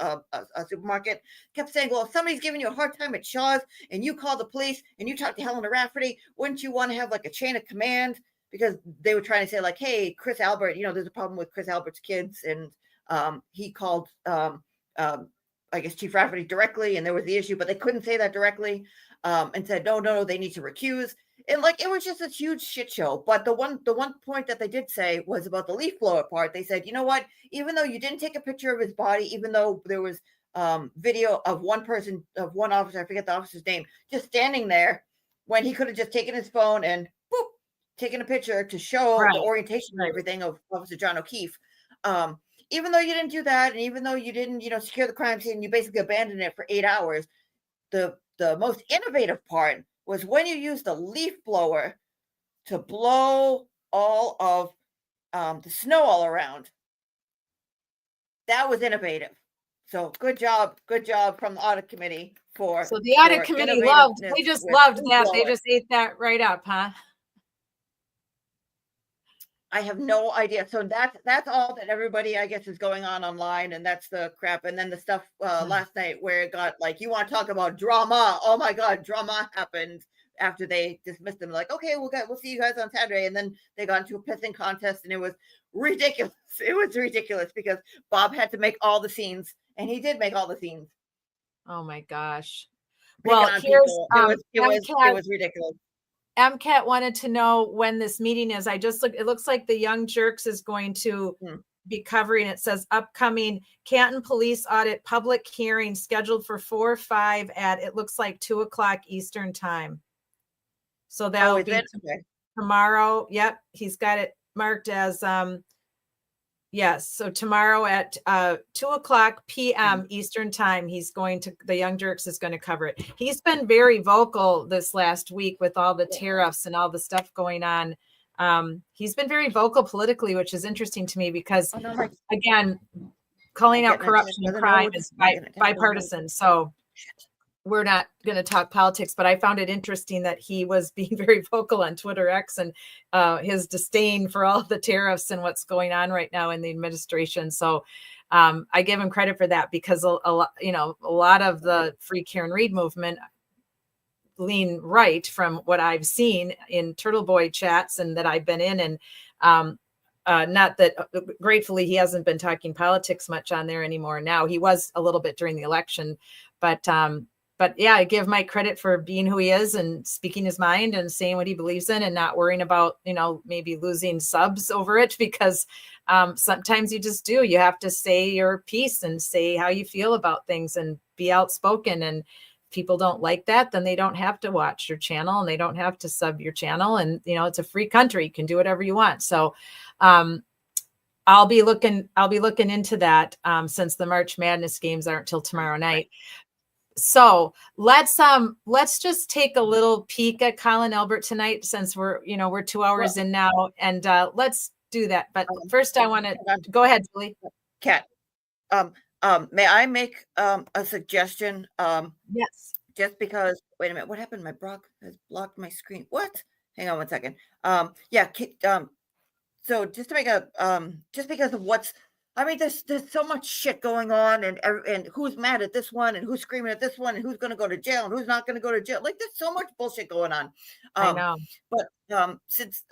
supermarket, kept saying, well, if somebody's giving you a hard time at Shaw's and you call the police and you talk to Helena Rafferty, wouldn't you want to have like a chain of command? Because they were trying to say like, hey, Chris Albert, there's a problem with Chris Albert's kids. And he called I guess Chief Rafferty directly, and there was the issue, but they couldn't say that directly, and said, no, they need to recuse. And like, it was just a huge shit show. But the one point that they did say was about the leaf blower part. They said, you know what, even though you didn't take a picture of his body, even though there was video of one officer, I forget the officer's name, just standing there when he could have just taken his phone and boop, taken a picture to show the orientation and everything of Officer John O'Keefe. Even though you didn't do that, and even though you didn't, secure the crime scene, you basically abandoned it for 8 hours. The most innovative part was when you used the leaf blower to blow all of the snow all around. That was innovative. So good job from the audit committee for. So the audit committee loved that. They just ate that right up, huh? I have no idea. So that's all that everybody, I guess, is going on online, and that's the crap. And then the stuff last night where it got like, you want to talk about drama? Oh my God, drama happened after they dismissed them, like, okay, we'll see you guys on Saturday. And then they got into a pissing contest, and it was ridiculous. It was ridiculous because Bob had to make all the scenes, and he did make all the scenes. Oh my gosh. Picking Well, on here's people. It was ridiculous. MCAT wanted to know when this meeting is. It looks like the Young Jerks is going to be covering. It says upcoming Canton Police Audit public hearing scheduled for 4/5 at, it looks like 2:00 Eastern time. So that'll be tomorrow. Yep. He's got it marked as, yes. So tomorrow at 2:00 p.m. Eastern time, the Young Jerks is going to cover it. He's been very vocal this last week with all the tariffs and all the stuff going on. He's been very vocal politically, which is interesting to me because, again, calling out corruption and crime is bipartisan. So we're not going to talk politics, but I found it interesting that he was being very vocal on Twitter X and his disdain for all the tariffs and what's going on right now in the administration. So I give him credit for that because a lot of the Free Karen Reed movement lean right from what I've seen in Turtle Boy chats and that I've been in. And not that gratefully he hasn't been talking politics much on there anymore. Now he was a little bit during the election, but yeah, I give Mike credit for being who he is and speaking his mind and saying what he believes in and not worrying about, maybe losing subs over it, because sometimes you just do. You have to say your piece and say how you feel about things and be outspoken. And if people don't like that, then they don't have to watch your channel and they don't have to sub your channel. And, it's a free country. You can do whatever you want. So I'll be looking into that since the March Madness games aren't till tomorrow night. So let's just take a little peek at Colin Elbert tonight, since we're 2 hours in now, and let's do that. But first, I want to go ahead, Julie. Kat, may I make a suggestion? Yes. Just because, wait a minute, what happened? My Brock has blocked my screen. What? Hang on one second. So just to make just because of there's so much shit going on, and who's mad at this one, and who's screaming at this one, and who's going to go to jail, and who's not going to go to jail. Like, there's so much bullshit going on. I know. But since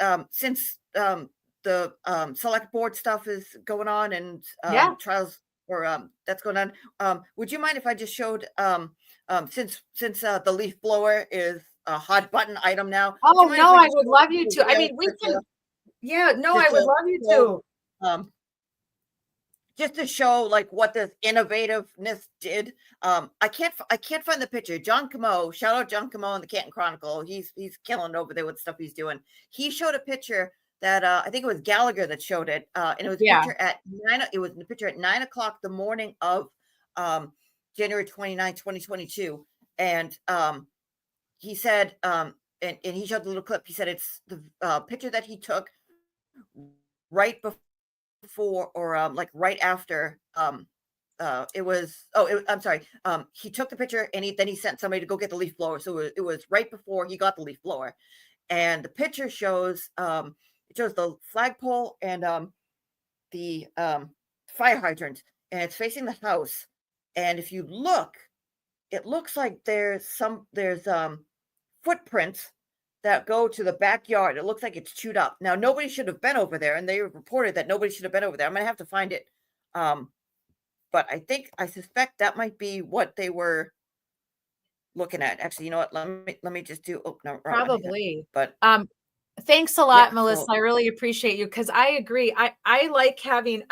the select board stuff is going on and trials or that's going on, would you mind if I just showed since the leaf blower is a hot button item now? Oh no, I would love you to. I mean, we can. Yeah, no, I would love you to. Just to show like what this innovativeness did. I can't find the picture. John Camo, shout out John Camo in the Canton Chronicle. He's killing it over there with stuff he's doing. He showed a picture that I think it was Gallagher that showed it. And it was a picture at 9. It was a picture at 9:00 the morning of January 29, 2022. And he said, and he showed the little clip. He said it's the picture that he took right before or like right after he took the picture and then he sent somebody to go get the leaf blower. So it was right before he got the leaf blower, and the picture shows the flagpole and the fire hydrant, and it's facing the house. And if you look, it looks like there's footprints that go to the backyard. It looks like it's chewed up. Now, nobody should have been over there, and they reported that nobody should have been over there. I'm going to have to find it. But I suspect that might be what they were looking at. Actually, you know what? Let me just do, probably. But thanks a lot, Melissa. I really appreciate you, because I agree. I like having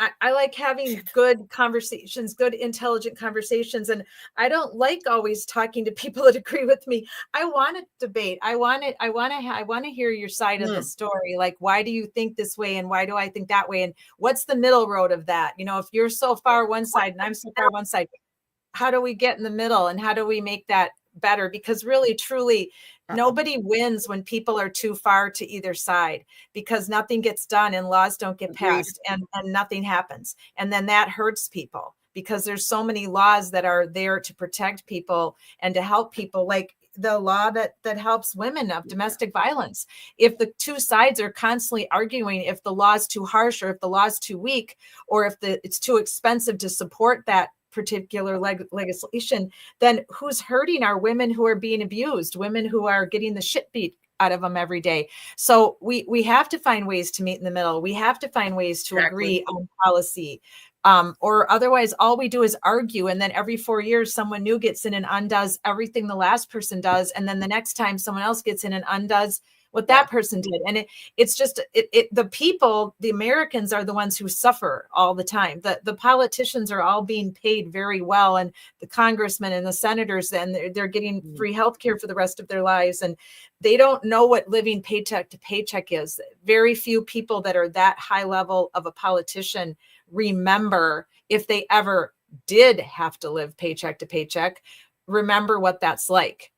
good conversations, good intelligent conversations, and I don't like always talking to people that agree with me. I want to debate. I want to hear your side of the story. Like, why do you think this way, and why do I think that way, and what's the middle road of that? If you're so far one side and I'm so far one side, how do we get in the middle, and how do we make that better? Because really, truly, nobody wins when people are too far to either side, because nothing gets done and laws don't get passed and nothing happens. And then that hurts people, because there's so many laws that are there to protect people and to help people, like the law that helps women of domestic violence. If the two sides are constantly arguing if the law is too harsh or if the law is too weak, or if it's too expensive to support that particular legislation, then who's hurting are women who are being abused, women who are getting the shit beat out of them every day. So we have to find ways to meet in the middle. We have to find ways to agree on policy. Or otherwise all we do is argue. And then every 4 years, someone new gets in and undoes everything the last person does. And then the next time someone else gets in and undoes what that person did. And it's just the people, the Americans are the ones who suffer all the time. The politicians are all being paid very well, and the congressmen and the senators, and they're getting free health care for the rest of their lives. And they don't know what living paycheck to paycheck is. Very few people that are that high level of a politician remember, if they ever did have to live paycheck to paycheck, remember what that's like.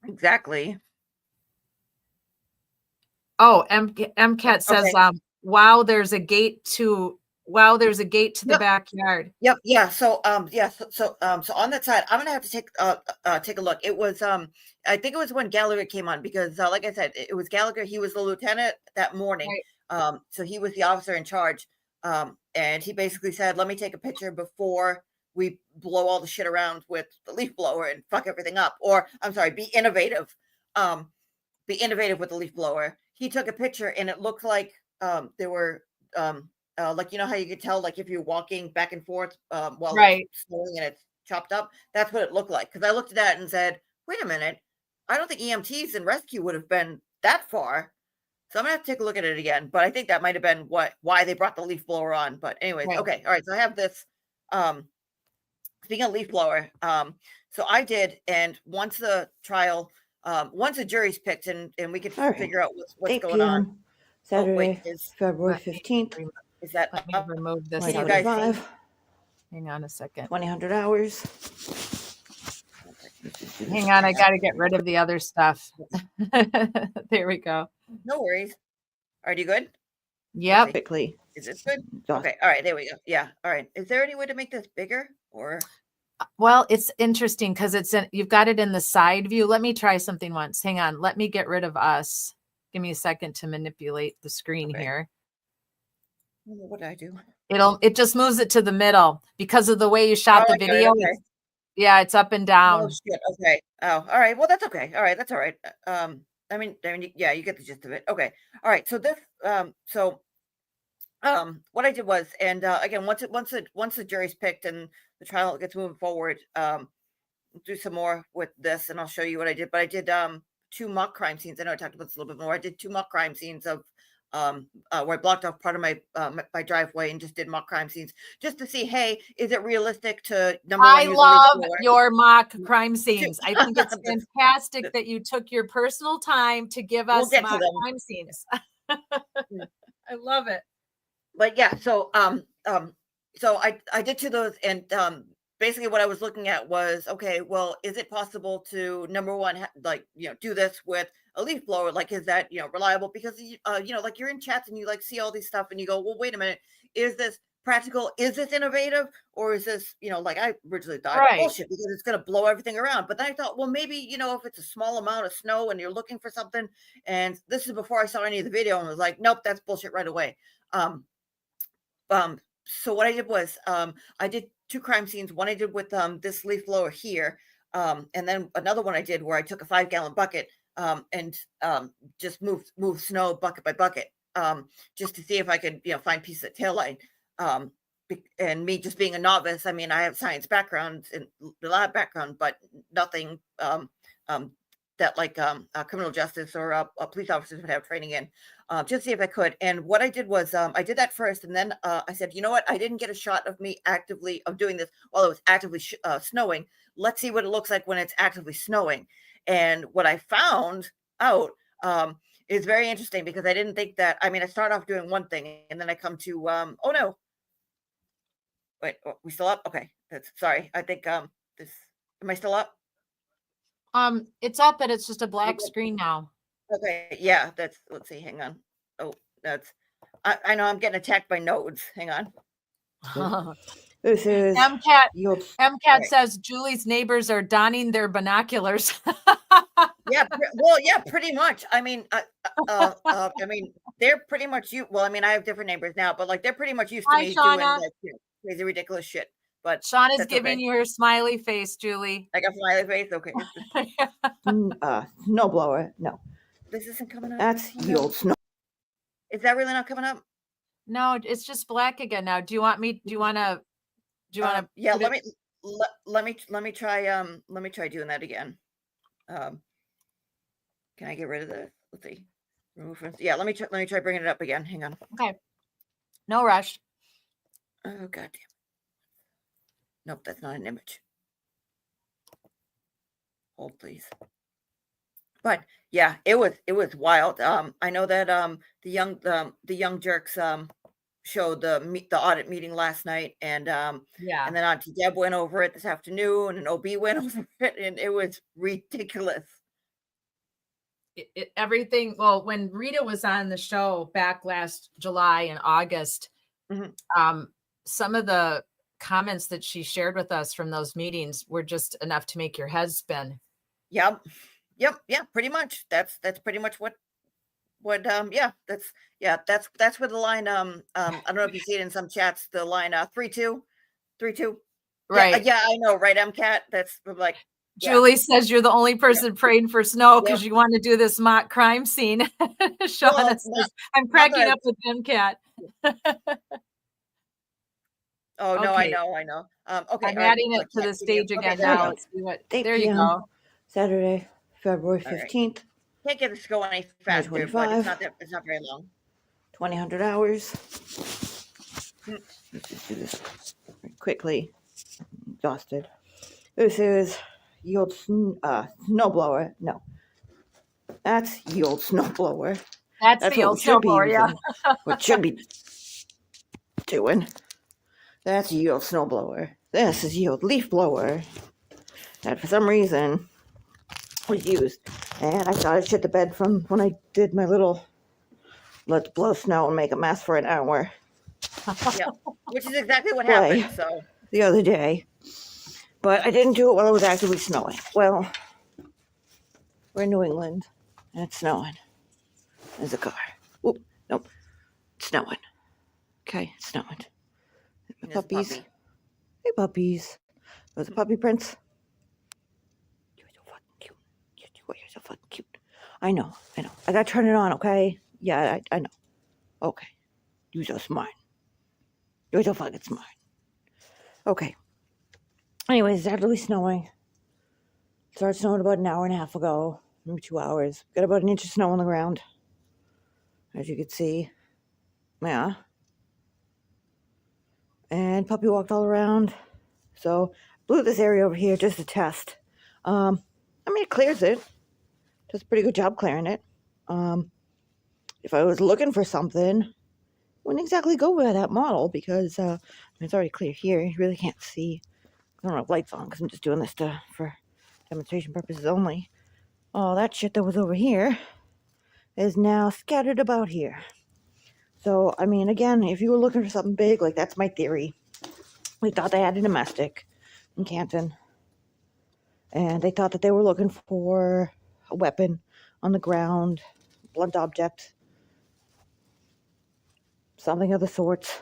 Exactly. Oh, MCAT says, wow, there's a gate to the backyard. Yep. Yeah. So, so on that side, I'm gonna have to take a look. It was, I think it was when Gallagher came on, because, like I said, it was Gallagher. He was the lieutenant that morning. Right. So he was the officer in charge. And he basically said, let me take a picture before we blow all the shit around with the leaf blower and fuck everything up. Or I'm sorry, be innovative. Be innovative with the leaf blower. He took a picture and it looked like there were like, you know how you could tell, like if you're walking back and forth while it's snowing and it's chopped up. That's what it looked like. Because I looked at that and said, wait a minute, I don't think EMTs and rescue would have been that far. So I'm gonna have to take a look at it again. But I think that might have been why they brought the leaf blower on. But anyways, okay, all right. So I have this. Speaking of leaf blower, so I did, and once the trial, once the jury's picked, and we could figure out what's going on. Saturday, February 15th. Is that let me remove this? You guys see? Hang on a second. 200 hours. Hang on, I got to get rid of the other stuff. There we go. No worries. Are you good? Yep. Quickly. Is this good? Okay. All right. There we go. Yeah. All right. Is there any way to make this bigger or? Well, it's interesting because you've got it in the side view. Let me try something once. Hang on. Let me get rid of us. Give me a second to manipulate the screen here. What did I do? It just moves it to the middle because of the way you shot the video. Okay. Yeah, it's up and down. Oh shit. Okay. Oh, all right. Well, that's okay. All right. That's all right. I mean, yeah, you get the gist of it. Okay. All right. So this, what I did was, and again, once the jury's picked and the trial gets moving forward, do some more with this, and I'll show you what I did. But I did 2 mock crime scenes. I know I talked about this a little bit more. I did 2 mock crime scenes of where I blocked off part of my my driveway and just did mock crime scenes just to see, hey, is it realistic to number one? I love your mock crime scenes. I think it's fantastic that you took your personal time to give us mock crime scenes. I love it. But yeah, so I did 2 of those, and basically what I was looking at was, okay, well, is it possible to, number one, like, you know, do this with a leaf blower? Like, is that, you know, reliable? Because, you know, like you're in chats and you like see all these stuff and you go, well, wait a minute, is this practical? Is this innovative? Or is this, you know, like I originally thought, bullshit, because it's going to blow everything around. But then I thought, well, maybe, you know, if it's a small amount of snow and you're looking for something, and this is before I saw any of the video, and was like, nope, that's bullshit right away. So what I did was, I did 2 crime scenes. One I did with this leaf blower here, and then another one I did where I took a 5-gallon bucket and just move snow bucket by bucket, just to see if I could, you know, find pieces of taillight. And me just being a novice, I mean, I have science background and a lab background, but nothing that like criminal justice or police officers would have training in, just to see if I could. And what I did was I did that first, and then I said, you know what, I didn't get a shot of me actively of doing this while it was actively snowing. Let's see what it looks like when it's actively snowing. And what I found out is very interesting, because I didn't think that, I mean, I start off doing one thing and then I come to oh no, wait, we still up? Okay, that's, sorry, I think this, am I still up? It's up, but it's just a black screen now. Okay, yeah, that's, let's see, hang on. Oh, that's, I know I'm getting attacked by nodes. Hang on. This is MCAT says Julie's neighbors are donning their binoculars. Yeah, well, yeah, pretty much. I mean, they're pretty much you. Well, I mean, I have different neighbors now, but like they're pretty much used to Hi, me doing Shauna. like crazy, ridiculous shit. But Shauna's that's giving okay. you her smiley face, Julie. I got smiley face. Okay, Snow blower. No, this isn't coming up. that's Oh, the no. old snow. Is that really not coming up? No, it's just black again now. Do you want me? Do you want to? Yeah. Let me try doing that again. Can I get rid of this? Let's see. Remove. Yeah. Let me try bringing it up again. Hang on. Okay. No rush. Oh goddamn. Nope, that's not an image. Hold please. But yeah, it was wild. I know that the young jerks showed the audit meeting last night, and Yeah. and then Auntie Deb went over it this afternoon, and OB went over it, and it was ridiculous. Everything. Well, when Rita was on the show back last July and August, some of the comments that she shared with us from those meetings were just enough to make your head spin. Yep. Yeah, pretty much. That's pretty much what that's where the line I don't know if you see it in some chats, the line 3-2. Right. Yeah, I know, right, MCAT. That's like Julie says you're the only person praying for snow because you want to do this mock crime scene. Shauna says, I'm cracking up with MCAT. Oh no, I know. Okay, I'm adding it to the stage again now. Let's see what. There you go. Saturday, February 15th. Can't get this going any faster, but it's not very long. 2,000 hours. Let's just do this quickly. I'm exhausted. This is yield snowblower. No, that's yield snowblower. That's the old snowblower, yeah. What should be doing. That's yield snowblower. This is yield leaf blower. That for some reason was used. And I thought I shit the bed from when I did my little let's blow snow and make a mess for an hour. Yeah, which is exactly what happened. So the other day. But I didn't do it while it was actively snowing. Well, we're in New England and it's snowing. There's a car. Oop, nope. It's snowing. Okay, it's snowing. The puppies. Puppy. Hey, puppies. There's a puppy prince. You're so fucking cute. You're so fucking cute. I know. I gotta turn it on, okay? Yeah, I know. Okay. You're so smart. You're so fucking smart. Okay. Anyways, it's actively snowing. It started snowing about an hour and a half ago. Maybe 2 hours. Got about an inch of snow on the ground. As you can see. Yeah. And puppy walked all around. So blew this area over here just to test. I mean, it clears it. Does a pretty good job clearing it. If I was looking for something, wouldn't exactly go by that model because it's already clear here. You really can't see. I don't have lights on because I'm just doing this for demonstration purposes only. All that shit that was over here is now scattered about here. So, I mean, again, if you were looking for something big, like that's my theory. They thought they had a domestic in Canton. And they thought that they were looking for a weapon on the ground, blunt object, something of the sort,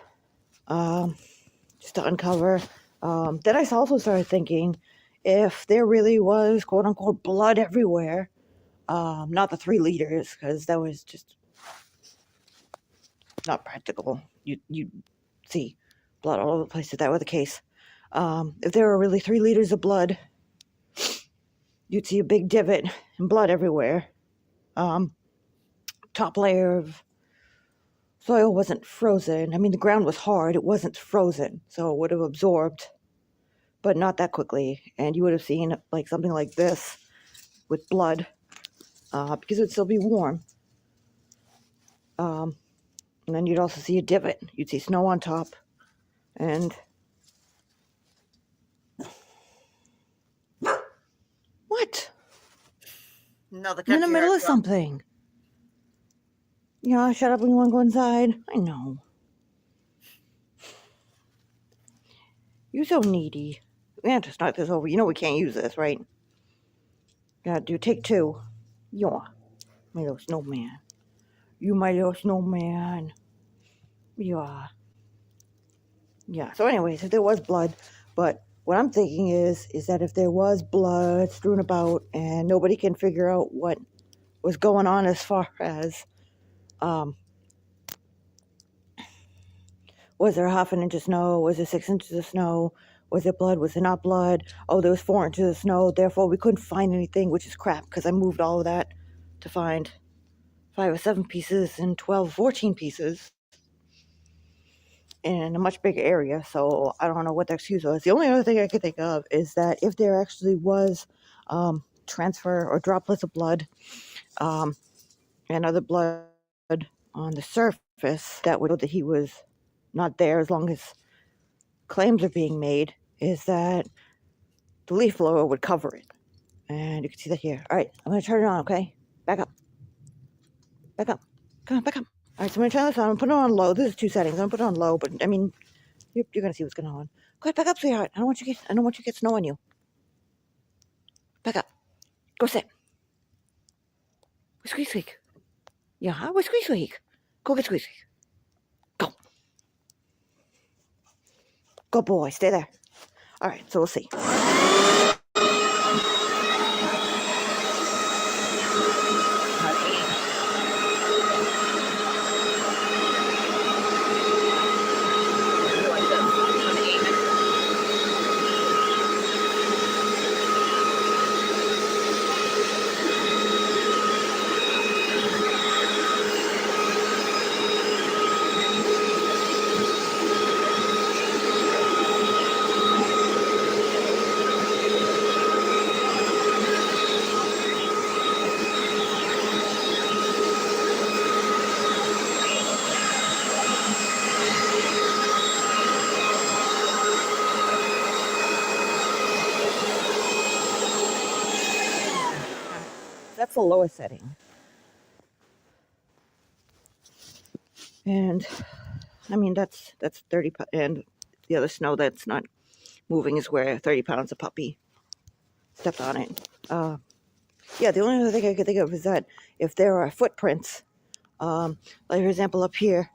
just to uncover. Then I also started thinking if there really was, quote unquote, blood everywhere, not the 3 liters, because that was just not practical. You'd see blood all over the place if that were the case. If there were really 3 liters of blood, you'd see a big divot and blood everywhere. Top layer of soil wasn't frozen. I mean, the ground was hard. It wasn't frozen, so it would have absorbed, but not that quickly. And you would have seen like something like this with blood, because it would still be warm. And then you'd also see a divot. You'd see snow on top, and what? No, I'm in the middle of something. You know, shut up when you want to go inside. I know. You're so needy. We have to start this over. You know we can't use this, right? Gotta do take 2. Yaw. My little snowman. You my little snowman. Yeah. Yeah. So anyways, if there was blood, but what I'm thinking is that if there was blood strewn about and nobody can figure out what was going on as far as was there 1/2 inch of snow? Was there 6 inches of snow? Was it blood? Was it not blood? Oh, there was 4 inches of snow. Therefore, we couldn't find anything, which is crap because I moved all of that to find 5 or 7 pieces and 12 or 14 pieces in a much bigger area. So I don't know what the excuse was. The only other thing I could think of is that if there actually was transfer or droplets of blood and other blood on the surface, that would know that he was not there as long as claims are being made, is that the leaf blower would cover it. And you can see that here. All right, I'm going to turn it on, okay? Back up. Back up. Come on, back up. All right, so I'm going to turn this on. I'm going to put it on low. This is 2 settings. I'm going to put it on low, but I mean, you're going to see what's going on. Go ahead, back up, sweetheart. I don't want you to get snow on you. Back up. Go sit. Squeak, squeak. Yeah, squeak, squeak. Go get squeak, squeak. Go. Good boy. Stay there. All right, so we'll see. That's the lowest setting. And I mean, that's 30, and the other snow that's not moving is where 30 pounds of puppy stepped on it. Yeah, the only other thing I could think of is that if there are footprints, like for example up here,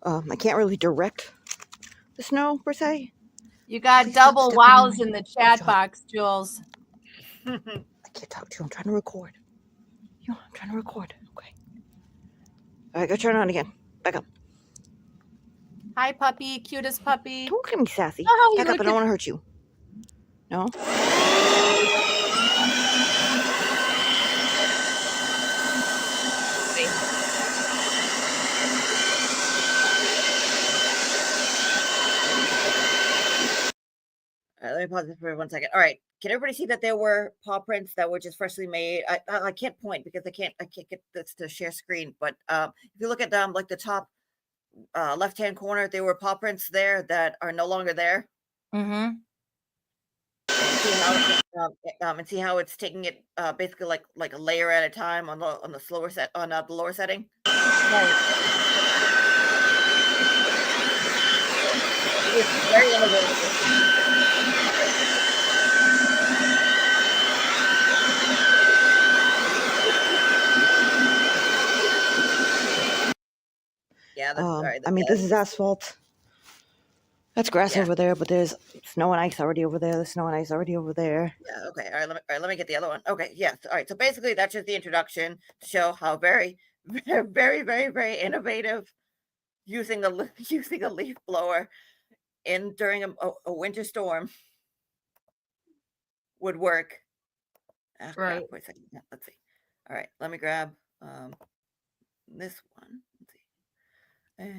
I can't really direct the snow per se. You got double wows in the chat box, Jules. I can't talk to you. I'm trying to record. I'm trying to record. Okay. All right, go turn it on again. Back up. Hi, puppy. Cutest puppy. Don't look at me sassy. Oh, Back up. I don't want to hurt you. No? All right, let me pause this for 1 second. All right, can everybody see that there were paw prints that were just freshly made? I can't point because I can't get this to share screen. But if you look at like the top left-hand corner, there were paw prints there that are no longer there. Mm-hmm. And see how it's taking it basically like a layer at a time on the slower set on the lower setting. Right. It's very innovative. Yeah, that's all right. I mean, this is asphalt. That's grass over there, but there's snow and ice already over there. There's snow and ice already over there. Yeah, okay. All right, let me get the other one. Okay, yes. All right. So basically that's just the introduction to show how very, very, very, very innovative using a leaf blower during a winter storm would work. Right. Wait a second. Yeah, let's see. All right, let me grab this one. Let's see.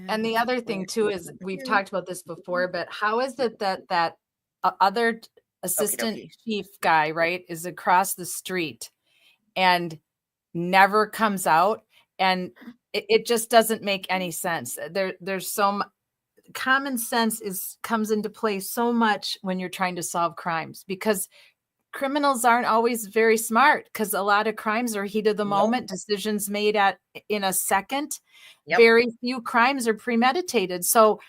And the other thing too is we've talked about this before, but how is it that other assistant chief guy, right, is across the street and never comes out, and it just doesn't make any sense. There's some common sense comes into play so much when you're trying to solve crimes, because criminals aren't always very smart, because a lot of crimes are heat of the moment, decisions made in a second. Very few crimes are premeditated. So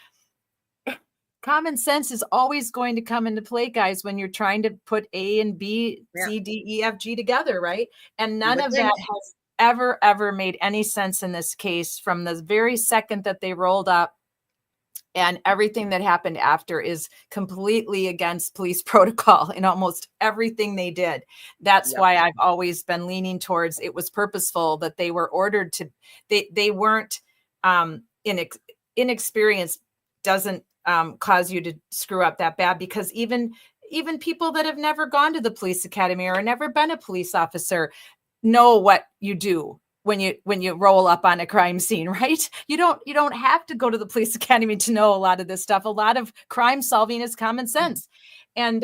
common sense is always going to come into play, guys, when you're trying to put A and B, C, D, E, F, G together, right? And none of that has ever made any sense in this case from the very second that they rolled up, and everything that happened after is completely against police protocol in almost everything they did. That's why I've always been leaning towards it was purposeful, that they were ordered to, they weren't inexperienced doesn't cause you to screw up that bad, because even people that have never gone to the police academy or never been a police officer know what you do when you roll up on a crime scene, right? You don't have to go to the police academy to know a lot of this stuff. A lot of crime solving is common sense. And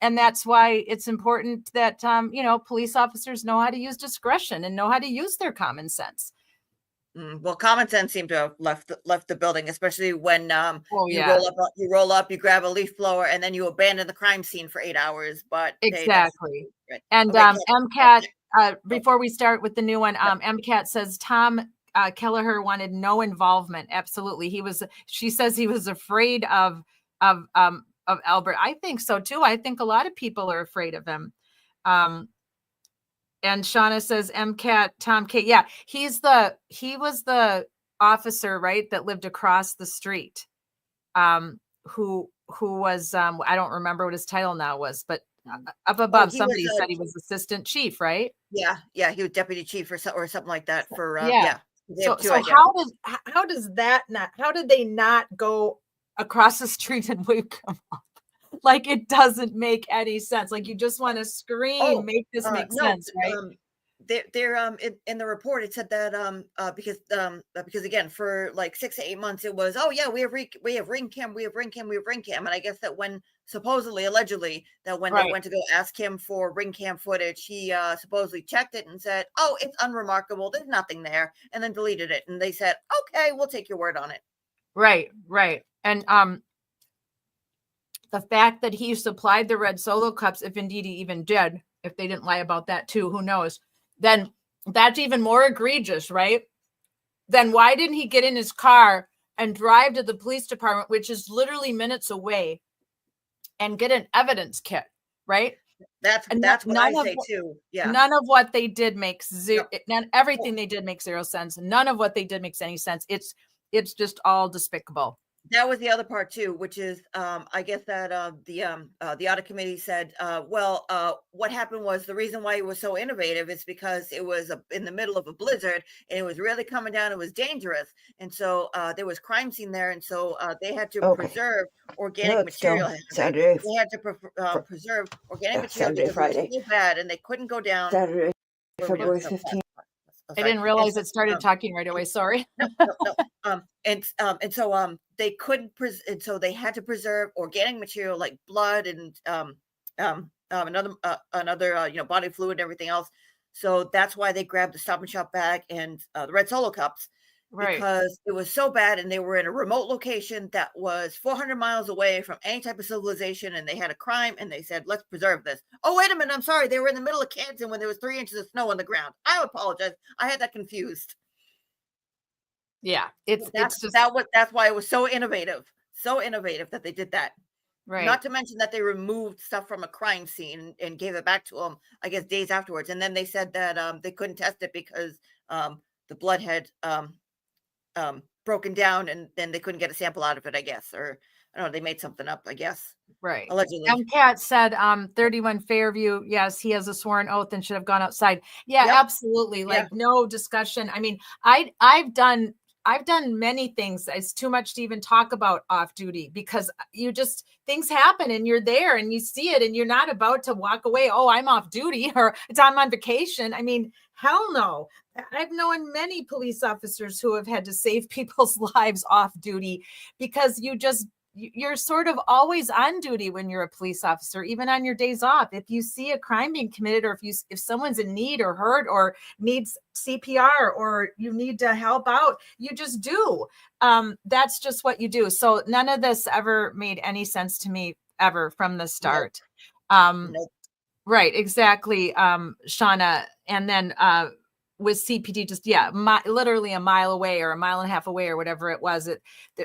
that's why it's important that police officers know how to use discretion and know how to use their common sense. Well, common sense seemed to have left the building, especially when you roll up, you grab a leaf blower, and then you abandon the crime scene for 8 hours. But exactly. Right. And Okay, MCAT, before we start with the new one, MCAT says Tom Kelleher wanted no involvement. Absolutely, she says he was afraid of Albert. I think so too. I think a lot of people are afraid of him. And Shauna says MCAT Tom K. Yeah, he was the officer, right, that lived across the street. Who was I don't remember what his title now was, but up above somebody said he was assistant chief, right? Yeah, he was deputy chief or something like that for So how did they not go across the street and wake him up? Like, it doesn't make any sense. Like, you just want to scream, make this make sense, right? They're in the report it said that because again, for like 6 to 8 months it was, oh yeah, we have ring cam, and I guess that when allegedly that when they went to go ask him for ring cam footage, he supposedly checked it and said, oh, it's unremarkable, there's nothing there, and then deleted it, and they said, okay, we'll take your word on it. Right. And the fact that he supplied the red Solo cups, if indeed he even did, if they didn't lie about that too, who knows, then that's even more egregious, right? Then why didn't he get in his car and drive to the police department, which is literally minutes away, and get an evidence kit, right? That's what I say too. Yeah. None of what they did makes everything they did makes zero sense. None of what they did makes any sense. It's just all despicable. That was the other part too, which is I guess that the audit committee said, what happened was the reason why it was so innovative is because it was in the middle of a blizzard and it was really coming down. It was dangerous, and so there was crime scene there, and so they had to preserve organic material. They had to preserve organic material because it was so bad, and they couldn't go down. Saturday, February 15th. I didn't realize it started talking right away. Sorry. No. And so they couldn't, and so they had to preserve organic material like blood and another body fluid and everything else. So that's why they grabbed the Stop and Shop bag and the red Solo cups, because it was so bad, and they were in a remote location that was 400 miles away from any type of civilization, and they had a crime, and they said, let's preserve this. Oh, wait a minute, I'm sorry, they were in the middle of Kansas when there was 3 inches of snow on the ground. I apologize, I had that confused. Yeah, that's why it was so innovative that they did that. Right. Not to mention that they removed stuff from a crime scene and gave it back to them, I guess, days afterwards. And then they said that they couldn't test it because the blood had broken down, and then they couldn't get a sample out of it, I guess, or I don't know, they made something up, I guess. Right. Allegedly. MCAT said 31 Fairview, yes, he has a sworn oath and should have gone outside. Yeah, absolutely. Like, no discussion. I mean, I've done many things. It's too much to even talk about off duty, because things happen and you're there and you see it and you're not about to walk away. Oh, I'm off duty, or I'm on vacation. I mean, hell no. I've known many police officers who have had to save people's lives off duty, because you're sort of always on duty when you're a police officer, even on your days off. If you see a crime being committed, or if someone's in need or hurt or needs CPR, or you need to help out, you just do. That's just what you do. So none of this ever made any sense to me ever from the start. Right, exactly, Shauna. And then with CPT, just literally a mile away or a mile and a half away or whatever it was.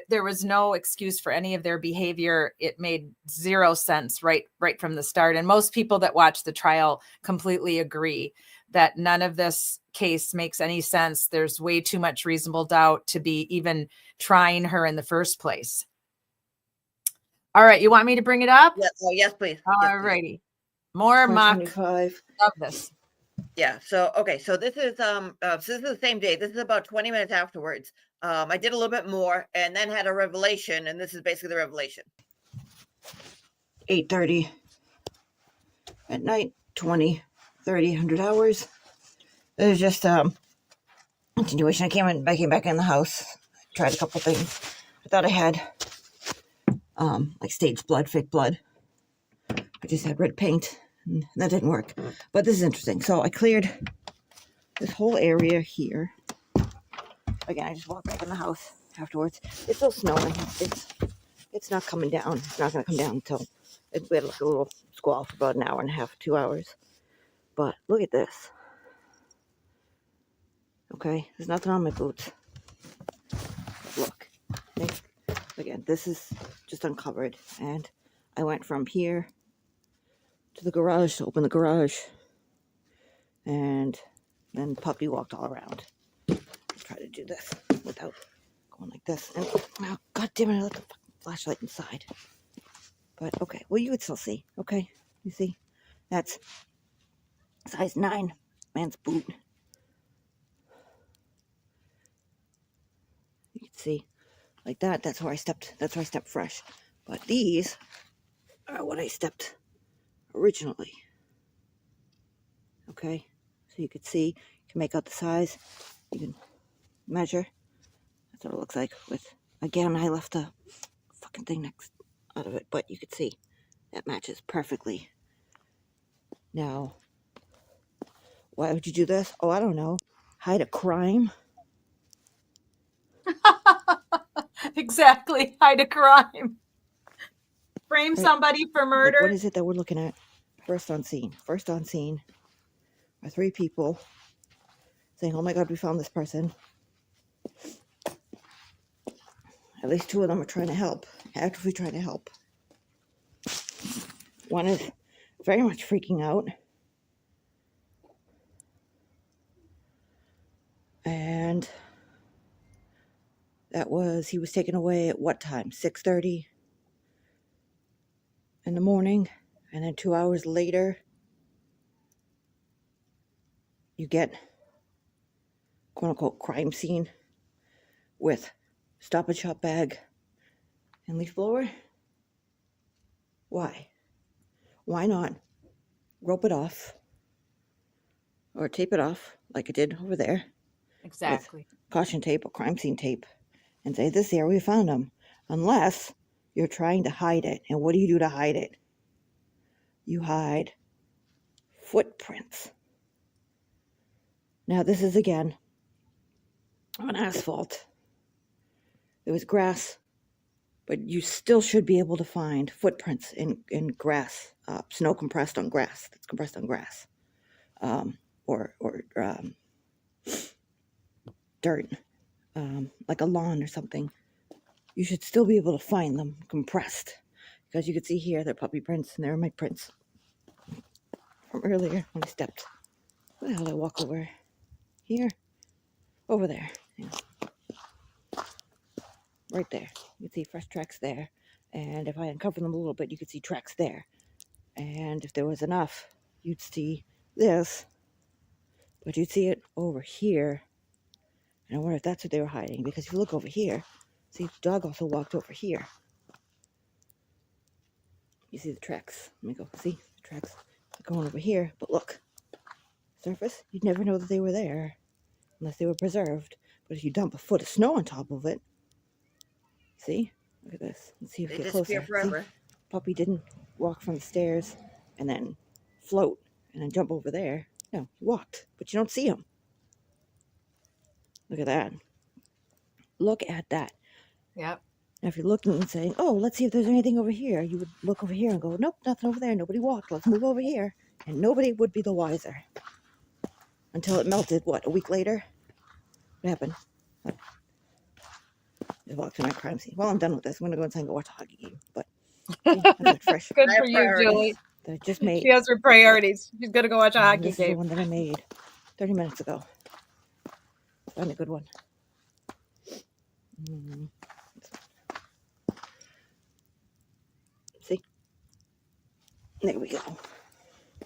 There was no excuse for any of their behavior. It made zero sense right from the start. And most people that watch the trial completely agree that none of this case makes any sense. There's way too much reasonable doubt to be even trying her in the first place. All right, you want me to bring it up? Yes. Oh, yes, please. All righty. More mock of this. Yeah. So okay. So this is so this is the same day. This is about 20 minutes afterwards. I did a little bit more and then had a revelation, and this is basically the revelation. 8:30 at night, 20, 30, 100 hours. It was just continuation. I came back in the house, tried a couple things. I thought I had like staged blood, fake blood. I just had red paint, and that didn't work. But this is interesting. So I cleared this whole area here. Again, I just walked back in the house afterwards. It's still snowing. It's not coming down. It's not going to come down until we had like a little squall for about an hour and a half, 2 hours. But look at this. Okay, there's nothing on my boots. Look. Okay. Again, this is just uncovered. And I went from here to the garage to open the garage. And then puppy walked all around. Let's try to do this without going like this. And oh, God damn it, I left the fucking flashlight inside. But okay, well, you would still see. Okay, you see? That's size 9 man's boot. You can see like that. That's where I stepped. That's where I stepped fresh. But these are what I stepped originally. Okay, so you could see, you can make out the size, you can measure. That's what it looks like. With, again, I left the fucking thing next out of it, but you could see that matches perfectly. Now, why would you do this? Oh, I don't know. Hide a crime. Exactly. Hide a crime. Frame somebody for murder. Like, what is it that we're looking at? First on scene. First on scene are 3 people saying, oh my God, we found this person. At least 2 of them are trying to help. Actively trying to help. One is very much freaking out. And he was taken away at what time? 6:30 in the morning. And then 2 hours later, you get quote unquote crime scene with Stop and Shop bag and leaf blower. Why? Why not rope it off or tape it off like I did over there? Exactly. Caution tape or crime scene tape and say, this is the area we found them. Unless you're trying to hide it. And what do you do to hide it? You hide footprints. Now this is again on asphalt. There was grass, but you still should be able to find footprints in grass, snow compressed on grass. That's compressed on grass, or dirt, like a lawn or something. You should still be able to find them compressed, because you can see here they're puppy prints and there are my prints from earlier when I stepped. Where the hell did I walk over? Here, over there. Yeah. Right there. You can see fresh tracks there. And if I uncover them a little bit, you can see tracks there. And if there was enough, you'd see this. But you'd see it over here. And I wonder if that's what they were hiding. Because if you look over here, see, the dog also walked over here. You see the tracks. Let me go. See the tracks going over here. But look, surface, you'd never know that they were there unless they were preserved. But if you dump a foot of snow on top of it, see? Look at this. Let's see if we get closer. Forever. See? Puppy didn't walk from the stairs and then float and then jump over there. No, he walked, but you don't see him. Look at that. Look at that. Yep. Now, if you're looking and saying, oh, let's see if there's anything over here, you would look over here and go, nope, nothing over there. Nobody walked. Let's move over here. And nobody would be the wiser. until it melted. What, a week later? What happened? Just walked to my crime scene. Well, I'm done with this. I'm gonna go inside and go watch a hockey game. But see, that's a fresh Good for you, Julie. that I just made. She has her priorities. She's gonna go watch a hockey This is the game. one that I made 30 minutes ago. Found a good one. See? There we go. I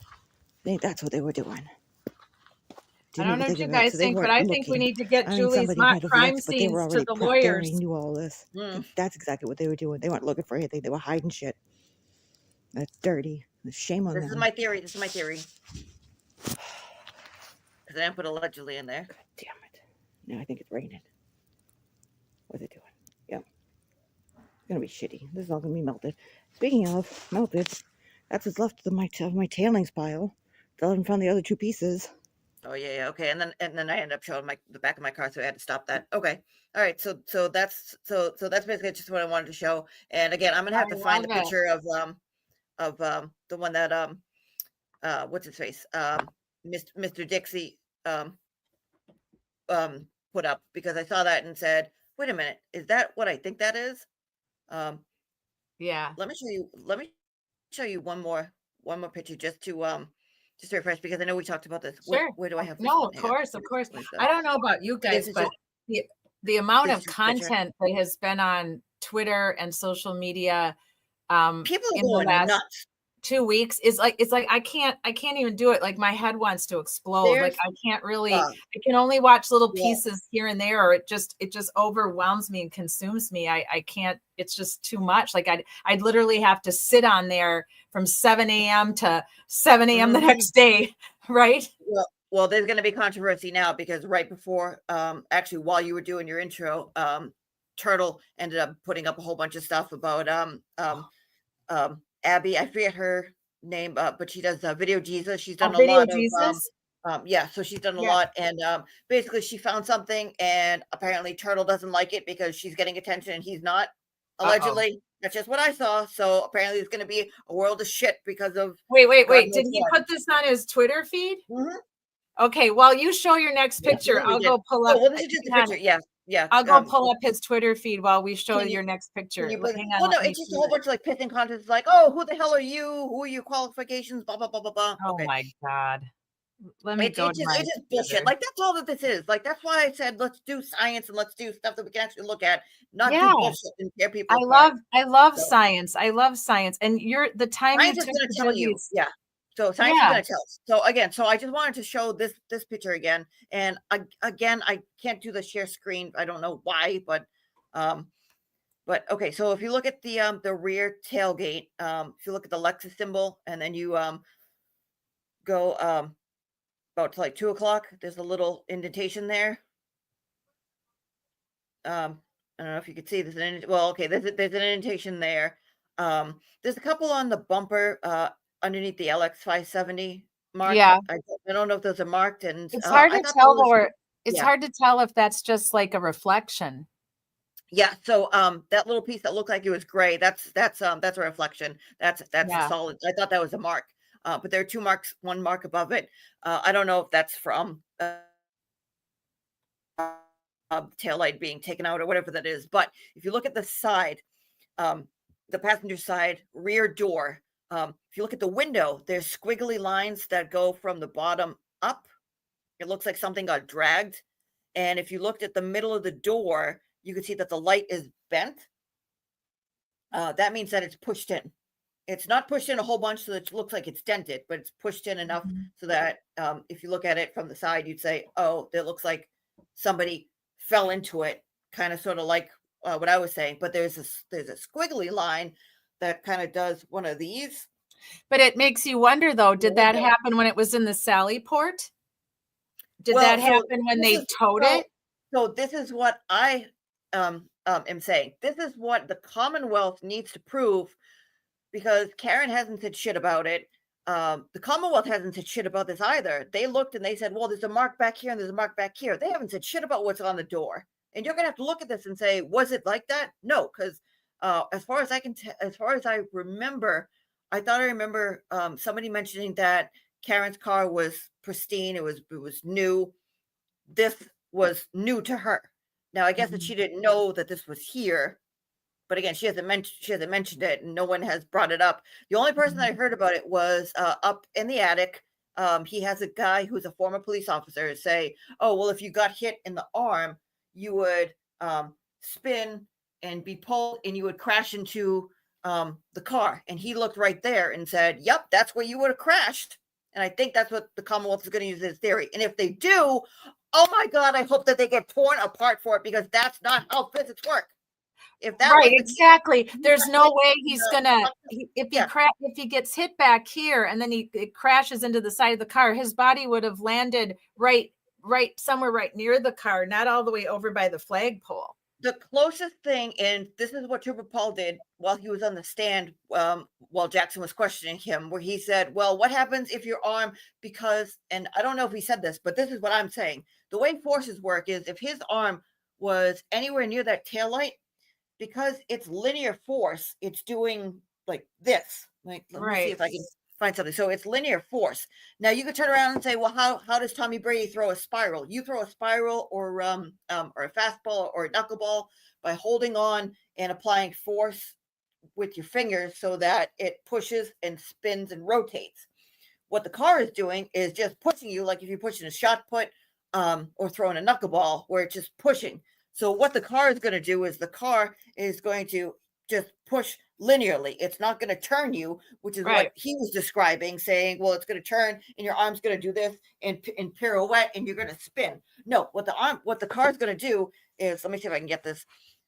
think that's what they were doing. I don't know what you guys think, but I think we need to get Julie's mock crime scenes to the lawyers. They already knew all this. That's exactly what they were doing. They weren't looking for anything. They were hiding shit. That's dirty. Shame on them. This is my theory. This is my theory. Because I didn't put allegedly in there. God damn it. Now I think it's raining. What's it doing? Yep. It's going to be shitty. This is all going to be melted. Speaking of melted, that's what's left of my tailings pile. Still haven't found the other 2 pieces. Oh yeah, okay. And then I ended up showing the back of my car, so I had to stop that. Okay. All right. So that's basically just what I wanted to show. And again, I'm gonna have to find the picture of the one that what's his face? Mr. Dixie put up, because I saw that and said, wait a minute, is that what I think that is? Yeah. Let me show you one more picture just to refresh, because I know we talked about this. Sure. Where do I have this? No, of course. I don't know about you guys, but the amount of content that has been on Twitter and social media people in the going last nuts. 2 weeks is like, it's like I can't even do it. Like my head wants to explode. Like I can't really, I can only watch little pieces here and there, or it just overwhelms me and consumes me. I can't, it's just too much. Like I'd literally have to sit on there from 7 a.m. to 7 a.m. the next day, right? Well, there's going to be controversy now, because right before, actually, while you were doing your intro, Turtle ended up putting up a whole bunch of stuff about Abby. I forget her name, but she does Video Jesus. She's done a lot of yeah, so she's done a lot, and basically she found something, and apparently Turtle doesn't like it because she's getting attention and he's not. Allegedly. That's just what I saw. So apparently it's going to be a world of shit because of. Wait. Did he put this on his Twitter feed? Okay. Well, you show your next picture. I'll go pull up. Well, this is just a picture. Yeah. I'll go pull up his Twitter feed while we show your next picture. Well, no, it's just a whole bunch of like pissing contests, like, oh, who the hell are you? Who are your qualifications? Blah blah blah blah blah. Oh my God. Let me go. It's just bullshit. Like that's all that this is. Like that's why I said let's do science and let's do stuff that we can actually look at, not do bullshit and tear people apart. I love science. I love science. And the time science is going to tell you. Yeah. So science is going to tell us. So again, I just wanted to show this picture again. And I can't do the share screen. I don't know why, but okay. So if you look at the rear tailgate, if you look at the Lexus symbol, and then you go about to like 2 o'clock, there's a little indentation there. I don't know if you could see this. Well, okay, there's an indentation there. There's a couple on the bumper underneath the LX570 mark. Yeah. I don't know if those are marked, and it's hard to tell, or it's hard to tell if that's just like a reflection. Yeah. So that little piece that looked like it was gray, that's a reflection. That's a solid. I thought that was a mark. But there are 2 marks, 1 mark above it. I don't know if that's from taillight being taken out or whatever that is. But if you look at the side, the passenger side rear door, if you look at the window, there's squiggly lines that go from the bottom up. It looks like something got dragged. And if you looked at the middle of the door, you can see that the light is bent. That means that it's pushed in. It's not pushed in a whole bunch so that it looks like it's dented, but it's pushed in enough so that if you look at it from the side, you'd say, oh, it looks like somebody fell into it, kind of sort of like what I was saying. But there's a squiggly line that kind of does one of these. But it makes you wonder, though, did that happen when it was in the Sally port? Did that happen when they towed it? So this is what I am saying. This is what the Commonwealth needs to prove, because Karen hasn't said shit about it. The Commonwealth hasn't said shit about this either. They looked and they said, well, there's a mark back here and there's a mark back here. They haven't said shit about what's on the door. And you're going to have to look at this and say, was it like that? No, because as far as I remember, I thought I remember somebody mentioning that Karen's car was pristine. It was new. This was new to her. Now, I guess that she didn't know that this was here, but again, she hasn't mentioned it, and no one has brought it up. The only person that I heard about it was up in the attic. He has a guy who's a former police officer say, "Oh, well, if you got hit in the arm, you would spin and be pulled, and you would crash into the car." And he looked right there and said, "Yep, that's where you would have crashed." And I think that's what the Commonwealth is going to use as theory. And if they do, oh my God, I hope that they get torn apart for it, because that's not how physics work. If that right, was exactly. There's no way he's gonna if he gets hit back here and then it crashes into the side of the car, his body would have landed right somewhere right near the car, not all the way over by the flagpole. The closest thing, and this is what Trooper Paul did while he was on the stand, while Jackson was questioning him, where he said, "Well, what happens if your arm?" Because, and I don't know if he said this, but this is what I'm saying. The way forces work is if his arm was anywhere near that taillight, because it's linear force, it's doing like this. Like, let me see if I can find something. So it's linear force. Now you could turn around and say, well, how does Tommy Brady throw a spiral? You throw a spiral or a fastball or a knuckleball by holding on and applying force with your fingers so that it pushes and spins and rotates. What the car is doing is just pushing you, like if you're pushing a shot put or throwing a knuckleball, where it's just pushing. So what the car is going to do is the car is going to just push linearly. It's not going to turn you, which is what he was describing, saying, well, it's going to turn and your arm's going to do this and pirouette and you're going to spin. No, what the car is going to do is, let me see if I can get this.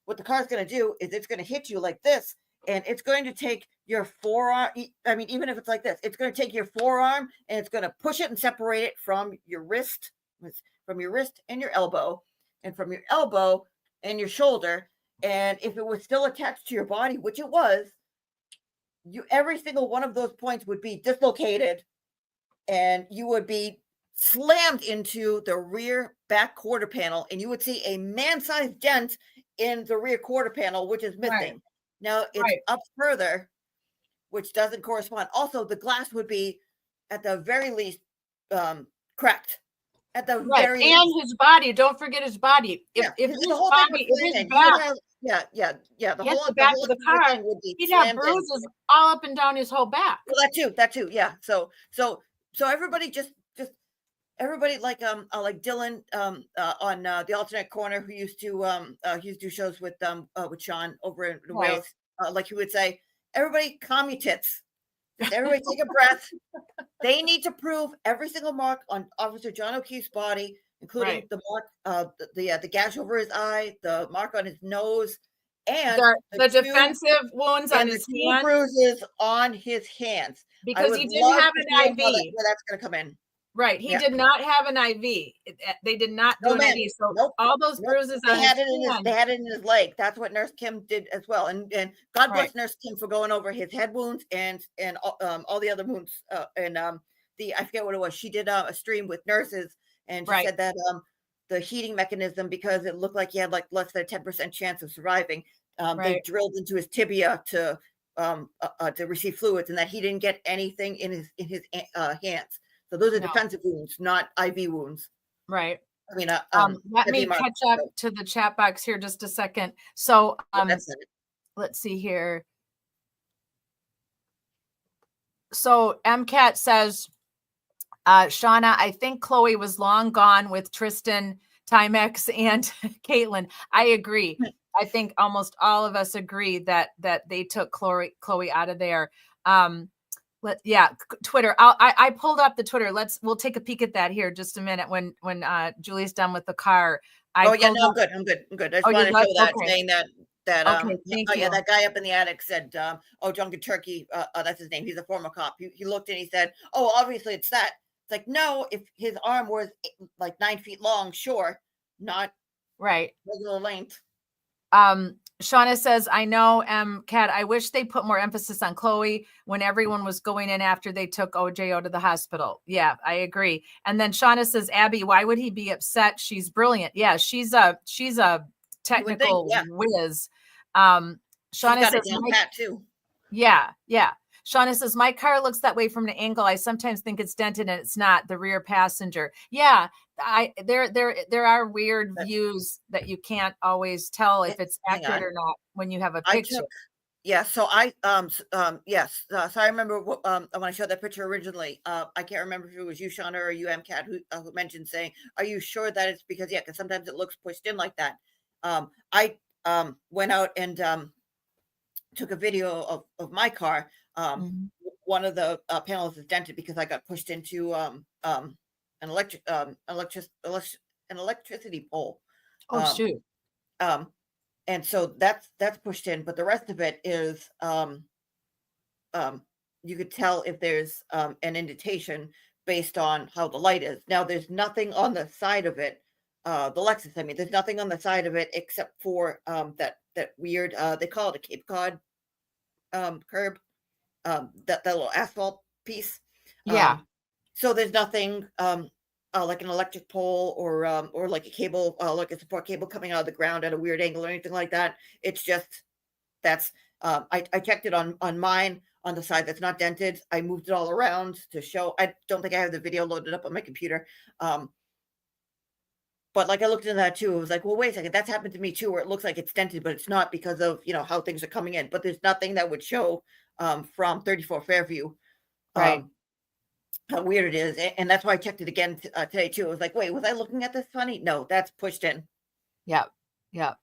What the car is going to do is it's going to hit you like this, and it's going to take your forearm. I mean, even if it's like this, it's going to take your forearm and it's going to push it and separate it from your wrist and your elbow, and from your elbow and your shoulder. And if it was still attached to your body, which it was, every single one of those points would be dislocated, and you would be slammed into the rear back quarter panel, and you would see a man-sized dent in the rear quarter panel, which is missing. Now it's up further, which doesn't correspond. Also, the glass would be at the very least cracked. At the very and least. his body. Don't forget his body. If his body, if his back, the whole back of the car, would be he'd have bruises all up and down his whole back. Well, that too, yeah. So everybody just everybody like Dylan on the alternate corner, who used to do shows with Sean over in Wales, like he would say, everybody calm your tits. Everybody take a breath. They need to prove every single mark on Officer John O'Keefe's body, including the mark, the gash over his eye, the mark on his nose, and the defensive wounds on his hands, bruises on his hands, because he didn't have an IV. Where that's going to come in. Right. He did not have an IV. They did not do an IV. So all those bruises they had it in his leg. That's what Nurse Kim did as well. And God bless Nurse Kim for going over his head wounds and all the other wounds. I forget what it was. She did a stream with nurses, and she said that the heating mechanism, because it looked like he had like less than a 10% chance of surviving, they drilled into his tibia to receive fluids, and that he didn't get anything in his hands. So those are defensive wounds, not IV wounds. Right. I mean, let me catch up to the chat box here just a second. So let's see here. So MCAT says, Shauna, I think Chloe was long gone with Tristan, Timex, and Caitlin. I agree. I think almost all of us agree that they took Chloe out of there. Twitter. I pulled up the Twitter. We'll take a peek at that here just a minute when Julie's done with the car. I'm good. I'm good. I just wanted to show that, saying that that guy up in the attic said, Duncan Turkey, that's his name. He's a former cop. He looked and he said, oh, obviously it's that. It's like, no, if his arm was like 9 feet long, sure, not regular length. Shauna says, I know, Kat, I wish they put more emphasis on Chloe when everyone was going in after they took OJ out of the hospital. Yeah, I agree. And then Shauna says, Abby, why would he be upset? She's brilliant. Yeah, she's a technical whiz. Shauna says, Pat too. Yeah. Shauna says, my car looks that way from an angle. I sometimes think it's dented and it's not the rear passenger. Yeah. There are weird views that you can't always tell if it's accurate or not when you have a picture. Yes. So yes. So I remember when I showed that picture originally. I can't remember if it was you, Shauna, or you, MCAT, who mentioned saying, "Are you sure that it's because because sometimes it looks pushed in like that." I went out and took a video of my car. One of the panels is dented because I got pushed into an electricity pole. Oh shoot. And so that's pushed in, but the rest of it is you could tell if there's an indentation based on how the light is. Now there's nothing on the side of it. The Lexus, I mean, there's nothing on the side of it except for that weird they call it a Cape Cod curb, that little asphalt piece. Yeah. So there's nothing like an electric pole or like a cable, like a support cable coming out of the ground at a weird angle or anything like that. It's just that's I checked it on mine on the side that's not dented. I moved it all around to show. I don't think I have the video loaded up on my computer. But like I looked into that too. It was like, well, wait a second, that's happened to me too, where it looks like it's dented, but it's not because of how things are coming in. But there's nothing that would show from 34 Fairview. Right. How weird it is. And that's why I checked it again today too. I was like, wait, was I looking at this funny? No, that's pushed in. Yeah. Yeah.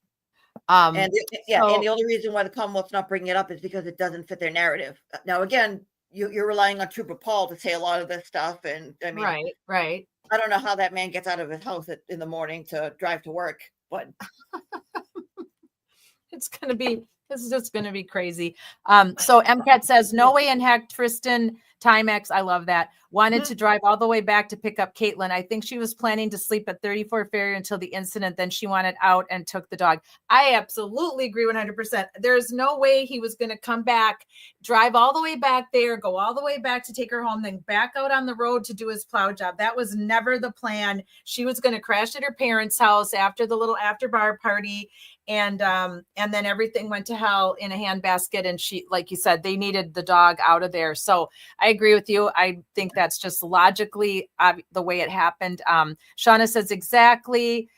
And the only reason why the Commonwealth's not bringing it up is because it doesn't fit their narrative. Now, again, you're relying on Trooper Paul to say a lot of this stuff. And I mean, right. I don't know how that man gets out of his house in the morning to drive to work, but this is just going to be crazy. So MCAT says, no way in heck Tristan Timex, I love that, wanted to drive all the way back to pick up Caitlin. I think she was planning to sleep at 34 Ferry until the incident. Then she wanted out and took the dog. I absolutely agree 100%. There's no way he was going to come back, drive all the way back there, go all the way back to take her home, then back out on the road to do his plow job. That was never the plan. She was going to crash at her parents' house after the little after bar party. And then everything went to hell in a handbasket. And she, like you said, they needed the dog out of there. So I agree with you. I think that's just logically the way it happened. Shauna says exactly.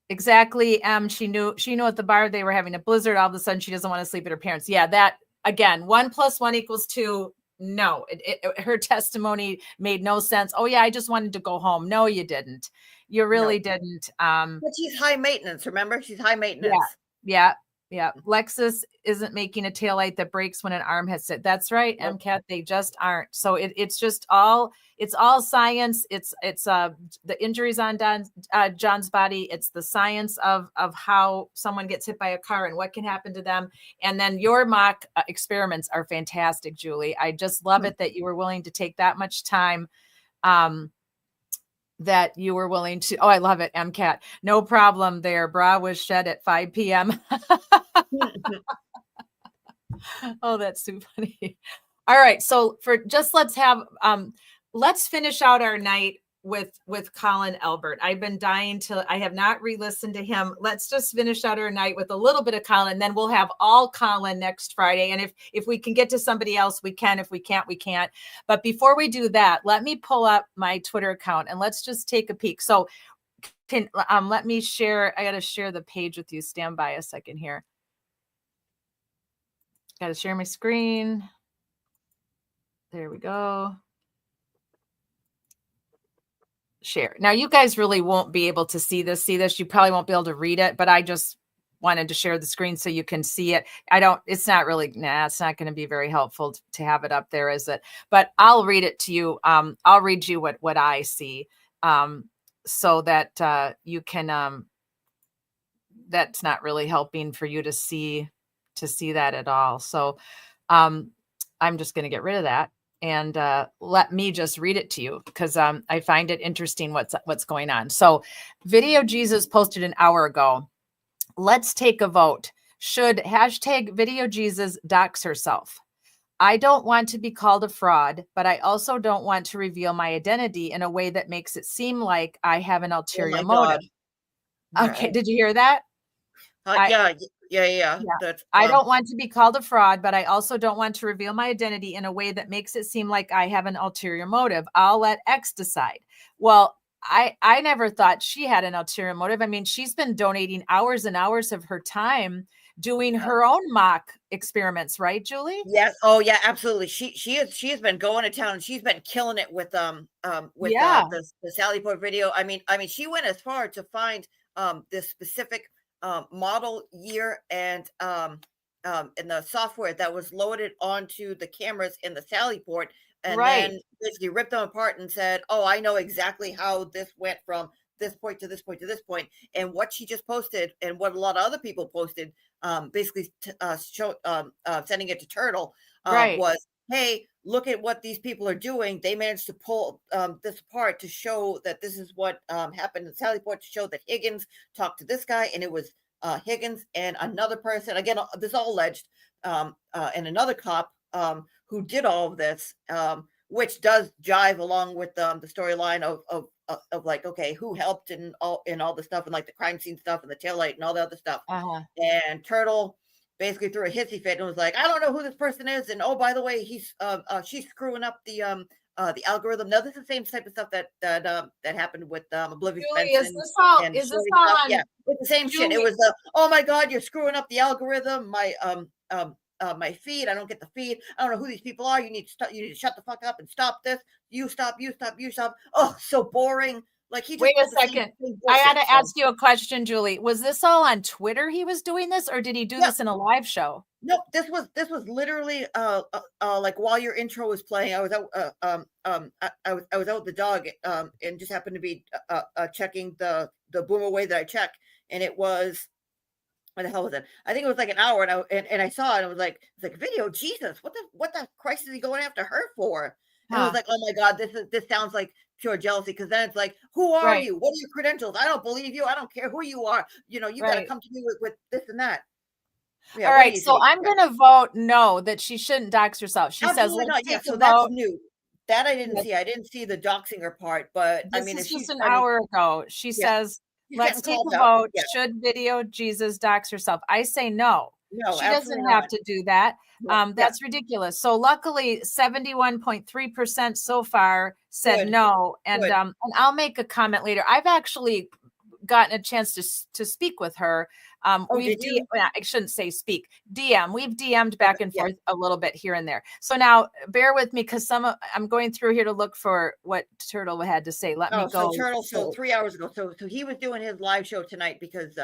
Exactly. She knew at the bar they were having a blizzard. All of a sudden, she doesn't want to sleep at her parents. Yeah, that again, 1 + 1 = 2. No, her testimony made no sense. Oh yeah, I just wanted to go home. No, you didn't. You really didn't. But she's high maintenance. Remember, she's high maintenance. Yeah. Lexus isn't making a taillight that breaks when an arm hits it. That's right, MCAT. They just aren't. So it's just all science. It's the injuries on John's body. It's the science of how someone gets hit by a car and what can happen to them. And then your mock experiments are fantastic, Julie. I just love it that you were willing to take that much time. That you were willing to. Oh, I love it. MCAT. No problem there. Bra was shed at 5 p.m. Oh, that's too funny. All right. So let's finish out our night with Colin Elbert. I've been dying I have not re-listened to him. Let's just finish out our night with a little bit of Colin. Then we'll have all Colin next Friday. And if we can get to somebody else, we can. If we can't, we can't. But before we do that, let me pull up my Twitter account and let's just take a peek. So let me share. I got to share the page with you. Stand by a second here. Got to share my screen. There we go. Share. Now you guys really won't be able to see this. You probably won't be able to read it, but I just wanted to share the screen so you can see it. It's not going to be very helpful to have it up there, is it? But I'll read it to you. I'll read you what I see, so that you can, that's not really helping for you to see that at all. So I'm just going to get rid of that. And let me just read it to you because I find it interesting what's going on. So Video Jesus posted an hour ago. Let's take a vote. Should #Video Jesus dox herself? I don't want to be called a fraud, but I also don't want to reveal my identity in a way that makes it seem like I have an ulterior motive. Okay, did you hear that? Yeah, Yeah. Yeah. That's I don't want to be called a fraud, but I also don't want to reveal my identity in a way that makes it seem like I have an ulterior motive. I'll let X decide. Well, I never thought she had an ulterior motive. I mean, she's been donating hours and hours of her time doing her own mock experiments, right, Julie? Yes. Oh yeah, absolutely. She has been going to town. She's been killing it with Yeah. the Sally Port video. I mean she went as far to find this specific model year and the software that was loaded onto the cameras in the Sally Port, and Right. then basically ripped them apart and said, "Oh, I know exactly how this went from this point to this point to this point." And what she just posted, and what a lot of other people posted, basically sending it to Turtle, Right. was, "Hey, look at what these people are doing. They managed to pull this apart to show that this is what happened in Sally Port, to show that Higgins talked to this guy, and it was Higgins and another person. Again, this is all alleged, and another cop who did all of this, which does jive along with the storyline of like, okay, who helped and all the stuff, and like the crime scene stuff and the taillight and all the other stuff." Uh-huh. And Turtle basically threw a hissy fit and was like, "I don't know who this person is, and oh, by the way, she's screwing up the algorithm." Now, this is the same type of stuff that happened with Oblivious Julie, Benson is this all and is this Shorty all stuff. on Yeah, it's the same shit. It Julie? was oh my god, you're screwing up the algorithm. My feed. I don't get the feed. I don't know who these people are. You need to shut the fuck up and stop this. You stop. Oh, so boring. Like, he just Wait a pulled the same second. I bullshit, had to so. ask you a question, Julie. Was this all on Twitter he was doing this, or did he do Yeah. this in a live show? No, this was literally like while your intro was playing. I was out I was out with the dog and just happened to be checking the Boomer way that I check, and it was, what the hell was it? I think it was like an hour, and I saw it, and I was like, it's like, video, Jesus, what the Christ is he going after her for? And I was like, oh my god, this sounds like pure jealousy, because then it's like, who are Right. you? What are your credentials? I don't believe you. I don't care who you are. You got to Right. come to me with this and that. Yeah, All what do right, you so think? I'm going to vote no, that she shouldn't dox herself. She says, Absolutely let's not. Yeah, take so a that's vote. new. That I didn't Yes. see. I didn't see the doxing her part, but I This mean, is if she's, just an I mean, hour ago. She yeah, says, she's let's getting take called a out. vote. Yeah, Should video Jesus dox herself? I say no. no, She absolutely doesn't have not. to do that. No, yeah, That's ridiculous. So luckily, 71.3% so far said good, no. And good. and I'll make a comment later. I've actually gotten a chance to speak with her. Oh, We've did you? I shouldn't say speak, DM. We've DM'd back and Yeah. forth a little bit here and there. So now bear with me, because I'm going through here to look for what Turtle had to say. Let me Oh, go. so Turtle, so 3 hours ago. So he was doing his live show tonight because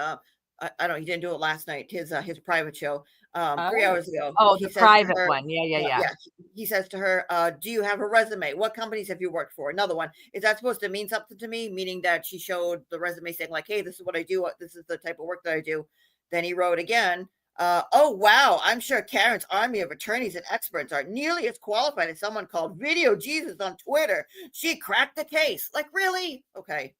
I don't know, he didn't do it last night. His private show 3 hours ago. Oh, He the says to private her, one. Yeah. he says to her, "Do you have a resume? What companies have you worked for?" Another one. Is that supposed to mean something to me? Meaning that she showed the resume saying like, "Hey, this is what I do. This is the type of work that I do." Then he wrote again, "Oh, wow. I'm sure Karen's army of attorneys and experts are nearly as qualified as someone called Video Jesus on Twitter. She cracked the case." Like, really? Okay.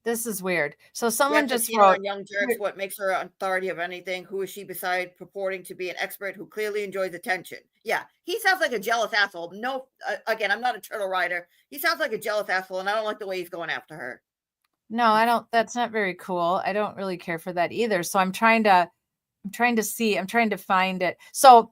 This is weird. So You someone have to just see her wrote, on Young Jerks. What makes her an authority of anything? Who is she beside purporting to be an expert who clearly enjoys attention? Yeah, he sounds like a jealous asshole. No, again, I'm not a turtle rider. He sounds like a jealous asshole, and I don't like the way he's going after her. no, I don't. That's not very cool. I don't really care for that either. So I'm trying to find it. So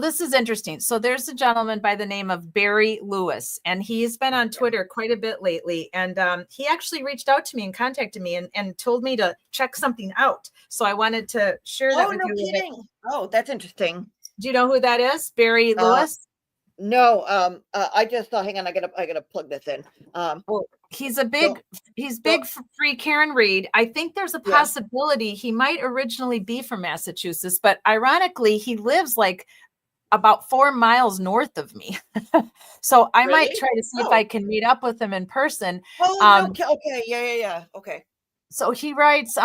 this is interesting. So there's a gentleman by the name of Barry Lewis, and he's been on Twitter quite a bit lately. And he actually reached out to me and contacted me and told me to check something out. So I wanted to share that Oh, with no you. kidding. Oh, that's interesting. Do you know who that is? Barry Lewis? No, I just thought, hang on, I gotta plug this in. He's big for Free Karen Reed. I think there's a Yeah. possibility he might originally be from Massachusetts, but ironically, he lives like about 4 miles north of me. So I might Really? try to see if Oh. I can meet up with him in person. Oh, no, okay, yeah. Okay. So he writes,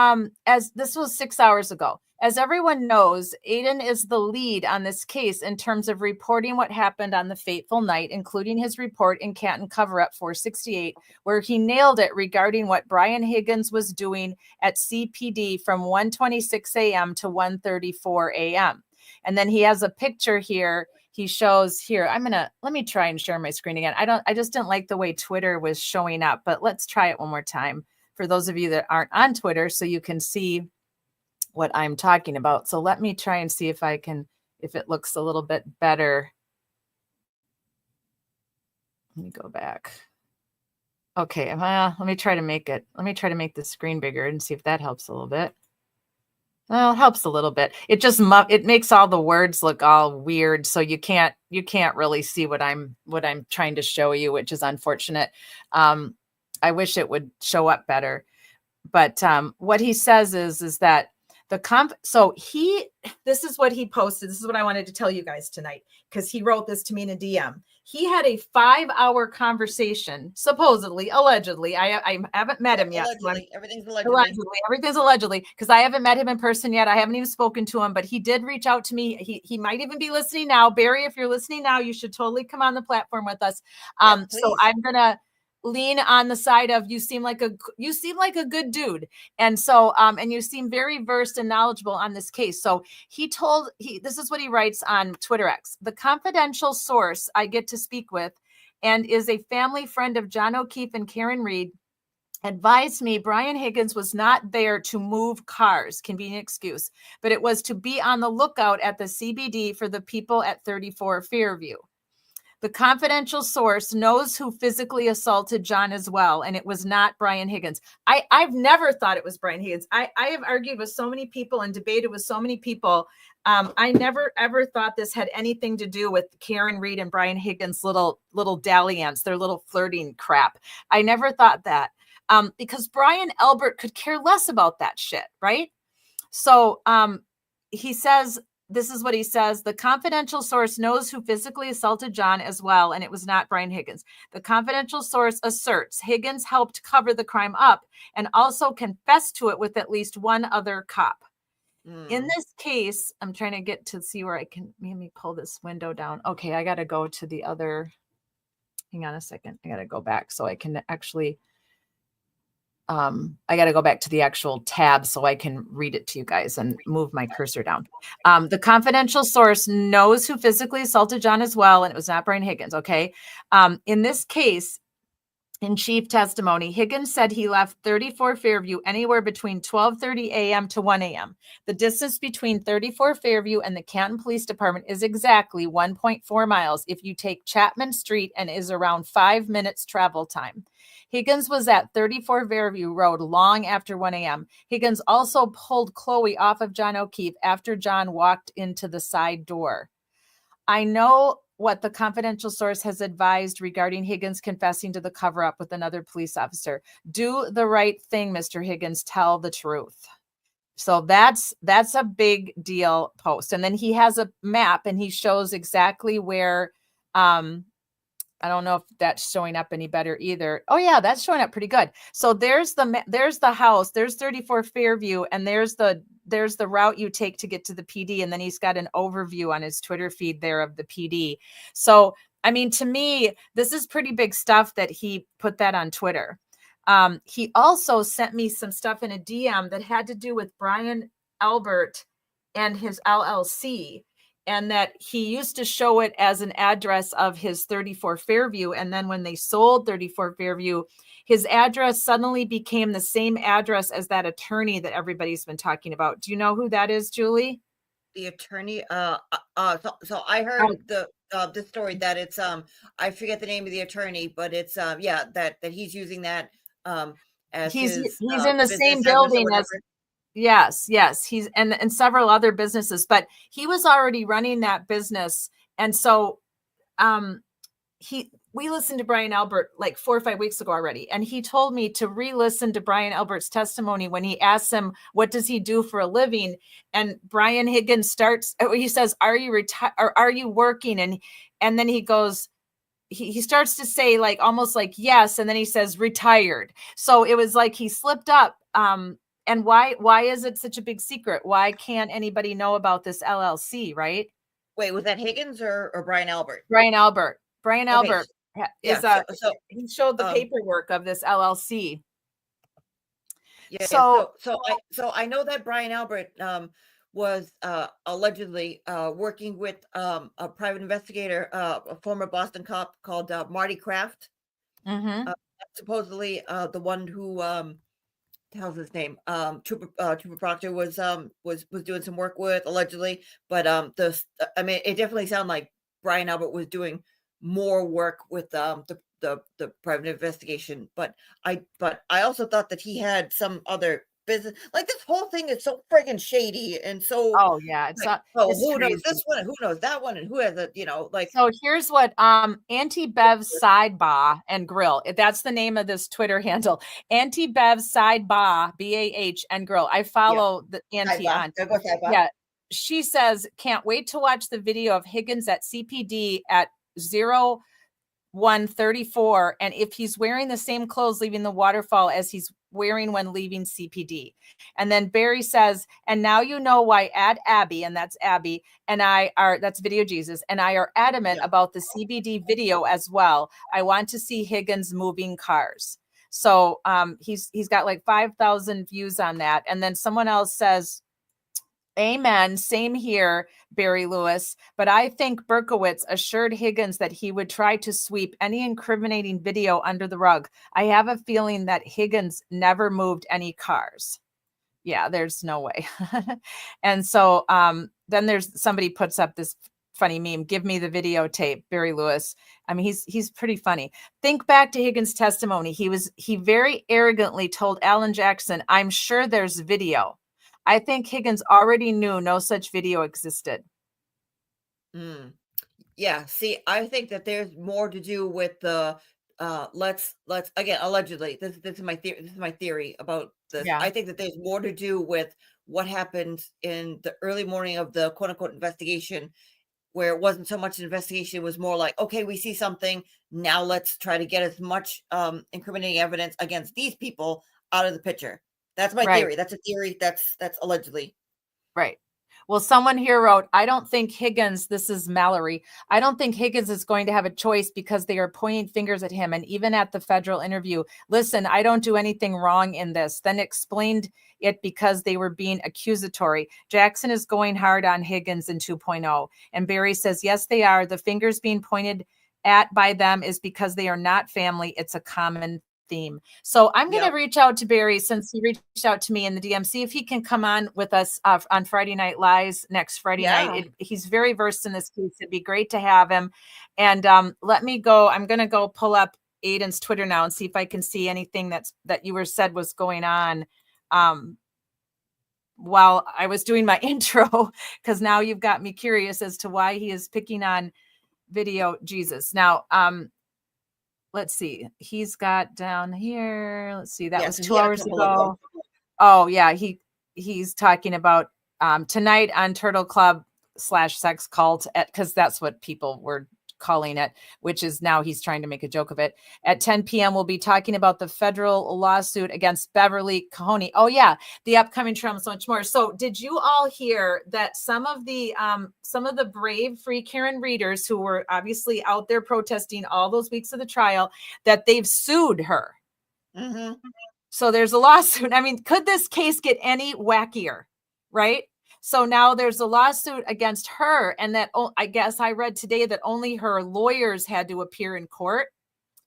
as this was 6 hours ago. As everyone knows, Aiden is the lead on this case in terms of reporting what happened on the fateful night, including his report in Canton Cover-Up 468, where he nailed it regarding what Brian Higgins was doing at CPD from 1:26 a.m. to 1:34 a.m. And then he has a picture here. He shows here. Let me try and share my screen again. I just didn't like the way Twitter was showing up, but let's try it one more time for those of you that aren't on Twitter so you can see what I'm talking about. So let me try and see if if it looks a little bit better. Let me go back. Okay, let me try to make the screen bigger and see if that helps a little bit. Well, it helps a little bit. It just it makes all the words look all weird, so you can't really see what I'm trying to show you, which is unfortunate. I wish it would show up better. But what he says is that this is what he posted. This is what I wanted to tell you guys tonight, because he wrote this to me in a DM. He had a 5-hour conversation, supposedly, allegedly. I haven't met him yet. Allegedly, everything's allegedly. Everything's allegedly, because I haven't met him in person yet. I haven't even spoken to him, but he did reach out to me. He might even be listening now. Barry, if you're listening now, you should totally come on the platform with us. So I'm gonna lean on the side of you seem like a good dude, and so and you seem very versed and knowledgeable on this case. So this is what he writes on Twitter X: the confidential source I get to speak with, and is a family friend of John O'Keefe and Karen Reed, advised me Brian Higgins was not there to move cars, convenient excuse, but it was to be on the lookout at the CBD for the people at 34 Fairview. The confidential source knows who physically assaulted John as well, and it was not Brian Higgins. I've never thought it was Brian Higgins. I have argued with so many people and debated with so many people. I never, ever thought this had anything to do with Karen Reed and Brian Higgins' little dalliance, their little flirting crap. I never thought that, because Brian Albert could care less about that shit, right? So he says, this is what he says: the confidential source knows who physically assaulted John as well, and it was not Brian Higgins. The confidential source asserts Higgins helped cover the crime up and also confessed to it with at least one other cop. In this case, I'm trying to get to see where I can, let me pull this window down. Okay, I got to go to the other, hang on a second. I got to go back so I can actually, I got to go back to the actual tab so I can read it to you guys and move my cursor down. The confidential source knows who physically assaulted John as well, and it was not Brian Higgins. Okay. In this case, in chief testimony, Higgins said he left 34 Fairview anywhere between 12:30 a.m. to 1 a.m. The distance between 34 Fairview and the Canton Police Department is exactly 1.4 miles if you take Chapman Street, and is around 5 minutes travel time. Higgins was at 34 Fairview Road long after 1 a.m. Higgins also pulled Chloe off of John O'Keefe after John walked into the side door. I know what the confidential source has advised regarding Higgins confessing to the cover-up with another police officer. Do the right thing, Mr. Higgins. Tell the truth. So that's a big deal post. And then he has a map, and he shows exactly where, I don't know if that's showing up any better either. Oh yeah, that's showing up pretty good. So there's the house, there's 34 Fairview, and there's the route you take to get to the PD. And then he's got an overview on his Twitter feed there of the PD. So, I mean, to me, this is pretty big stuff that he put that on Twitter. He also sent me some stuff in a DM that had to do with Brian Albert and his LLC, and that he used to show it as an address of his 34 Fairview. And then when they sold 34 Fairview, his address suddenly became the same address as that attorney that everybody's been talking about. Do you know who that is, Julie? The attorney. So I heard the story that it's I forget the name of the attorney, but it's yeah, that he's using that as he's his, in the same building as. Yes. He's and several other businesses, but he was already running that business. And so we listened to Brian Albert like 4 or 5 weeks ago already. And he told me to re-listen to Brian Albert's testimony when he asked him, what does he do for a living? And Brian Higgins he says, are you retired or are you working? And then he goes, he starts to say like, almost like, yes. And then he says retired. So it was like he slipped up. And why is it such a big secret? Why can't anybody know about this LLC, right? Wait, was that Higgins or Brian Albert? Brian Albert. Brian Albert is he showed the paperwork of this LLC. Yeah. So I know that Brian Albert was allegedly working with a private investigator, a former Boston cop called Marty Kraft. Mm-hmm. Supposedly the one who the hell's his name? Trooper Proctor was doing some work with, allegedly. But I mean, it definitely sounded like Brian Albert was doing more work with the private investigation. But I also thought that he had some other business. Like, this whole thing is so friggin' shady and so. Oh yeah, it's Like, it's who knows crazy. this one and who knows that one and who has a, like. So here's what Auntie Bev's Sidebar and Grill. That's the name of this Twitter handle. Auntie Bev's Sidebar, BAH and Grill. I follow the Auntie Sidebar. on. There goes sidebar. Yeah. She says, can't wait to watch the video of Higgins at CPD at 01:34. And if he's wearing the same clothes leaving the waterfall as he's wearing when leaving CPD. And then Barry says, and now you know why Abby, and that's Abby, and that's Video Jesus, and I are adamant about the CBD video as well. I want to see Higgins moving cars. So he's got like 5,000 views on that. And then someone else says, amen. Same here, Barry Lewis. But I think Berkowitz assured Higgins that he would try to sweep any incriminating video under the rug. I have a feeling that Higgins never moved any cars. Yeah, there's no way. And so then there's somebody puts up this funny meme. Give me the videotape, Barry Lewis. I mean, he's pretty funny. Think back to Higgins' testimony. He very arrogantly told Alan Jackson, I'm sure there's video. I think Higgins already knew no such video existed. Yeah. See, I think that there's more to do with the let's again, allegedly. This is my theory. This is my theory about this. Yeah. I think that there's more to do with what happened in the early morning of the quote unquote investigation, where it wasn't so much an investigation, it was more like, okay, we see something, now let's try to get as much incriminating evidence against these people out of the picture. That's my theory. That's a theory. That's allegedly. Right. Well, someone here wrote, I don't think Higgins, this is Mallory, I don't think Higgins is going to have a choice because they are pointing fingers at him. And even at the federal interview, listen, I don't do anything wrong in this. Then explained it because they were being accusatory. Jackson is going hard on Higgins in 2.0. And Barry says, yes, they are. The fingers being pointed at by them is because they are not family. It's a common theme. So I'm going to reach out to Barry, since he reached out to me in the DM, see if he can come on with us on Friday Night Lies next Friday night. He's very versed in this case. It'd be great to have him. And let me go. I'm going to go pull up Aiden's Twitter now and see if I can see anything that you were said was going on while I was doing my intro, because now you've got me curious as to why he is picking on Video Jesus. Now, let's see. He's got down here. Let's see. That was 2 hours ago. Oh yeah. He's talking about tonight on Turtle Club /sex cult, because that's what people were calling it, which is now he's trying to make a joke of it. At 10 p.m. we'll be talking about the federal lawsuit against Beverly Mahoney. Oh yeah, the upcoming trial and so much more. So did you all hear that some of the brave Free Karen readers who were obviously out there protesting all those weeks of the trial, that they've sued her? Mm-hmm. So there's a lawsuit. I mean, could this case get any wackier, right? So now there's a lawsuit against her, and that I guess I read today that only her lawyers had to appear in court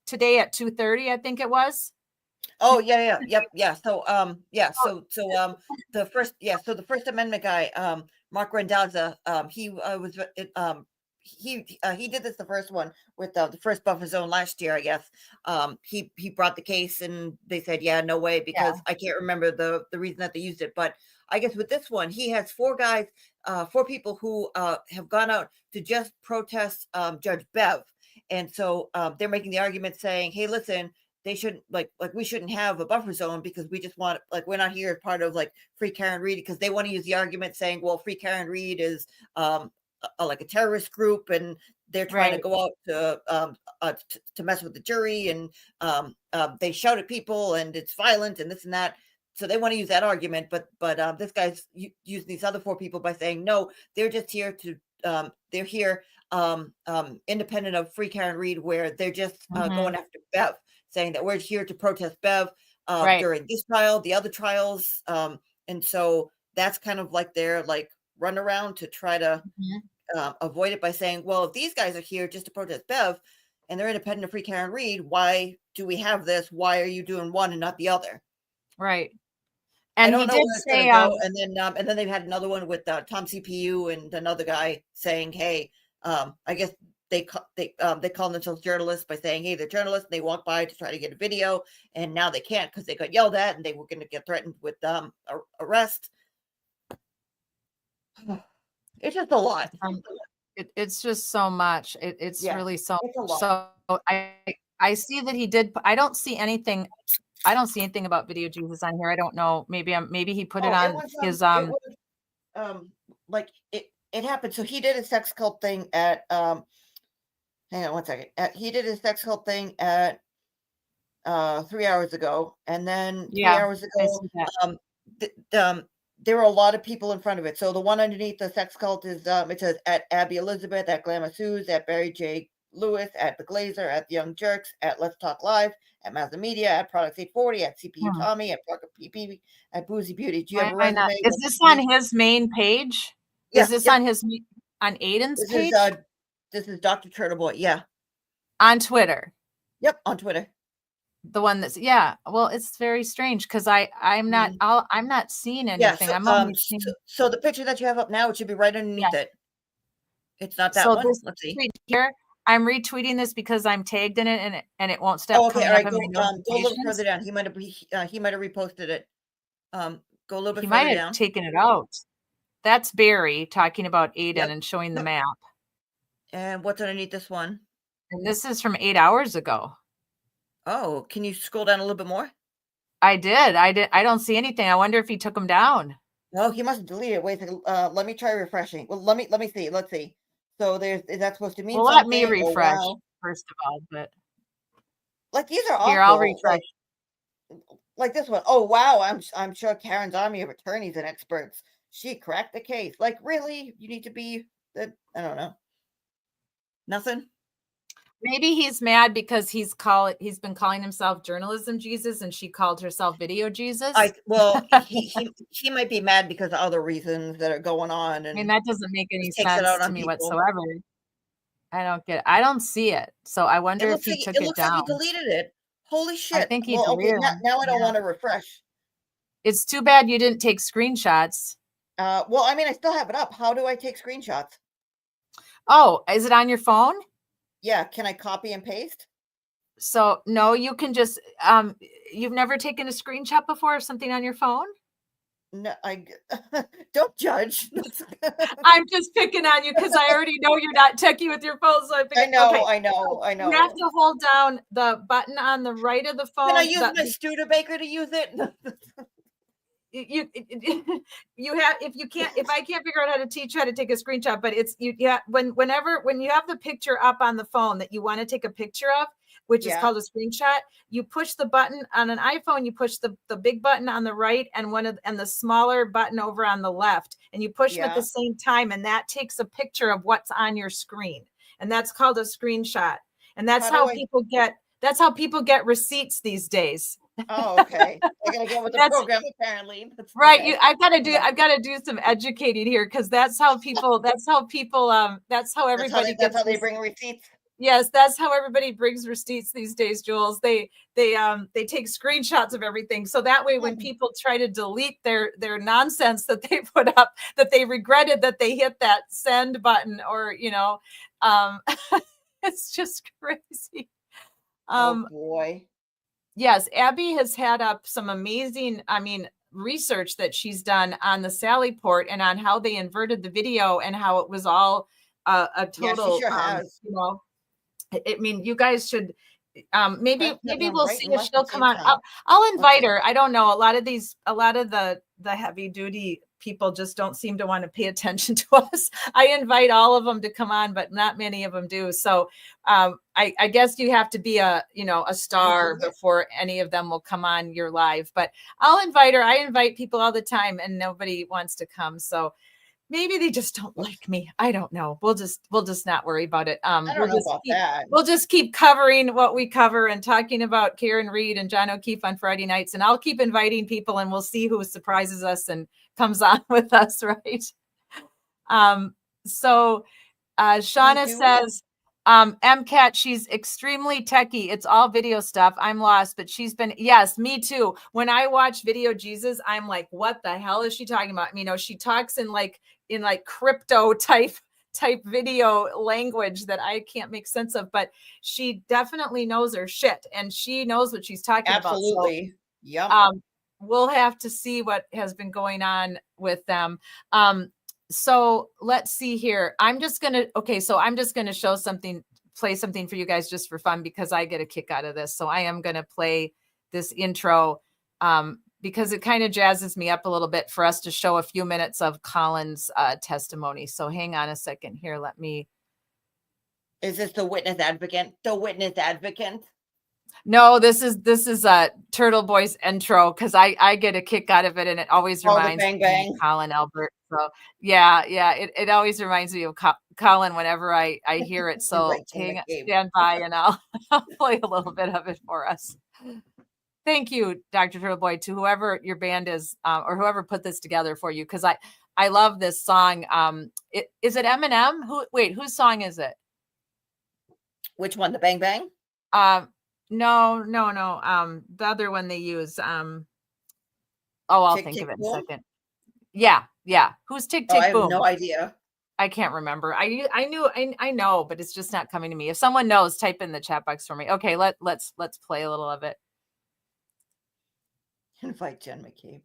today at 2:30, I think it was. Oh yeah. So the First Amendment guy, Mark Randazza, he did this, the first one with the first buffer zone last year, I guess. He brought the case, and they said, yeah, no way, because I can't remember the reason that they used it. But I guess with this one, he has four people who have gone out to just protest Judge Bev. And so they're making the argument saying, hey, listen, they shouldn't, like we shouldn't have a buffer zone, because we just want, like, we're not here as part of like Free Karen Read, because they want to use the argument saying, well, Free Karen Read is like a terrorist group, and they're trying to go out to mess with the jury, and they shout at people, and it's violent, and this and that. So they want to use that argument, but this guy's using these other four people by saying, no, they're just here to they're here independent of Free Karen Read, where they're just going after Bev, saying that we're here to protest Bev during this trial, the other trials, and so that's kind of like their like runaround to try to avoid it by saying, well, if these guys are here just to protest Bev and they're independent of Free Karen Read, why do we have this? Why are you doing one and not the other? Right. I And don't he know did where it's say, gonna go. And then they've had another one with Tom CPU and another guy saying, "Hey, I guess they call themselves journalists by saying, hey, they're journalists." And they walk by to try to get a video, and now they can't because they got yelled at and they were going to get threatened with arrest. It's just a lot. It's just so much. It's Yeah, really so. it's a lot. So I see that he did. I don't see anything. I don't see anything about Video Jesus on here. I don't know. Maybe he put it Oh, on his it was, like it happened. So he did a sex cult thing at hang on one second. He did his sex cult thing at 3 hours ago, and then 3 Yeah, hours I ago, see that. there were a lot of people in front of it. So the one underneath the sex cult is it says at Abby Elizabeth, at Glamour Suze, at Barry J. Lewis, at The Glazer, at The Young Jerks, at Let's Talk Live, at Mazda Media, at Products 840, at CPU Tommy, at Parker PP, at Boozy Beauty. Do you have a Why not? resume? Is this on his main page? Yeah, Is this yep. on his on Aiden's This page? This is Dr. Turtleboy. Yeah. On Twitter. Yep, on Twitter. The one that's well, it's very strange because I'm not seeing anything. Yeah, I'm only seeing so the picture that you have up now, it should be right underneath it. It's not that so one. this Let's see. tweet here. I'm retweeting this because I'm tagged in it and it won't stop Oh, okay, coming all right. up in my Go a little notifications. further down. He might have reposted it. Go a little bit He further might have down. taken it out. That's Barry talking about Aiden Yep, and showing the yep. map. And what's underneath this one? And this is from 8 hours ago. Oh, can you scroll down a little bit more? I did. I don't see anything. I wonder if he took them down. No, he must have deleted it. Wait a second. Let me try refreshing. Well, let me see. Let's see. So is that supposed to mean Well, something? let me refresh Oh, wow. first of all, but Like these are awful. here, I'll refresh. Like this one. Oh wow, I'm sure Karen's army of attorneys and experts. She cracked the case. Like really, you need to be that. I don't know. Nothing. Maybe he's mad because he's been calling himself Journalism Jesus and she called herself Video Jesus. He might be mad because of other reasons that are going on. And I mean, that doesn't make any takes it sense out to on me people. whatsoever. I don't see it. So I wonder if he took it looks down. like he deleted it. Holy shit. I think he okay, deleted them. now I don't want to refresh. It's too bad you didn't take screenshots. Well, I mean, I still have it up. How do I take screenshots? Oh, is it on your phone? Yeah, can I copy and paste? So no, you can just you've never taken a screenshot before of something on your phone? No, I don't judge. I'm just picking on you because I already know you're not techie with your phone. So I know. You have to hold down the button on the right of the phone. Can I use my Studebaker to use it? You have if I can't figure out how to teach you how to take a screenshot, but it's when you have the picture up on the phone that you want to take a picture of, which is called a screenshot, you push the button on an iPhone, you push the big button on the right and the smaller button over on the left, and you push them at the same time, and that takes a picture of what's on your screen, and that's called a screenshot, and that's how people get receipts these days. Oh, okay. I gotta get with the program apparently. Right. Okay. I've got to do some educating here because that's how everybody that's how they bring receipts. Yes, that's how everybody brings receipts these days, Jules. They take screenshots of everything. So that way when people try to delete their nonsense that they put up, that they regretted that they hit that send button or, it's just crazy. Oh boy. Yes, Abby has had up some amazing, research that she's done on the Sally port and on how they inverted the video and how it was all a total, she sure has. You guys should maybe we'll see if she'll come on. I'll invite her. I don't know. A lot of the heavy duty people just don't seem to want to pay attention to us. I invite all of them to come on, but not many of them do. So I guess you have to be a star before any of them will come on your live, but I'll invite her. I invite people all the time and nobody wants to come. So maybe they just don't like me. I don't know. We'll just not worry about it. We'll just keep covering what we cover and talking about Karen Reed and John O'Keefe on Friday nights. And I'll keep inviting people and we'll see who surprises us and comes on with us. Right. So Shauna says, MCAT, she's extremely techie. It's all video stuff. I'm lost, but she's been, yes, me too. When I watch Video Jesus, I'm like, what the hell is she talking about? You know, she talks in like crypto type video language that I can't make sense of, but she definitely knows her shit and she knows what she's talking about. Absolutely. Yep. We'll have to see what has been going on with them. So let's see here. I'm just going to show something, play something for you guys just for fun because I get a kick out of this. So I am going to play this intro because it kind of jazzes me up a little bit for us to show a few minutes of Colin's testimony. So hang on a second here. Let me. Is this the witness advocate? The witness advocate? No, this is a Turtle Boy's intro because I get a kick out of it and it always reminds me of Colin Albert. So yeah, it always reminds me of Colin whenever I hear it. So stand by and I'll play a little bit of it for us. Thank you, Dr. Turtle Boy, to whoever your band is or whoever put this together for you because I love this song. Is it Eminem? Whose song is it? Which one? The Bang Bang? No. The other one they use. I'll think of it in a second. Yeah. Who's Tick Tick Boom? I have no idea. I can't remember. I know, but it's just not coming to me. If someone knows, type in the chat box for me. Okay, let's play a little of it. Invite Jen McCabe.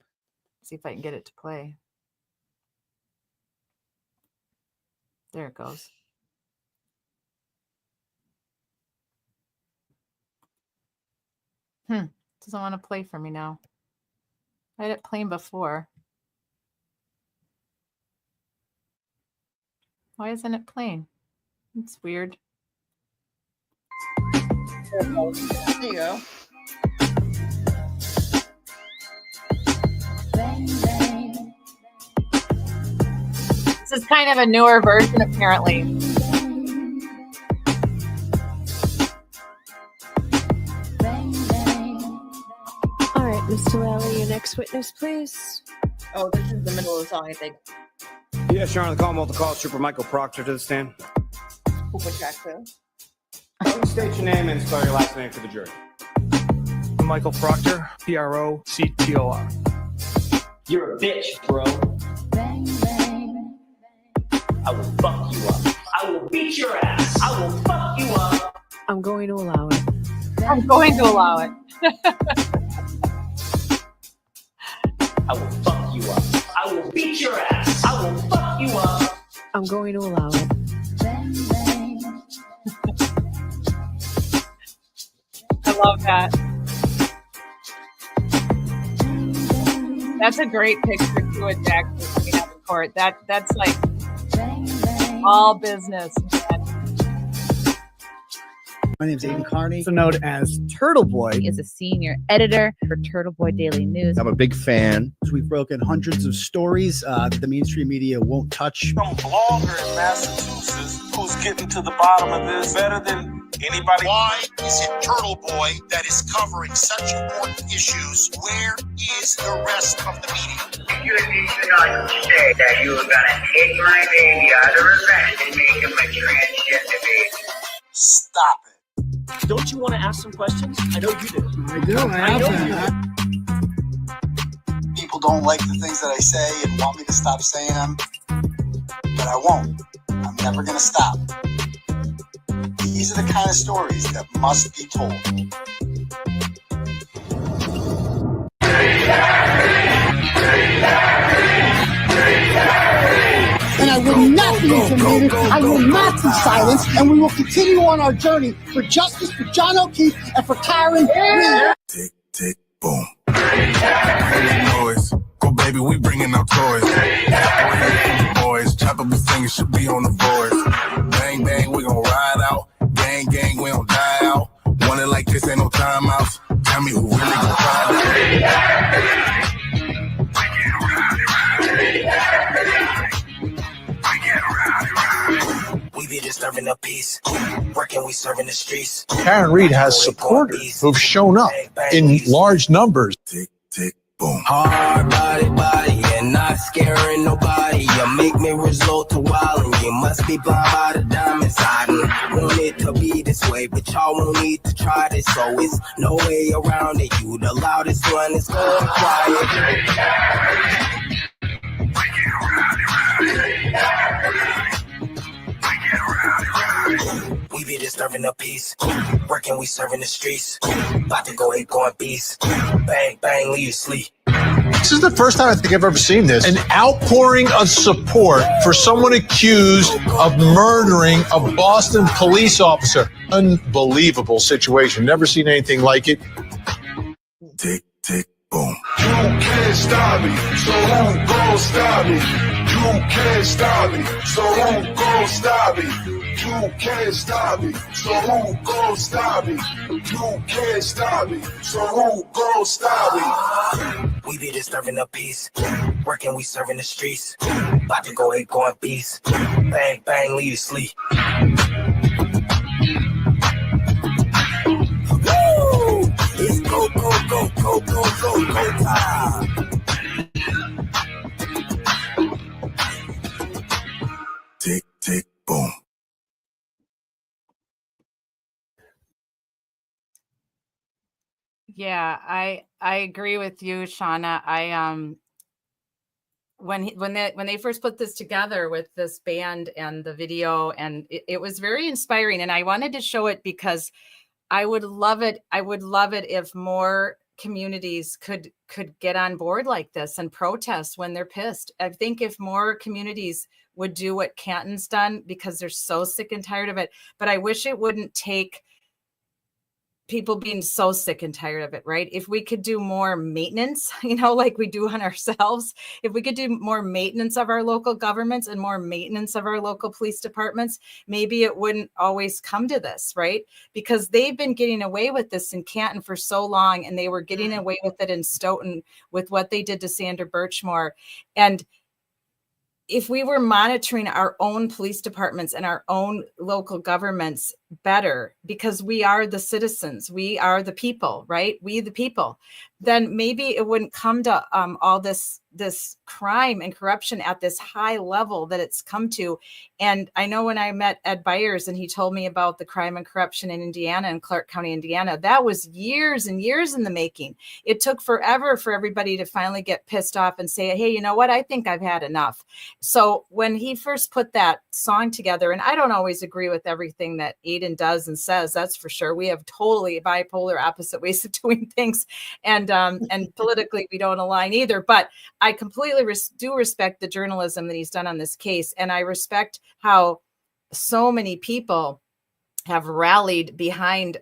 See if I can get it to play. There it goes. Doesn't want to play for me now. I had it playing before. Why isn't it playing? It's weird. There you go. This is kind of a newer version, apparently. Mr. Lally, your next witness, please. Oh, this is the middle of the song, I think. Yes, Your Honor, the call multi-call Trooper Michael Proctor to the stand. Cooper track too. Please state your name and spell your last name for the jury. Michael Proctor, Proctor. You're a bitch, bro. Bang, bang. I will fuck you up. I will beat your ass. I will fuck you up. I'm going to allow it. I'm going to allow it. I will fuck you up. I will beat your ass. I will fuck you up. I'm going to allow it. Bang, bang. I love that. That's a great picture too of Jackson coming out of court. That's like all business, man. My name is Aiden Carney, also known as Turtle Boy. He is a senior editor for Turtle Boy Daily News. I'm a big fan. We've broken hundreds of stories that the mainstream media won't touch. Some blogger in Massachusetts who's getting to the bottom of this better than anybody. Why is it Turtle Boy that is covering such important issues? Where is the rest of the media? You need to not say that you were gonna take my baby out of revenge and make him a transgender baby. Stop it. Don't you want to ask some questions? I know you do. I do. I know you do. People don't like the things that I say and want me to stop saying them, but I won't. I'm never going to stop. These are the kind of stories that must be told. And I will not be intimidated. I will not be silenced. And we will continue on our journey for justice for John O'Keefe and for Karen Reed. Tick, tick, boom. Boys, go baby, we bringing our toys. Boys, chop up the fingers, should be on the boards. Bang, bang, we gon' ride out. Gang, gang, we don't die out. Want it like this, ain't no timeouts. Tell me who really gon' find out. We be disturbing the peace. Working, we serving the streets. Karen Reed has supporters who've shown up in large numbers. Tick, tick, boom. Hard body, and not scaring nobody. You make me resort to wildin'. You must be blind by the diamonds. I want it to be this way, but y'all won't need to try this, so it's no way around it. You the loudest one, it's going quiet. We be disturbing the peace, working, we serving the streets. About to go ape, going beast. Bang, bang, leave you sleep. This is the first time I think I've ever seen this. An outpouring of support for someone accused of murdering a Boston police officer. Unbelievable situation. Never seen anything like it. Tick, tick, boom. You can't stop me, so who gon' stop me? You can't stop me, so who gon' stop me? You can't stop me, so who gon' stop me? You can't stop me, so who gon' stop me? We be disturbing the peace, working, we serving the streets. About to go ape, going beast. Bang, bang, leave you sleep. Woo! It's go, go, go, go, go, go, go time. Tick, tick, boom. Yeah, I agree with you, Shauna. When they first put this together with this band and the video, and it was very inspiring, and I wanted to show it because I would love it. I would love it if more communities could get on board like this and protest when they're pissed. I think if more communities would do what Canton's done, because they're so sick and tired of it, but I wish it wouldn't take people being so sick and tired of it, right? If we could do more maintenance, like we do on ourselves, if we could do more maintenance of our local governments and more maintenance of our local police departments, maybe it wouldn't always come to this, right? Because they've been getting away with this in Canton for so long, and they were getting away with it in Stoughton with what they did to Sandra Birchmore. And if we were monitoring our own police departments and our own local governments better, because we are the citizens, we are the people, right? We the people, then maybe it wouldn't come to all this crime and corruption at this high level that it's come to. And I know when I met Ed Byers and he told me about the crime and corruption in Indiana and Clark County, Indiana, that was years and years in the making. It took forever for everybody to finally get pissed off and say, hey, you know what? I think I've had enough. So when he first put that song together, and I don't always agree with everything that Aiden does and says, that's for sure. We have totally bipolar opposite ways of doing things. And politically, we don't align either. But I completely do respect the journalism that he's done on this case. And I respect how so many people have rallied behind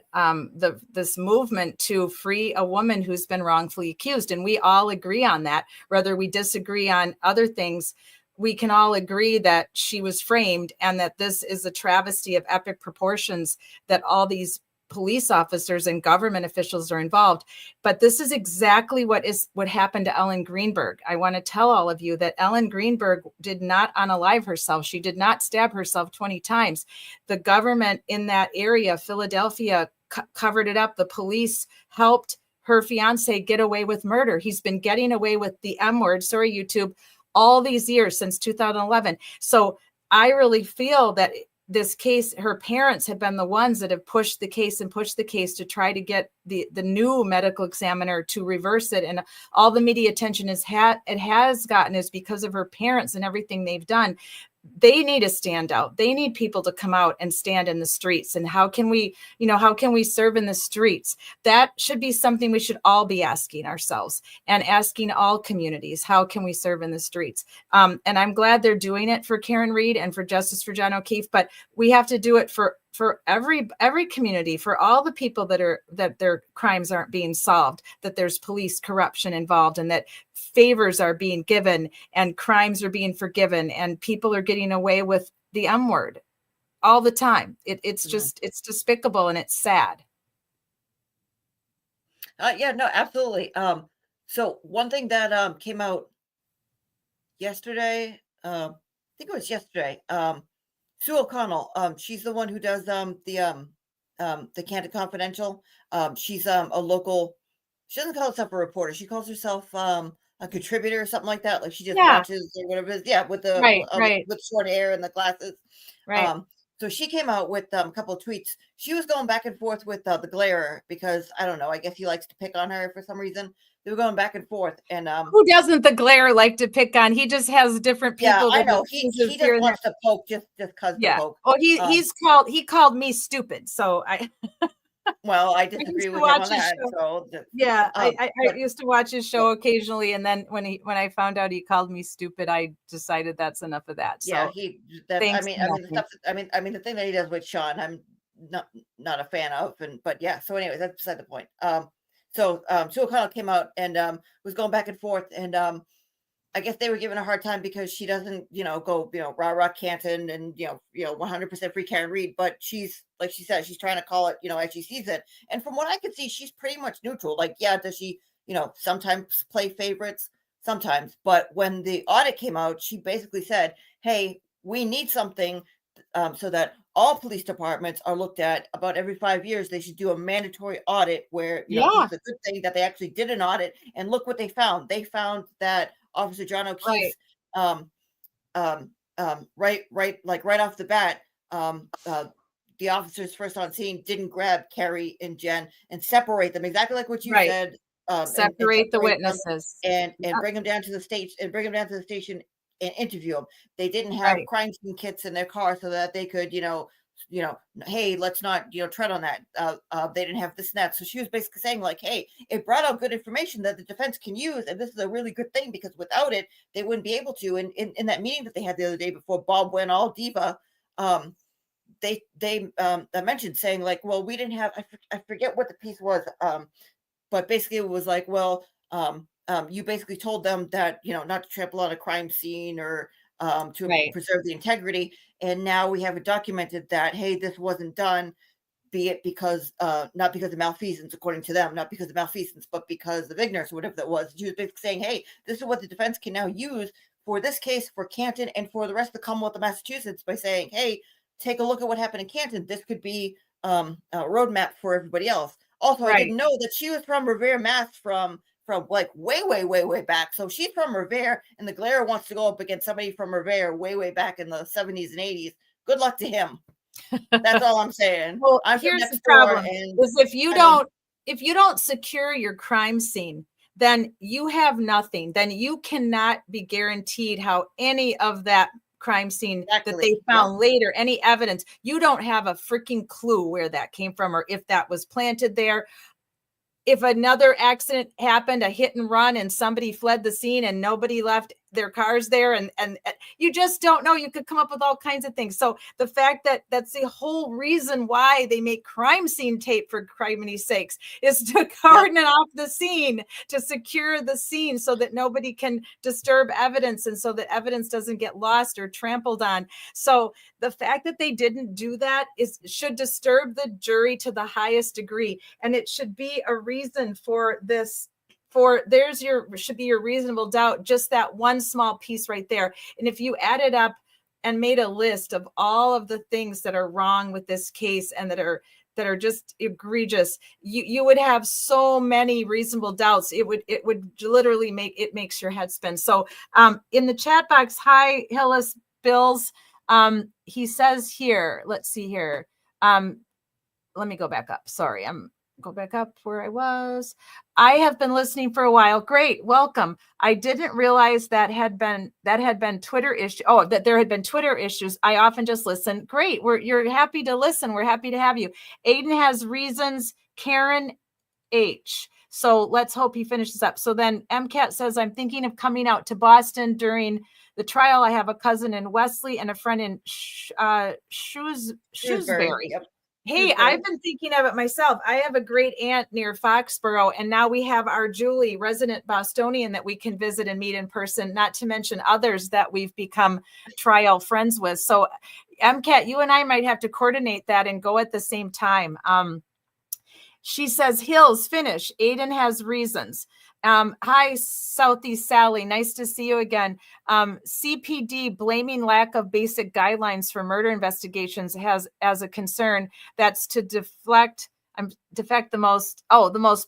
this movement to free a woman who's been wrongfully accused. And we all agree on that. Whether we disagree on other things, we can all agree that she was framed and that this is a travesty of epic proportions, that all these police officers and government officials are involved. But this is exactly what happened to Ellen Greenberg. I want to tell all of you that Ellen Greenberg did not unalive herself. She did not stab herself 20 times. The government in that area, Philadelphia, covered it up. The police helped her fiance get away with murder. He's been getting away with the M word, sorry, YouTube, all these years since 2011. So I really feel that this case, her parents have been the ones that have pushed the case to try to get the new medical examiner to reverse it. And all the media attention it has gotten is because of her parents and everything they've done. They need to stand out. They need people to come out and stand in the streets. And how can we serve in the streets? That should be something we should all be asking ourselves and asking all communities. How can we serve in the streets? And I'm glad they're doing it for Karen Reed and for Justice for John O'Keefe, but we have to do it for every community, for all the people that their crimes aren't being solved, that there's police corruption involved, and that favors are being given and crimes are being forgiven and people are getting away with the M word all the time. It's despicable and it's sad. Yeah, no, absolutely. So one thing that came out yesterday, I think it was yesterday, Sue O'Connell, she's the one who does the Canton Confidential. She's a local, she doesn't call herself a reporter. She calls herself a contributor or something like that. Like she just watches or whatever it is. Yeah, with the with short hair and the glasses. Right. So she came out with a couple of tweets. She was going back and forth with the Glare because I don't know. I guess he likes to pick on her for some reason. They were going back and forth, and who doesn't the Glare like to pick on? He just has different people. Yeah, I that know. He just wants to poke just cause the poke. Oh, he called me stupid. So I. Well, I disagree with him on that. So I used to watch his show occasionally, and then when I found out he called me stupid, I decided that's enough of that. So yeah, the thing that he does with Sean, I'm not a fan of, but yeah. So anyway, that's beside the point. Sue O'Connell came out and was going back and forth, and I guess they were giving a hard time because she doesn't, go, rah Canton and 100% free Karen Reed, but she's like she said, she's trying to call it, as she sees it. And from what I could see, she's pretty much neutral. Like, yeah, does she, sometimes play favorites, sometimes, but when the audit came out, she basically said, "Hey, we need something so that all police departments are looked at about every 5 years. They should do a mandatory audit where, it's a good thing that they actually did an audit. And look what they found. They found that Officer John O'Keefe, right off the bat, the officers first on scene didn't grab Carrie and Jen and separate them exactly like what you said. Separate the witnesses and bring them down to the station and interview them. They didn't have crime scene kits in their car so that they could, hey, let's not, tread on that. They didn't have this and that. So she was basically saying like, hey, it brought out good information that the defense can use. And this is a really good thing because without it, they wouldn't be able to. And in that meeting that they had the other day before Bob went all diva, they mentioned saying like, well, we didn't have, I forget what the piece was. But basically it was like, well, you basically told them that, not to trample on a crime scene or to preserve the integrity. And now we have it documented that, hey, this wasn't done, be it because, not because of malfeasance, according to them, not because of malfeasance, but because of ignorance or whatever that was. She was basically saying, hey, this is what the defense can now use for this case, for Canton, and for the rest of the Commonwealth of Massachusetts by saying, hey, take a look at what happened in Canton. This could be a roadmap for everybody else. Also, I didn't know that she was from Revere, Mass, from like way back. So she's from Revere, and the Glare wants to go up against somebody from Revere way back in the 70s and 80s. Good luck to him. That's all I'm saying. Well, I'm here's the problem: is if you don't secure your crime scene, then you have nothing. Then you cannot be guaranteed how any of that crime scene that they found later, any evidence, you don't have a freaking clue where that came from or if that was planted there. If another accident happened, a hit and run, and somebody fled the scene and nobody left their cars there, and you just don't know. You could come up with all kinds of things. So the fact that that's the whole reason why they make crime scene tape, for criminy sakes, is to cordon off the scene, to secure the scene so that nobody can disturb evidence and so that evidence doesn't get lost or trampled on. So the fact that they didn't do that should disturb the jury to the highest degree. And it should be a reason for this. Should be your reasonable doubt, just that one small piece right there. And if you added up and made a list of all of the things that are wrong with this case and that are just egregious, you would have so many reasonable doubts. It would literally makes your head spin. So in the chat box, hi Hillis Bills. He says here, let's see here. Let me go back up. Sorry, go back up where I was. I have been listening for a while. Great. Welcome. I didn't realize that had been Twitter issue. Oh, that there had been Twitter issues. I often just listen. Great. You're happy to listen. We're happy to have you. Aiden has reasons. Karen H. So let's hope he finishes up. So then MCAT says, I'm thinking of coming out to Boston during the trial. I have a cousin in Wesley and a friend in Shrewsbury. Yep. Hey, I've been thinking of it myself. I have a great aunt near Foxborough, and now we have our Julie, resident Bostonian, that we can visit and meet in person, not to mention others that we've become trial friends with. So, MCAT, you and I might have to coordinate that and go at the same time. She says, Hills, finish. Aiden has reasons. Hi, Southeast Sally. Nice to see you again. CPD blaming lack of basic guidelines for murder investigations has as a concern. That's to defect the most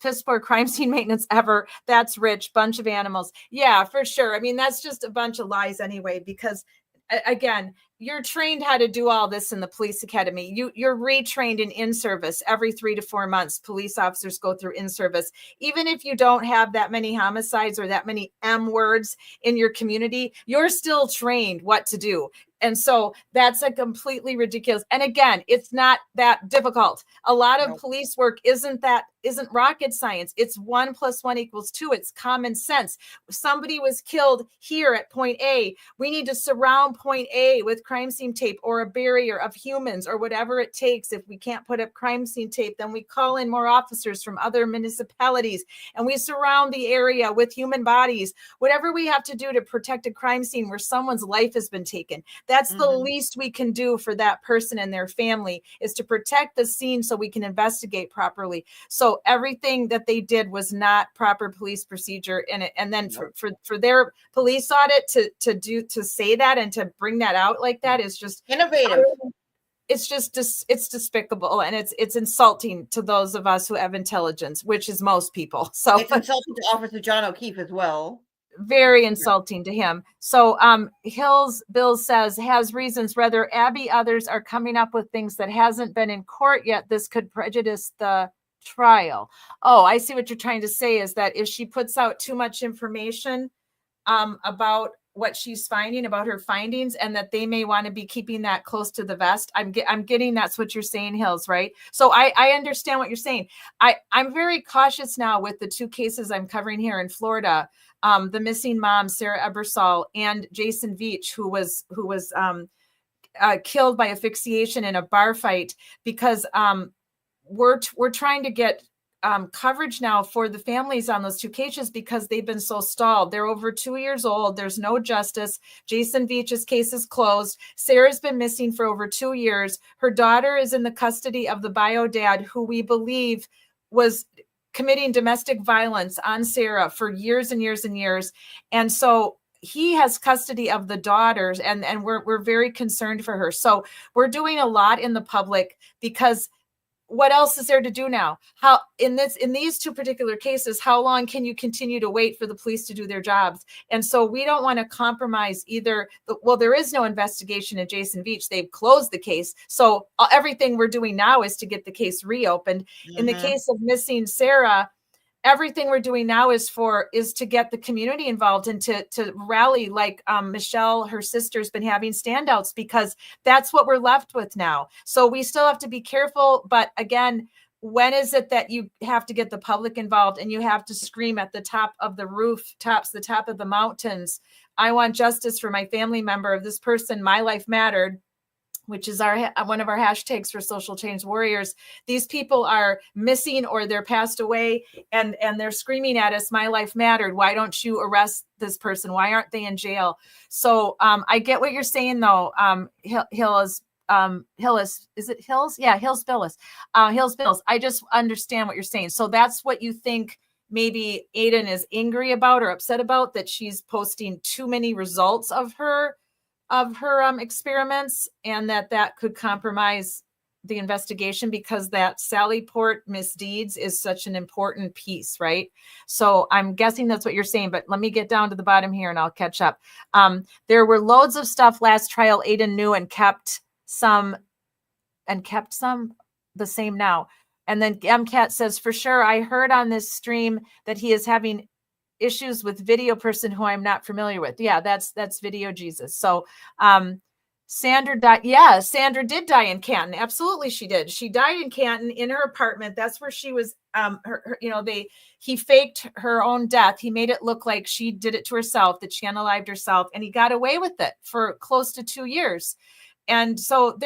piss poor crime scene maintenance ever. That's rich. Bunch of animals. Yeah, for sure. I mean, that's just a bunch of lies anyway, because again, you're trained how to do all this in the police academy. You're retrained in service every 3 to 4 months. Police officers go through in service. Even if you don't have that many homicides or that many M words in your community, you're still trained what to do. And so that's a completely ridiculous. And again, it's not that difficult. A lot of police work isn't rocket science. It's 1 + 1 = 2. It's common sense. Somebody was killed here at point A. We need to surround point A with crime scene tape or a barrier of humans or whatever it takes. If we can't put up crime scene tape, then we call in more officers from other municipalities and we surround the area with human bodies. Whatever we have to do to protect a crime scene where someone's life has been taken. That's the least we can do for that person and their family, is to protect the scene so we can investigate properly. So everything that they did was not proper police procedure. And then for their police audit to say that and to bring that out like that is just innovative. It's just it's despicable, and it's insulting to those of us who have intelligence, which is most people. So it's insulting to Officer John O'Keefe as well. Very insulting to him. So Hills Bill says has reasons whether Abby others are coming up with things that hasn't been in court yet. This could prejudice the trial. Oh, I see what you're trying to say, is that if she puts out too much information about what she's finding, about her findings, and that they may want to be keeping that close to the vest. I'm getting that's what you're saying, Hills, right? So I understand what you're saying. I'm very cautious now with the 2 cases I'm covering here in Florida. The missing mom, Sarah Ebersol, and Jason Veach, who was killed by asphyxiation in a bar fight, because we're trying to get coverage now for the families on those 2 cases because they've been so stalled. They're over 2 years old. There's no justice. Jason Veach's case is closed. Sarah's been missing for over 2 years. Her daughter is in the custody of the bio dad, who we believe was committing domestic violence on Sarah for years and years and years. And so he has custody of the daughters, and we're very concerned for her. So we're doing a lot in the public, because what else is there to do now? How in these 2 particular cases, how long can you continue to wait for the police to do their jobs? And so we don't want to compromise either. Well, there is no investigation in Jason Veach. They've closed the case. So everything we're doing now is to get the case reopened. In the case of missing Sarah, everything we're doing now is to get the community involved and to rally, like Michelle, her sister's been having standouts, because that's what we're left with now. So we still have to be careful. But again, when is it that you have to get the public involved and you have to scream at the top of the rooftops, the top of the mountains, I want justice for my family member of this person, my life mattered, which is one of our hashtags for Social Change Warriors. These people are missing or they're passed away, and they're screaming at us, my life mattered. Why don't you arrest this person? Why aren't they in jail? So I get what you're saying, though. Hills, is it Hills? Yeah, Hills Billis. Hills Bills. I just understand what you're saying. So that's what you think maybe Aiden is angry about or upset about, that she's posting too many results of her experiments, and that could compromise the investigation, because that Sally Port misdeeds is such an important piece, right? So I'm guessing that's what you're saying, but let me get down to the bottom here and I'll catch up. There were loads of stuff last trial Aiden knew and kept some the same now. And then MCAT says, for sure, I heard on this stream that he is having issues with video person who I'm not familiar with. Yeah, that's Video Jesus. So Sandra died. Yeah, Sandra did die in Canton. Absolutely, she did. She died in Canton in her apartment. That's where she was. He faked her own death. He made it look like she did it to herself, that she unalived herself, and he got away with it for close to 2 years. And so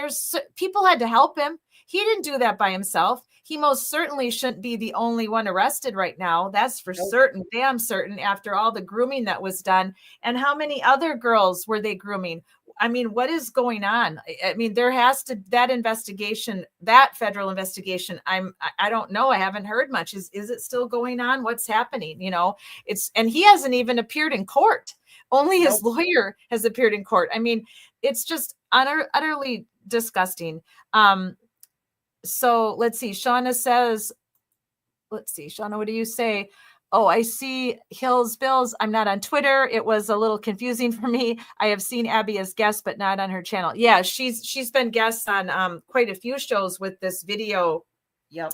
people had to help him. He didn't do that by himself. He most certainly shouldn't be the only one arrested right now. That's for certain, damn certain, after all the grooming that was done. And how many other girls were they grooming? I mean, what is going on? I mean, there has to, that investigation, that federal investigation, I don't know. I haven't heard much. Is it still going on? What's happening? And he hasn't even appeared in court. Only his lawyer has appeared in court. I mean, it's just utterly disgusting. So let's see. Shauna says, Shauna, what do you say? Oh, I see Hills Bills. I'm not on Twitter. It was a little confusing for me. I have seen Abby as guest, but not on her channel. Yeah, she's been guest on quite a few shows with this video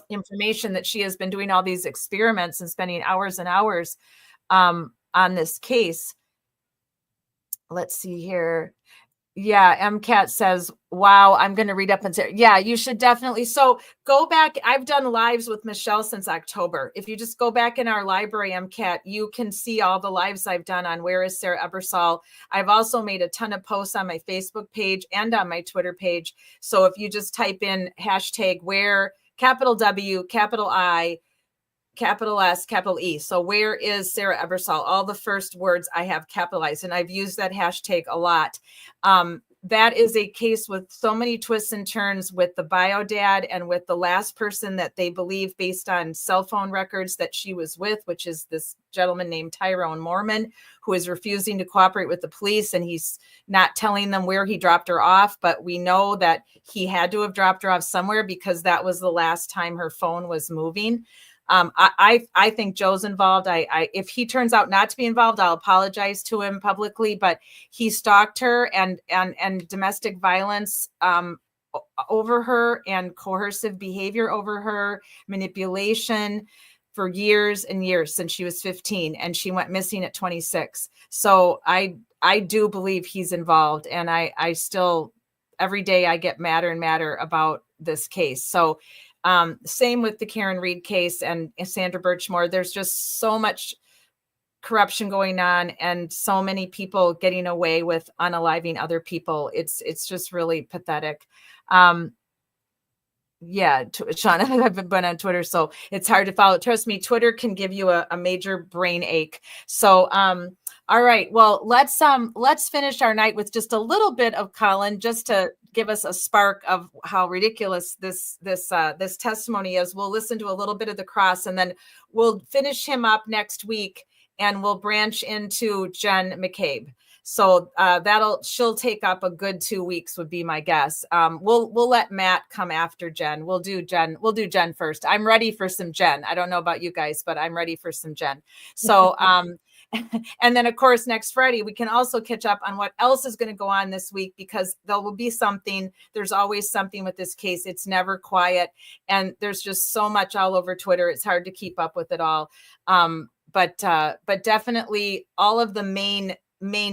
information that she has been doing all these experiments and spending hours and hours on this case. Let's see here. Yeah, MCAT says, wow, I'm going to read up and say, yeah, you should definitely. So go back. I've done lives with Michelle since October. If you just go back in our library, MCAT, you can see all the lives I've done on Where is Sarah Ebersol. I've also made a ton of posts on my Facebook page and on my Twitter page. So if you just type in hashtag where, capital W, capital I, capital S, capital E. So where is Sarah Ebersol? All the first words I have capitalized, and I've used that hashtag a lot. That is a case with so many twists and turns with the bio dad and with the last person that they believe based on cell phone records that she was with, which is this gentleman named Tyrone Mormon, who is refusing to cooperate with the police, and he's not telling them where he dropped her off. But we know that he had to have dropped her off somewhere because that was the last time her phone was moving. I think Joe's involved. If he turns out not to be involved, I'll apologize to him publicly, but he stalked her and domestic violence over her and coercive behavior over her, manipulation for years and years since she was 15, and she went missing at 26. So I do believe he's involved, and I still, every day I get madder and madder about this case. So same with the Karen Reed case and Sandra Birchmore. There's just so much corruption going on and so many people getting away with unaliving other people. It's just really pathetic. Yeah, Sean, I've been on Twitter, so it's hard to follow. Trust me, Twitter can give you a major brain ache. So, all right, well, let's finish our night with just a little bit of Colin, just to give us a spark of how ridiculous this testimony is. We'll listen to a little bit of the cross, and then we'll finish him up next week, and we'll branch into Jen McCabe. So she'll take up a good 2 weeks would be my guess. We'll let Matt come after Jen. We'll do Jen first. I'm ready for some Jen. I don't know about you guys, but I'm ready for some Jen. So, and then of course, next Friday, we can also catch up on what else is going to go on this week, because there will be something. There's always something with this case. It's never quiet. And there's just so much all over Twitter. It's hard to keep up with it all. But definitely all of the main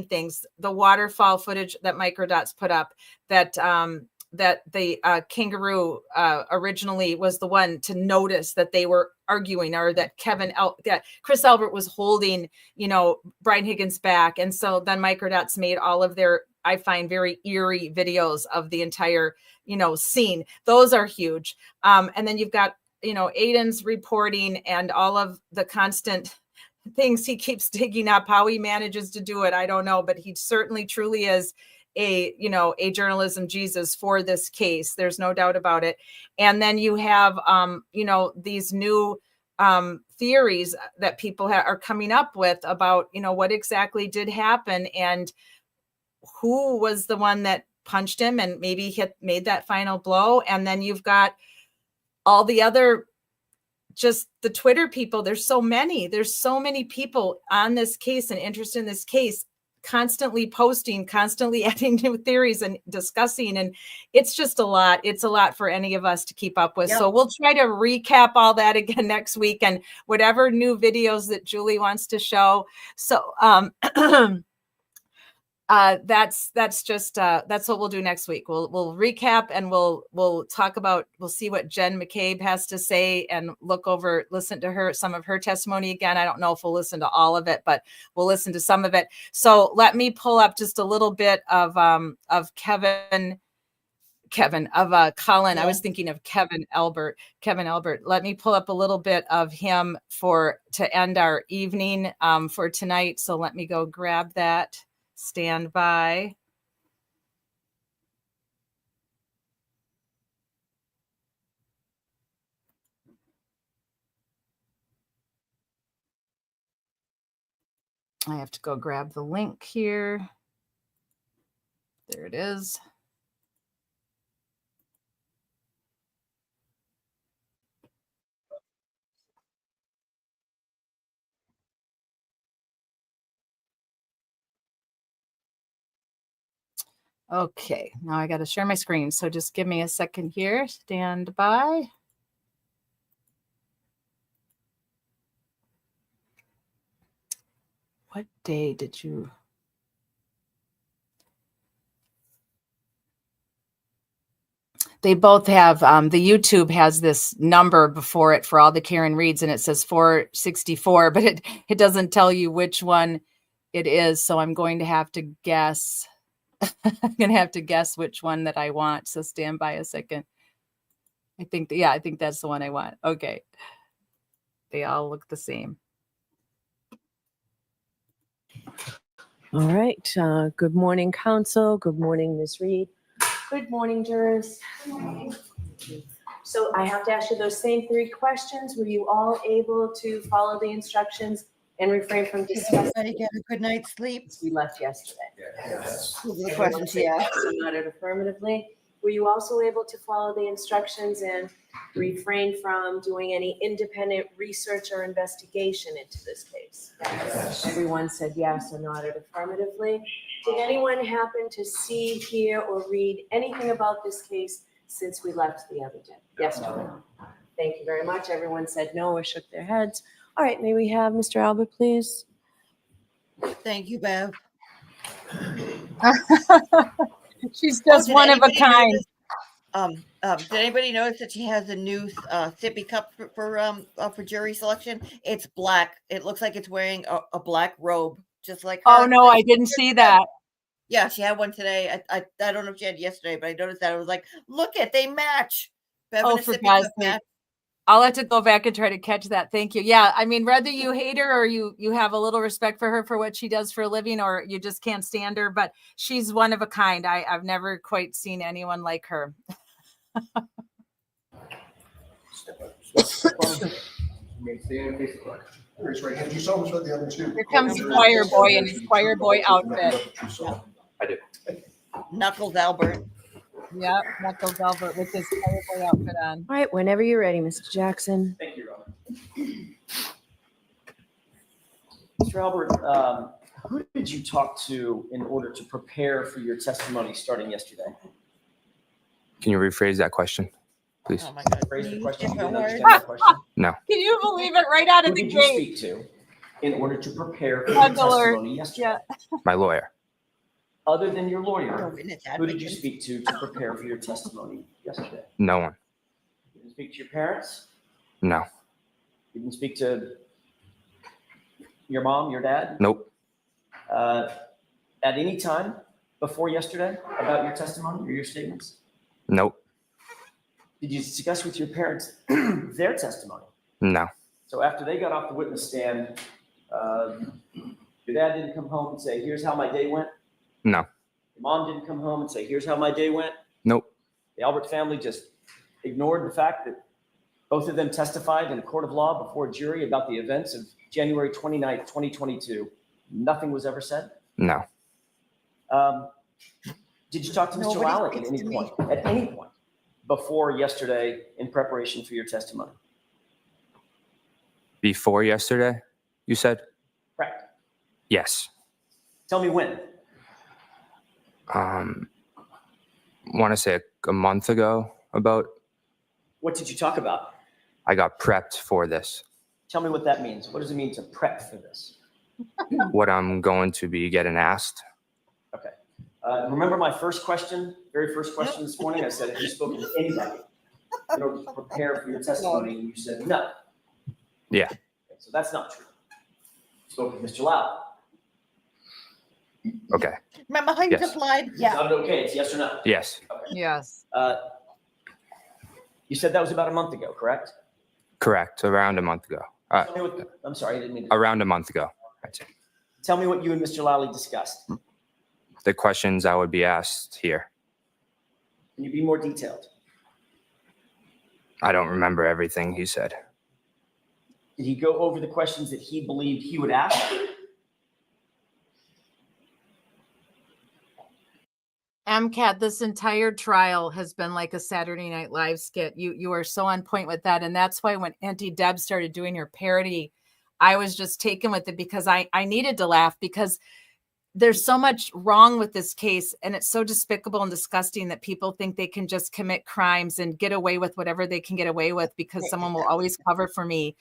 things, the waterfall footage that Microdots put up, that the kangaroo originally was the one to notice that they were arguing, or that that Chris Albert was holding, Brian Higgins back. And so then Microdots made all of their, I find, very eerie videos of the entire, scene. Those are huge. And then you've got, Aiden's reporting and all of the constant things he keeps digging up. How he manages to do it, I don't know, but he certainly truly is a journalism Jesus for this case. There's no doubt about it. And then you have these new theories that people are coming up with about what exactly did happen and who was the one that punched him and maybe made that final blow. And then you've got all the other, just the Twitter people. There's so many people on this case and interested in this case, constantly posting, constantly adding new theories and discussing. And it's just a lot. It's a lot for any of us to keep up with. Yep. So we'll try to recap all that again next week, and whatever new videos that Julie wants to show. So, that's what we'll do next week. We'll recap, and we'll talk about, we'll see what Jen McCabe has to say and listen to some of her testimony again. I don't know if we'll listen to all of it, but we'll listen to some of it. So let me pull up just a little bit of Colin. Yeah. I was thinking of Kevin Albert. Let me pull up a little bit of him to end our evening for tonight. So let me go grab that. Stand by. I have to go grab the link here. There it is. Okay, now I got to share my screen. So just give me a second here. Stand by. What day did you? They both have, the YouTube has this number before it for all the Karen Reads, and it says 464, but it doesn't tell you which one it is. So I'm going to have to guess. I'm going to have to guess which one that I want. So stand by a second. I think that's the one I want. Okay. They all look the same. All right. Good morning, counsel. Good morning, Ms. Reed. Good morning, jurors. So I have to ask you those same 3 questions. Were you all able to follow the instructions and refrain from discussing? Everybody get a good night's sleep? We left yesterday. Yes. Those are the questions she asked. So nodded affirmatively. Were you also able to follow the instructions and refrain from doing any independent research or investigation into this case? Yes. Everyone said yes or nodded affirmatively. Did anyone happen to see, hear, or read anything about this case since we left the other day? Yesterday. Thank you very much. Everyone said no or shook their heads. All right, may we have Mr. Albert, please? Thank you, Bev. She's just one of a kind. Did anybody notice that she has a new sippy cup for jury selection? It's black. It looks like it's wearing a black robe, just like her. Oh no, I didn't see that. Yeah, she had one today. I don't know if she had yesterday, but I noticed that. I was like, look they match. Bev and a For sippy God's cup sake. match. I'll have to go back and try to catch that. Thank you. Yeah, I mean, whether you hate her or you have a little respect for her for what she does for a living, or you just can't stand her, but she's one of a kind. I've never quite seen anyone like her. Here comes the choir boy in his choir boy outfit. I do. Knuckles Albert. Yeah, Knuckles Albert with his choir boy outfit on. All right, whenever you're ready, Mr. Jackson. Thank you, Robert. Mr. Albert, who did you talk to in order to prepare for your testimony starting yesterday? Can you rephrase that question, please? Oh my God. Rephrase the question. You didn't understand my question. No. Can you believe it? Right out of Who the did you gate. speak to in order to prepare for your testimony yesterday? Yeah. My lawyer. Other than your lawyer, Oh, witness who did you advocate. speak to prepare for your testimony yesterday? No one. You didn't speak to your parents? No. You didn't speak to your mom, your dad? Nope. At any time before yesterday about your testimony or your statements? Nope. Did you discuss with your parents their testimony? No. So after they got off the witness stand, your dad didn't come home and say, here's how my day went? No. Your mom didn't come home and say, here's how my day went? Nope. The Albert family just ignored the fact that both of them testified in a court of law before a jury about the events of January 29th, 2022. Nothing was ever said? No. Did you talk to Mr. Nobody Lalick speaks at any point before yesterday in preparation for your testimony? Before yesterday, you said? Correct. Yes. Tell me when. Want to say a month ago about. What did you talk about? I got prepped for this. Tell me what that means. What does it mean to prep for this? What I'm going to be getting asked. Okay. Remember my first question, very first question this morning? I said, have you spoken to anybody in order to prepare for your testimony? And you said no. Yeah. Okay, so that's not true. You spoke with Mr. Lau. Okay. Remember how you Yes. just lied? It's Yeah. not okay. It's yes or no. Yes. Okay. Yes. You said that was about a month ago, correct? Correct. Around a month ago. Tell me what, I'm sorry, I didn't mean to. Around a month ago. I'd say. Tell me what you and Mr. Lally discussed. The questions I would be asked here. Can you be more detailed? I don't remember everything he said. Did he go over the questions that he believed he would ask? MCAT, this entire trial has been like a Saturday Night Live skit. You are so on point with that. And that's why when Auntie Deb started doing her parody, I was just taken with it because I needed to laugh because there's so much wrong with this case, and it's so despicable and disgusting that people think they can just commit crimes and get away with whatever they can get away with because someone will always cover for me,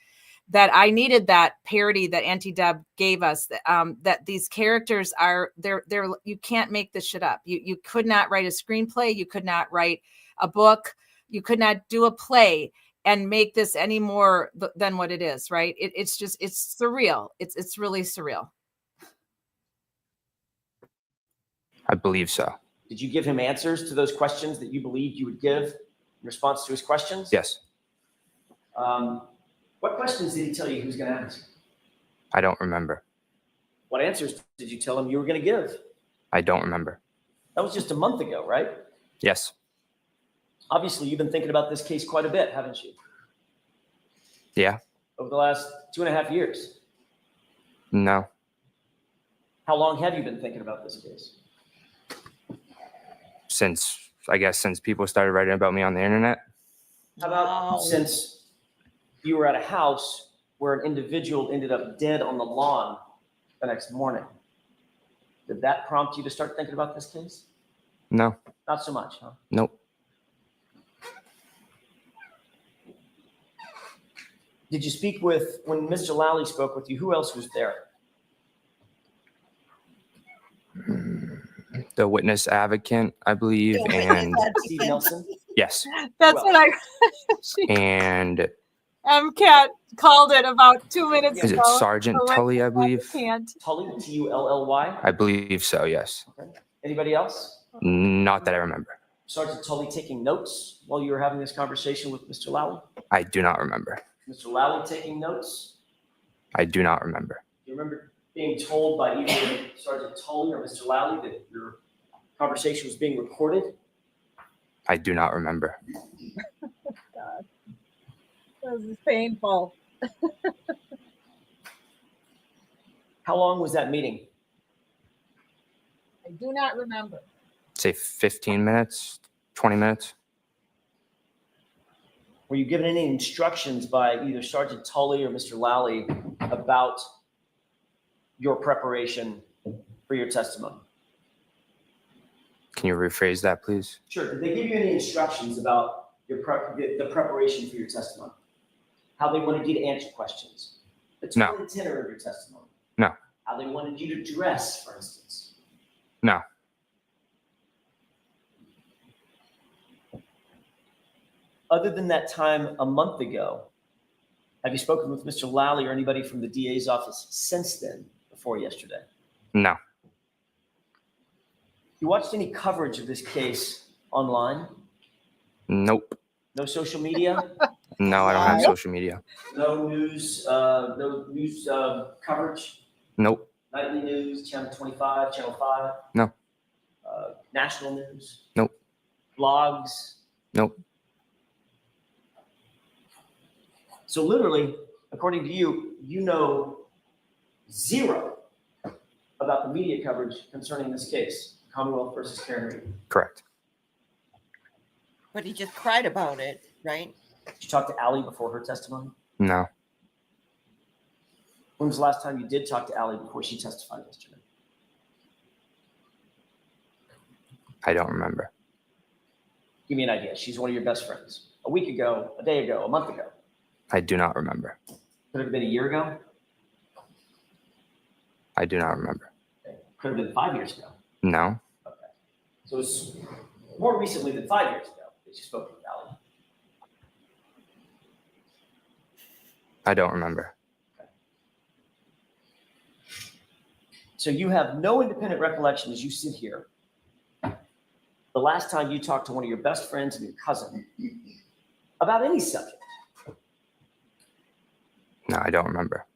that I needed that parody that Auntie Deb gave us, that these characters are, they're you can't make this shit up. You could not write a screenplay. You could not write a book. You could not do a play and make this any more than what it is, right? It's just, it's surreal. It's really surreal. I believe so. Did you give him answers to those questions that you believed you would give in response to his questions? Yes. What questions did he tell you he was going to ask? I don't remember. What answers did you tell him you were going to give? I don't remember. That was just a month ago, right? Yes. Obviously, you've been thinking about this case quite a bit, haven't you? Yeah. Over the last 2.5 years. No. How long have you been thinking about this case? Since people started writing about me on the internet. How about since you were at a house where an individual ended up dead on the lawn the next morning? Did that prompt you to start thinking about this case? No. Not so much, huh? Nope. Did you speak with, when Mr. Lally spoke with you, who else was there? The witness advocate, I believe, and Steve Nelson? yes. That's what I And MCAT called it about 2 minutes is ago. it Sergeant Tully, I believe? Tully, Tully? I believe so, yes. Okay. Anybody else? Not that I remember. Sergeant Tully taking notes while you were having this conversation with Mr. Lally? I do not remember. Mr. Lally taking notes? I do not remember. Do you remember being told by either Sergeant Tully or Mr. Lally that your conversation was being recorded? I do not remember. God. This is painful. How long was that meeting? I do not remember. Say 15 minutes, 20 minutes. Were you given any instructions by either Sergeant Tully or Mr. Lally about your preparation for your testimony? Can you rephrase that, please? Sure. Did they give you any instructions about your the preparation for your testimony? How they wanted you to answer questions? The tone and tenor of your testimony? No. How they wanted you to dress, for instance? No. Other than that time a month ago, have you spoken with Mr. Lally or anybody from the DA's office since then, before yesterday? No. You watched any coverage of this case online? Nope. No social media? No, I don't have social media. No news, coverage? Nope. Nightly news, Channel 25, Channel 5? No. National news? Nope. Blogs? Nope. So literally, according to you, you know zero about the media coverage concerning this case, Commonwealth versus Karen Reed. Correct. But he just cried about it, right? Did you talk to Allie before her testimony? No. When was the last time you did talk to Allie before she testified yesterday? I don't remember. Give me an idea. She's one of your best friends. A week ago, a day ago, a month ago. I do not remember. Could it have been a year ago? I do not remember. Okay. Could have been 5 years ago. No. Okay. So it's more recently than 5 years ago that you spoke with Allie. I don't remember. Okay. So you have no independent recollection as you sit here. The last time you talked to one of your best friends and your cousin about any subject. No, I don't remember.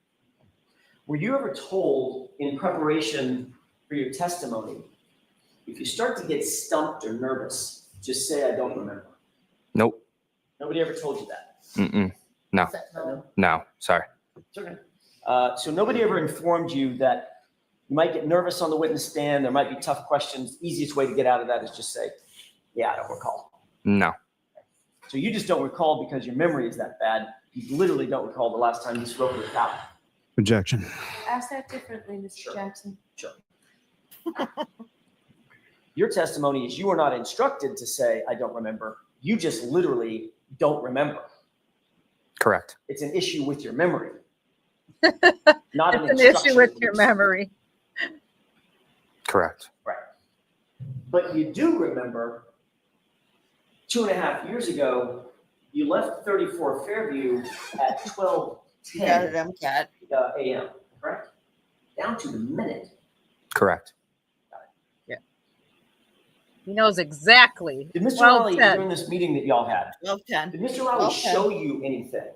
Were you ever told in preparation for your testimony, if you start to get stumped or nervous, just say, I don't remember? Nope. Nobody ever told you that? Mm-mm. No. No, sorry. It's okay. So nobody ever informed you that you might get nervous on the witness stand, there might be tough questions. Easiest way to get out of that is just say, yeah, I don't recall. No. So you just don't recall because your memory is that bad. You literally don't recall the last time you spoke with Allie. Objection. Ask that differently, Mr. Jackson. Sure. Your testimony is you were not instructed to say, I don't remember. You just literally don't remember. Correct. It's an issue with your memory. Not It's an issue with your memory. Correct. Right. But you do remember 2.5 years ago, you left 34 Fairview at 12:10 a.m., correct? Down to the minute. Correct. Yeah. He knows exactly. Did Mr. 12:10. Lally, during this meeting that y'all had, 12:10. did Mr. Lally show you anything?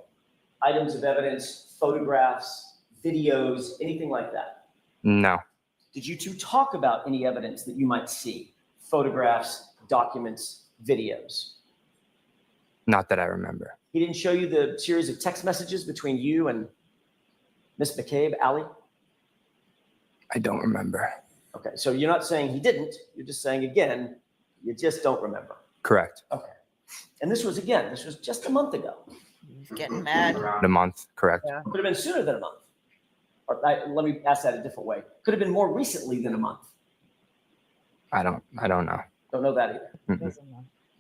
Items of evidence, photographs, videos, anything like that? No. Did you two talk about any evidence that you might see? Photographs, documents, videos? Not that I remember. He didn't show you the series of text messages between you and Miss McCabe, Allie? I don't remember. Okay, so you're not saying he didn't. You're just saying, again, you just don't remember. Correct. Okay. And this was just a month ago. He's getting mad. Around a month. Correct. Yeah. Could have been sooner than a month. Or let me ask that a different way. Could have been more recently than a month. I don't know. Don't know that either. Mm-mm. Is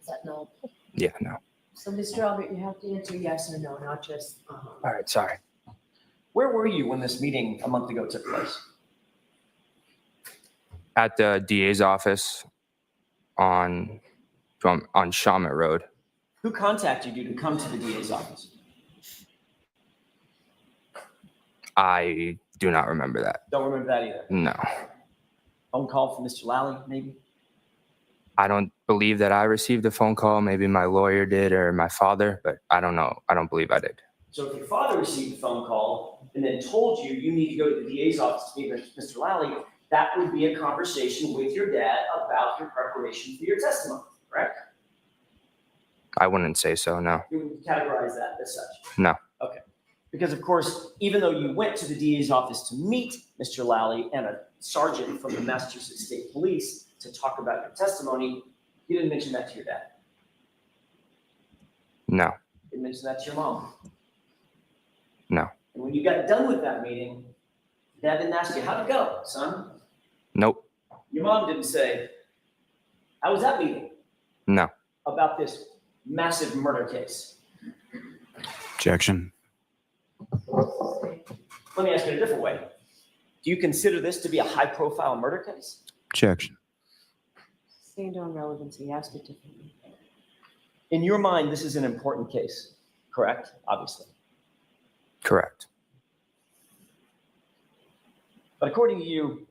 that no? Yeah, no. So, Mr. Albert, you have to answer yes or no, not just. All right, sorry. Where were you when this meeting a month ago took place? At the DA's office on Shawmut Road. Who contacted you to come to the DA's office? I do not remember that. Don't remember that either. No. Phone call from Mr. Lally, maybe? I don't believe that I received a phone call. Maybe my lawyer did or my father, but I don't know. I don't believe I did. So if your father received a phone call and then told you need to go to the DA's office to meet with Mr. Lally, that would be a conversation with your dad about your preparation for your testimony, correct? I wouldn't say so, no. You would categorize that as such? No. Okay. Because of course, even though you went to the DA's office to meet Mr. Lally and a sergeant from the Massachusetts State Police to talk about your testimony, you didn't mention that to your dad. No. You didn't mention that to your mom. No. And when you got done with that meeting, Dad didn't ask you, how'd it go, son? Nope. Your mom didn't say, how was that meeting No. about this massive murder case? Objection. Let me ask it a different way. Do you consider this to be a high-profile murder case? Objection. Stand on relevancy, ask it differently. In your mind, this is an important case, correct? Obviously. Correct. But according to you,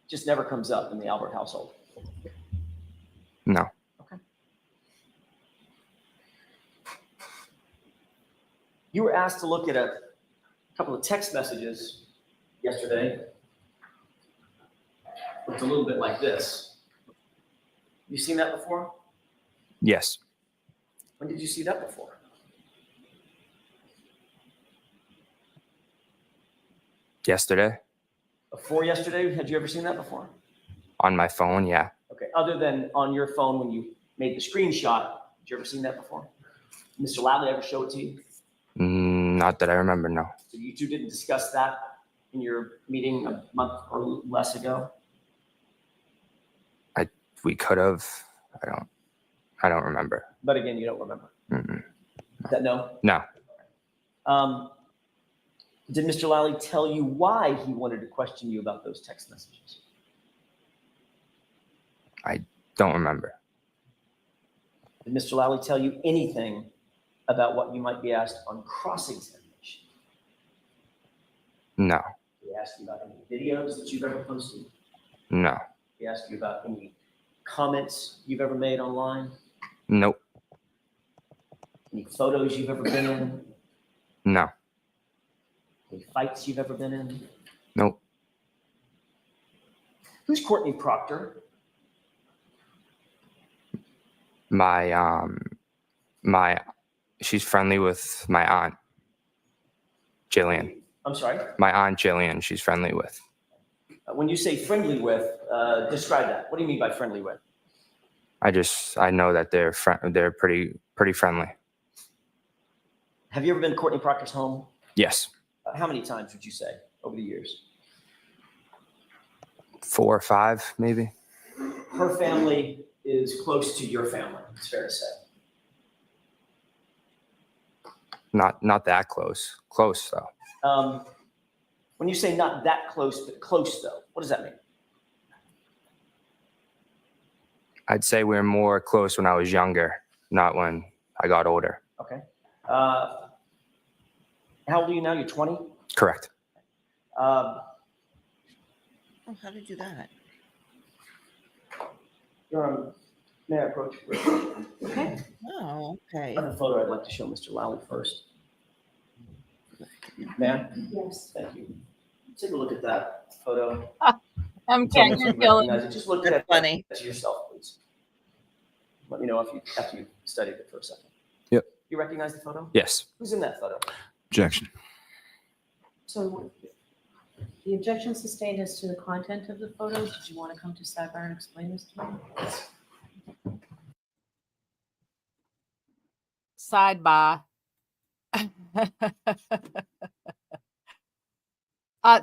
it just never comes up in the Albert household. No. Okay. You were asked to look at a couple of text messages yesterday. Looked a little bit like this. You seen that before? Yes. When did you see that before? Yesterday. Before yesterday? Had you ever seen that before? On my phone, yeah. Okay. Other than on your phone when you made the screenshot, did you ever seen that before? Mr. Lally ever show it to you? Not that I remember, no. So you two didn't discuss that in your meeting a month or less ago? We could have. I don't remember. But again, you don't remember. Mm-mm. Is that no? No. Did Mr. Lally tell you why he wanted to question you about those text messages? I don't remember. Did Mr. Lally tell you anything about what you might be asked on cross-examination? No. Did he ask you about any videos that you've ever posted? No. Did he ask you about any comments you've ever made online? Nope. Any photos you've ever been in? No. Any fights you've ever been in? Nope. Who's Courtney Proctor? She's friendly with my aunt, Jillian. I'm sorry? My aunt Jillian, she's friendly with. When you say friendly with, describe that. What do you mean by friendly with? I know that they're pretty friendly. Have you ever been to Courtney Proctor's home? Yes. How many times would you say over the years? 4 or 5, maybe. Her family is close to your family, it's fair to say. Not that close. Close though. When you say not that close, but close though, what does that mean? I'd say we were more close when I was younger, not when I got older. Okay. How old are you now? You're 20? Correct. Oh, how did you do that? May I approach? Okay. Oh, okay. I have a photo I'd like to show Mr. Lally first. Ma'am? Yes. Thank you. Take a look at that photo. I'm Tell me if getting you killing. recognize it. Just look That's at funny. it to yourself, please. Let me know after you studied it for a second. Yep. You recognize the photo? Yes. Who's in that photo? Objection. So the objection sustained as to the content of the photos. Did you want to come to sidebar and explain this to me? Sidebar.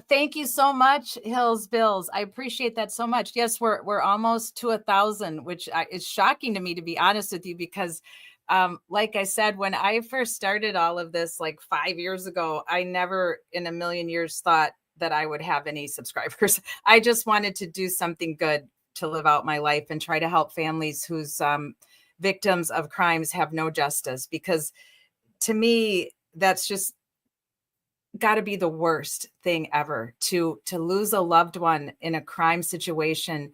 Thank you so much, Hills Bills. I appreciate that so much. Yes, we're almost to 1,000, which is shocking to me, to be honest with you, because like I said, when I first started all of this like 5 years ago, I never in a million years thought that I would have any subscribers. I just wanted to do something good to live out my life and try to help families whose victims of crimes have no justice, because to me, that's just got to be the worst thing ever, to lose a loved one in a crime situation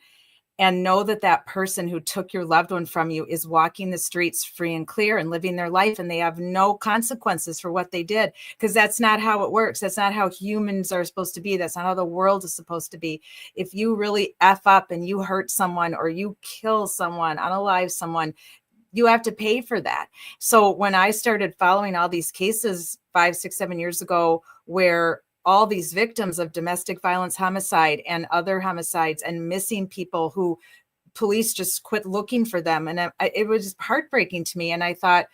and know that that person who took your loved one from you is walking the streets free and clear and living their life, and they have no consequences for what they did, because that's not how it works. That's not how humans are supposed to be. That's not how the world is supposed to be. If you really F up and you hurt someone or you kill someone, unalive someone, you have to pay for that. So when I started following all these cases 5, 6, 7 years ago, where all these victims of domestic violence, homicide, and other homicides and missing people who police just quit looking for them, and it was heartbreaking to me. And I thought,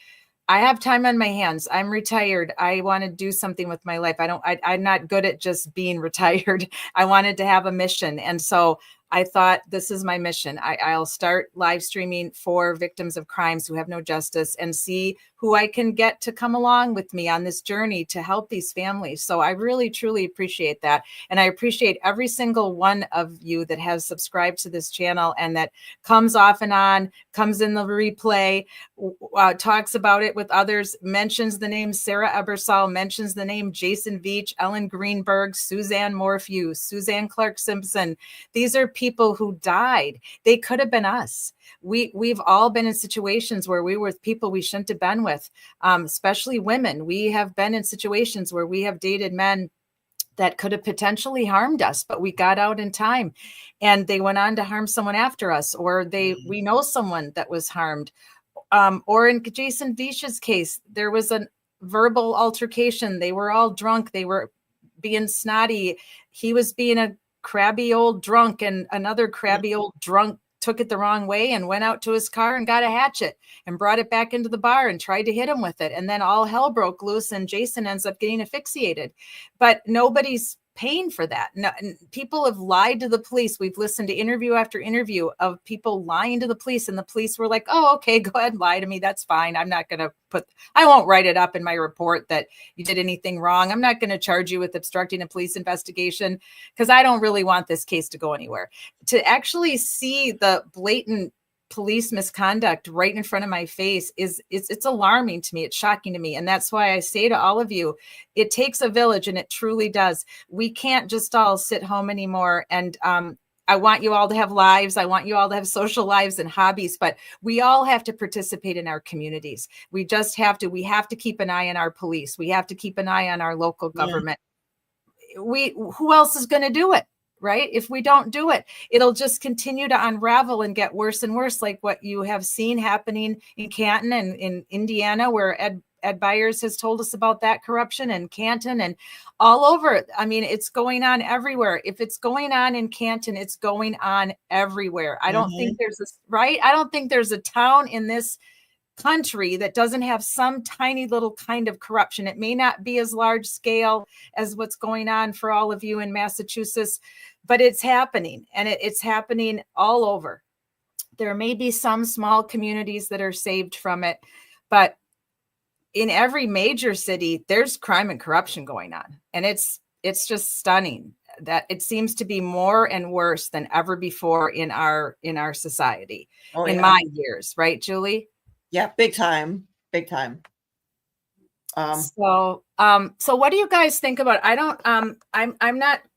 I have time on my hands. I'm retired. I want to do something with my life. I'm not good at just being retired. I wanted to have a mission. And so I thought, this is my mission. I'll start live streaming for victims of crimes who have no justice and see who I can get to come along with me on this journey to help these families. So I really, truly appreciate that. And I appreciate every single one of you that has subscribed to this channel and that comes off and on, comes in the replay, talks about it with others, mentions the name Sarah Ebersol, mentions the name Jason Veach, Ellen Greenberg, Suzanne Morphew, Suzanne Clark Simpson. These are people who died. They could have been us. We've all been in situations where we were with people we shouldn't have been with, especially women. We have been in situations where we have dated men that could have potentially harmed us, but we got out in time and they went on to harm someone after us, or we know someone that was harmed. Or in Jason Veach's case, there was a verbal altercation. They were all drunk. They were being snotty. He was being a crabby old drunk, and another crabby old drunk took it the wrong way and went out to his car and got a hatchet and brought it back into the bar and tried to hit him with it. And then all hell broke loose and Jason ends up getting asphyxiated. But nobody's paying for that. No, people have lied to the police. We've listened to interview after interview of people lying to the police, and the police were like, oh, okay, go ahead and lie to me. That's fine. I won't write it up in my report that you did anything wrong. I'm not going to charge you with obstructing a police investigation because I don't really want this case to go anywhere. To actually see the blatant police misconduct right in front of my face it's alarming to me. It's shocking to me. And that's why I say to all of you, it takes a village, and it truly does. We can't just all sit home anymore. And I want you all to have lives. I want you all to have social lives and hobbies, but we all have to participate in our communities. We have to keep an eye on our police. We have to keep an eye on our local government. Who else is going to do it? Right? If we don't do it, it'll just continue to unravel and get worse and worse, like what you have seen happening in Canton and in Indiana, where Ed Byers has told us about that corruption, and Canton and all over. I mean, it's going on everywhere. If it's going on in Canton, it's going on everywhere. I don't think there's I don't think there's a town in this country that doesn't have some tiny little kind of corruption. It may not be as large scale as what's going on for all of you in Massachusetts, but it's happening, and it's happening all over. There may be some small communities that are saved from it, but in every major city, there's crime and corruption going on. And it's just stunning that it seems to be more and worse than ever before in our society, in my years, right, Julie? Yeah, big time. Big time. So what do you guys think about? I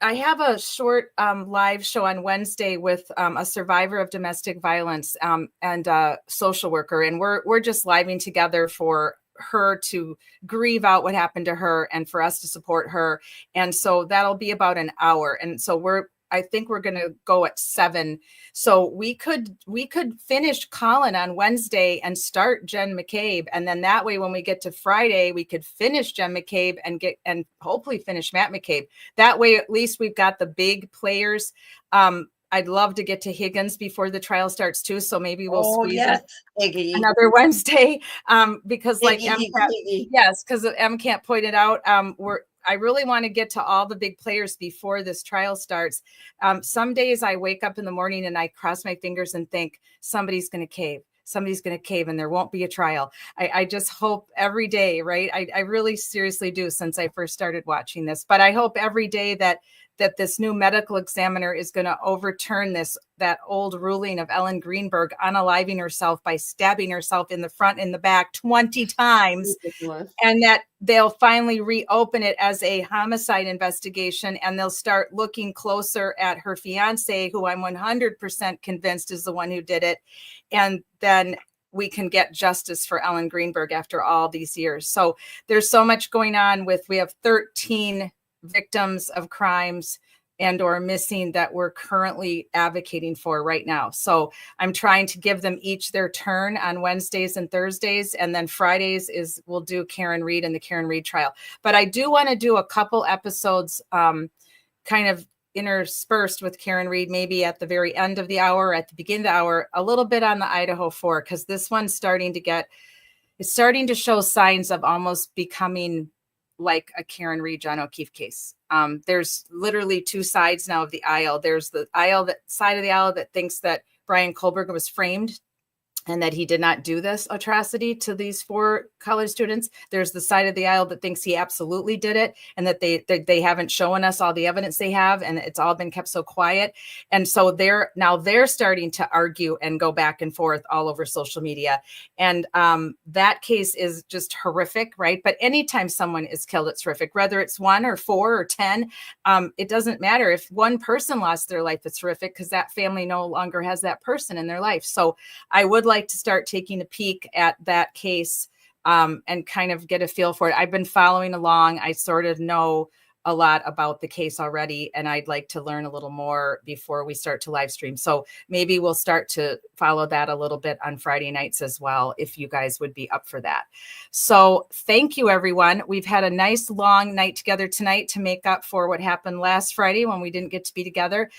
have a short live show on Wednesday with a survivor of domestic violence and a social worker, and we're just living together for her to grieve out what happened to her and for us to support her. And so that'll be about an hour. And so I think we're going to go at 7. So we could finish Colin on Wednesday and start Jen McCabe. And then that way, when we get to Friday, we could finish Jen McCabe and hopefully finish Matt McCabe. That way, at least we've got the big players. I'd love to get to Higgins before the trial starts too. So maybe we'll squeeze in another Wednesday because like M Camp pointed out, I really want to get to all the big players before this trial starts. Some days I wake up in the morning and I cross my fingers and think somebody's going to cave. Somebody's going to cave and there won't be a trial. I just hope every day, right? I really seriously do since I first started watching this, but I hope every day that this new medical examiner is going to overturn that old ruling of Ellen Greenberg unaliving herself by stabbing herself in the front and the back 20 times. Ridiculous. And that they'll finally reopen it as a homicide investigation, and they'll start looking closer at her fiance, who I'm 100% convinced is the one who did it. And then we can get justice for Ellen Greenberg after all these years. So there's so much going on we have 13 victims of crimes and or missing that we're currently advocating for right now. So I'm trying to give them each their turn on Wednesdays and Thursdays. And then Fridays we'll do Karen Reed and the Karen Reed trial. But I do want to do a couple episodes kind of interspersed with Karen Reed, maybe at the very end of the hour, at the beginning of the hour, a little bit on the Idaho 4, because this one's starting to show signs of almost becoming like a Karen Reed, John O'Keefe case. There's literally 2 sides now of the aisle. There's the side of the aisle that thinks that Brian Kohlberg was framed and that he did not do this atrocity to these 4 college students. There's the side of the aisle that thinks he absolutely did it, and that they haven't shown us all the evidence they have, and it's all been kept so quiet. And so they're starting to argue and go back and forth all over social media. And that case is just horrific, right? But anytime someone is killed, it's horrific, whether it's 1 or 4 or 10. It doesn't matter. If one person lost their life, it's horrific because that family no longer has that person in their life. So I would like to start taking a peek at that case and kind of get a feel for it. I've been following along. I sort of know a lot about the case already, and I'd like to learn a little more before we start to live stream. So maybe we'll start to follow that a little bit on Friday nights as well, if you guys would be up for that. So thank you, everyone. We've had a nice long night together tonight to make up for what happened last Friday when we didn't get to be together.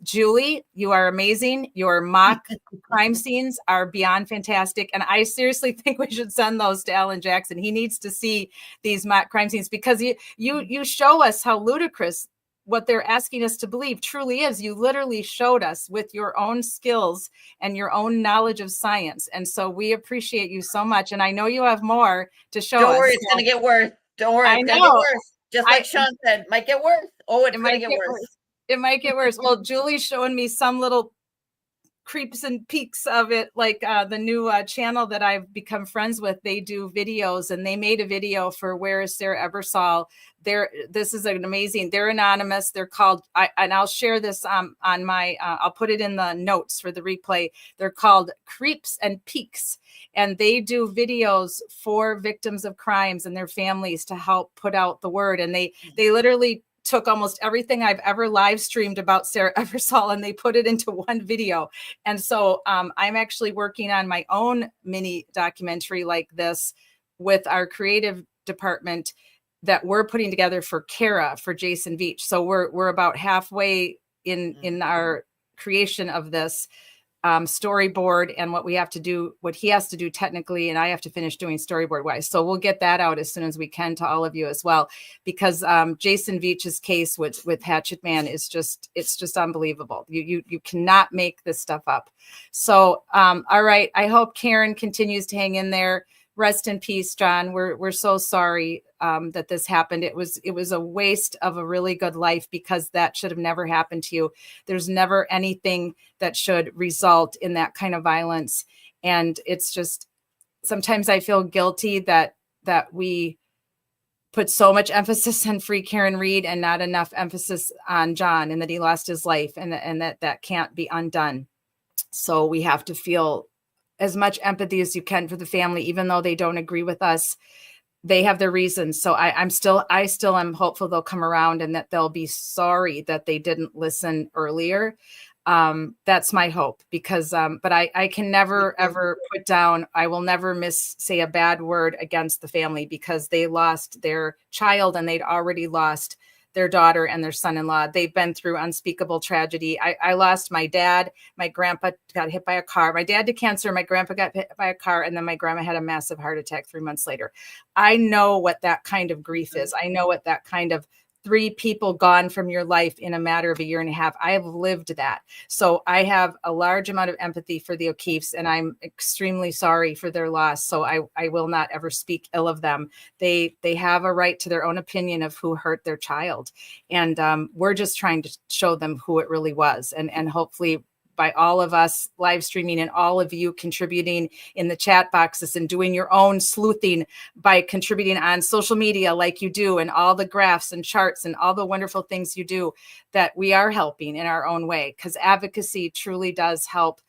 Julie, you are amazing. Your mock crime scenes are beyond fantastic. And I seriously think we should send those to Alan Jackson. He needs to see these mock crime scenes because you show us how ludicrous what they're asking us to believe truly is. You literally showed us with your own skills and your own knowledge of science. And so we appreciate you so much. And I know you have more to show us. Don't worry, it's going to get worse. Don't worry, it's going to get worse. Just like Sean said, might get worse. Oh, it's going to get worse. It might get worse. Well, Julie's showing me some little creeps and peaks of it, like the new channel that I've become friends with. They do videos, and they made a video for Where is Sarah Ebersol. This is an amazing. They're anonymous. They're called, and I'll share this on my. I'll put it in the notes for the replay. They're called Creeps and Peaks, and they do videos for victims of crimes and their families to help put out the word. And they literally took almost everything I've ever live streamed about Sarah Ebersol and they put it into one video. And so I'm actually working on my own mini documentary like this with our creative department that we're putting together for Kara, for Jason Veach. So we're about halfway in our creation of this. storyboard and what we have to do, what he has to do technically, and I have to finish doing storyboard wise. So we'll get that out as soon as we can to all of you as well, because Jason Veach's case with Hatchet Man is it's just unbelievable. You cannot make this stuff up. So all right, I hope Karen continues to hang in there. Rest in peace, John. We're so sorry that this happened. It was a waste of a really good life, because that should have never happened to you. There's never anything that should result in that kind of violence. And it's just, sometimes I feel guilty that we put so much emphasis on Free Karen Read and not enough emphasis on John, and that he lost his life, and that can't be undone. So we have to feel as much empathy as you can for the family, even though they don't agree with us. They have their reasons. So I still am hopeful they'll come around and that they'll be sorry that they didn't listen earlier. That's my hope, because, but I can never, ever put down, I will never say a bad word against the family, because they lost their child and they'd already lost their daughter and their son-in-law. They've been through unspeakable tragedy. I lost my dad. My grandpa got hit by a car. My dad to cancer. My grandpa got hit by a car. And then my grandma had a massive heart attack 3 months later. I know what that kind of grief is. I know what that kind of 3 people gone from your life in a matter of a year and a half. I have lived that. So I have a large amount of empathy for the O'Keefes, and I'm extremely sorry for their loss. So I will not ever speak ill of them. They have a right to their own opinion of who hurt their child. And we're just trying to show them who it really was. And hopefully, by all of us live streaming and all of you contributing in the chat boxes and doing your own sleuthing by contributing on social media like you do, and all the graphs and charts and all the wonderful things you do, that we are helping in our own way, because advocacy truly does help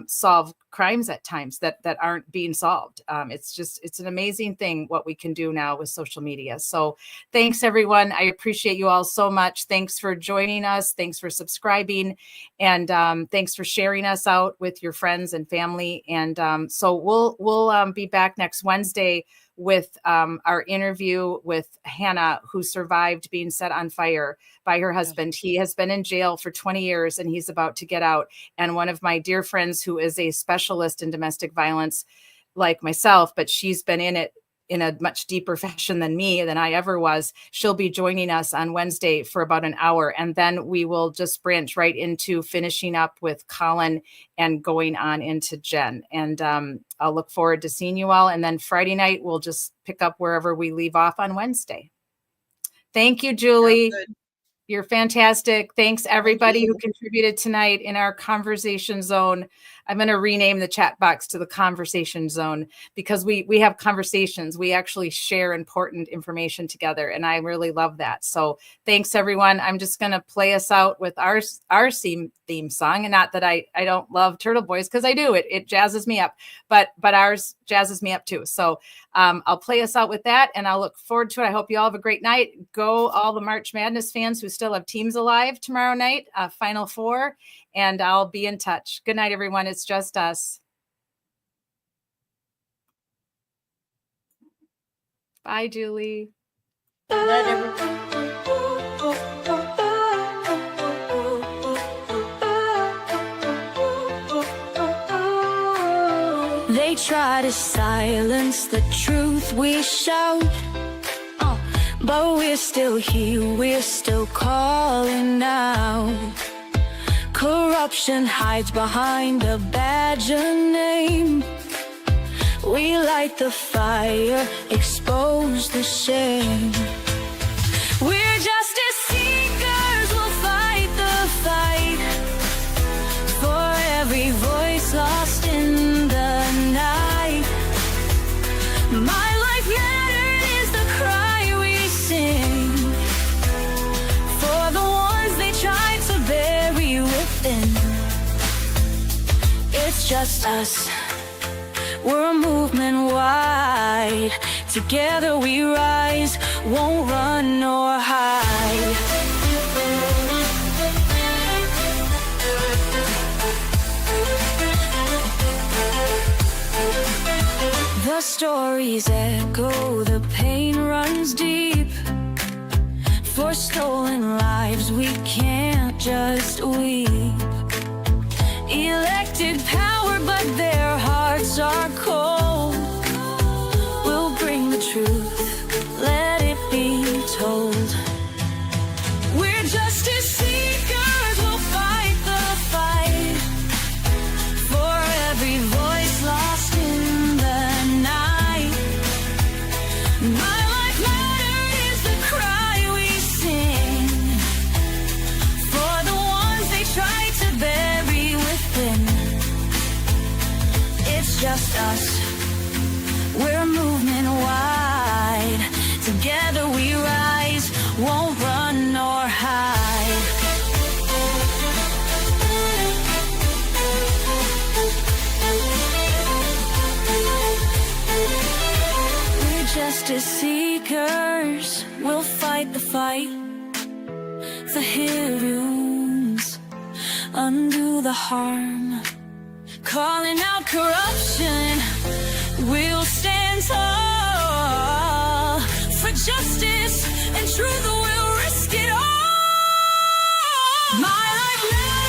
solve crimes at times that aren't being solved. It's an amazing thing what we can do now with social media. So thanks, everyone. I appreciate you all so much. Thanks for joining us. Thanks for subscribing. And thanks for sharing us out with your friends and family. And so we'll be back next Wednesday with our interview with Hannah, who survived being set on fire by her husband. He has been in jail for 20 years and he's about to get out. And one of my dear friends, who is a specialist in domestic violence like myself, but she's been in it in a much deeper fashion than I ever was. She'll be joining us on Wednesday for about an hour. And then we will just branch right into finishing up with Colin and going on into Jen. And I'll look forward to seeing you all. And then Friday night, we'll just pick up wherever we leave off on Wednesday. Thank you, Julie. You're fantastic. Thanks, everybody who contributed tonight in our conversation zone. I'm going to rename the chat box to the conversation zone, because we have conversations. We actually share important information together, and I really love that. So thanks, everyone. I'm just going to play us out with our theme song. And not that I don't love Turtle Boys, because I do. It jazzes me up, but ours jazzes me up too. So I'll play us out with that, and I'll look forward to it. I hope you all have a great night. Go, all the March Madness fans who still have teams alive tomorrow night, Final Four, and I'll be in touch. Good night, everyone. It's just us. Bye, Julie. Good night, everyone. They try to silence the truth we shout, but we're still here, we're still calling out. Corruption hides behind a badge of name. We light the fire, expose the shame. We're justice seekers, we'll fight the fight for every voice lost in the night. My life mattered is the cry we sing for the ones they tried to bury within. It's just us, we're a movement wide. Together we rise, won't run nor hide. The stories echo, the pain runs deep. For stolen lives we can't just weep. Elected wanted power, but their hearts are cold. We'll bring the truth, let it be told. We're justice seekers, we'll fight the fight for every voice lost in the night. My life matter is the cry we sing for the ones they try to bury within. It's just us, we're a movement wide. Together we rise, won't run nor hide. We're justice seekers, we'll fight the fight. The heroes undo the harm, calling out corruption. We'll stand tall for justice and truth. We'll risk it all. My life matters.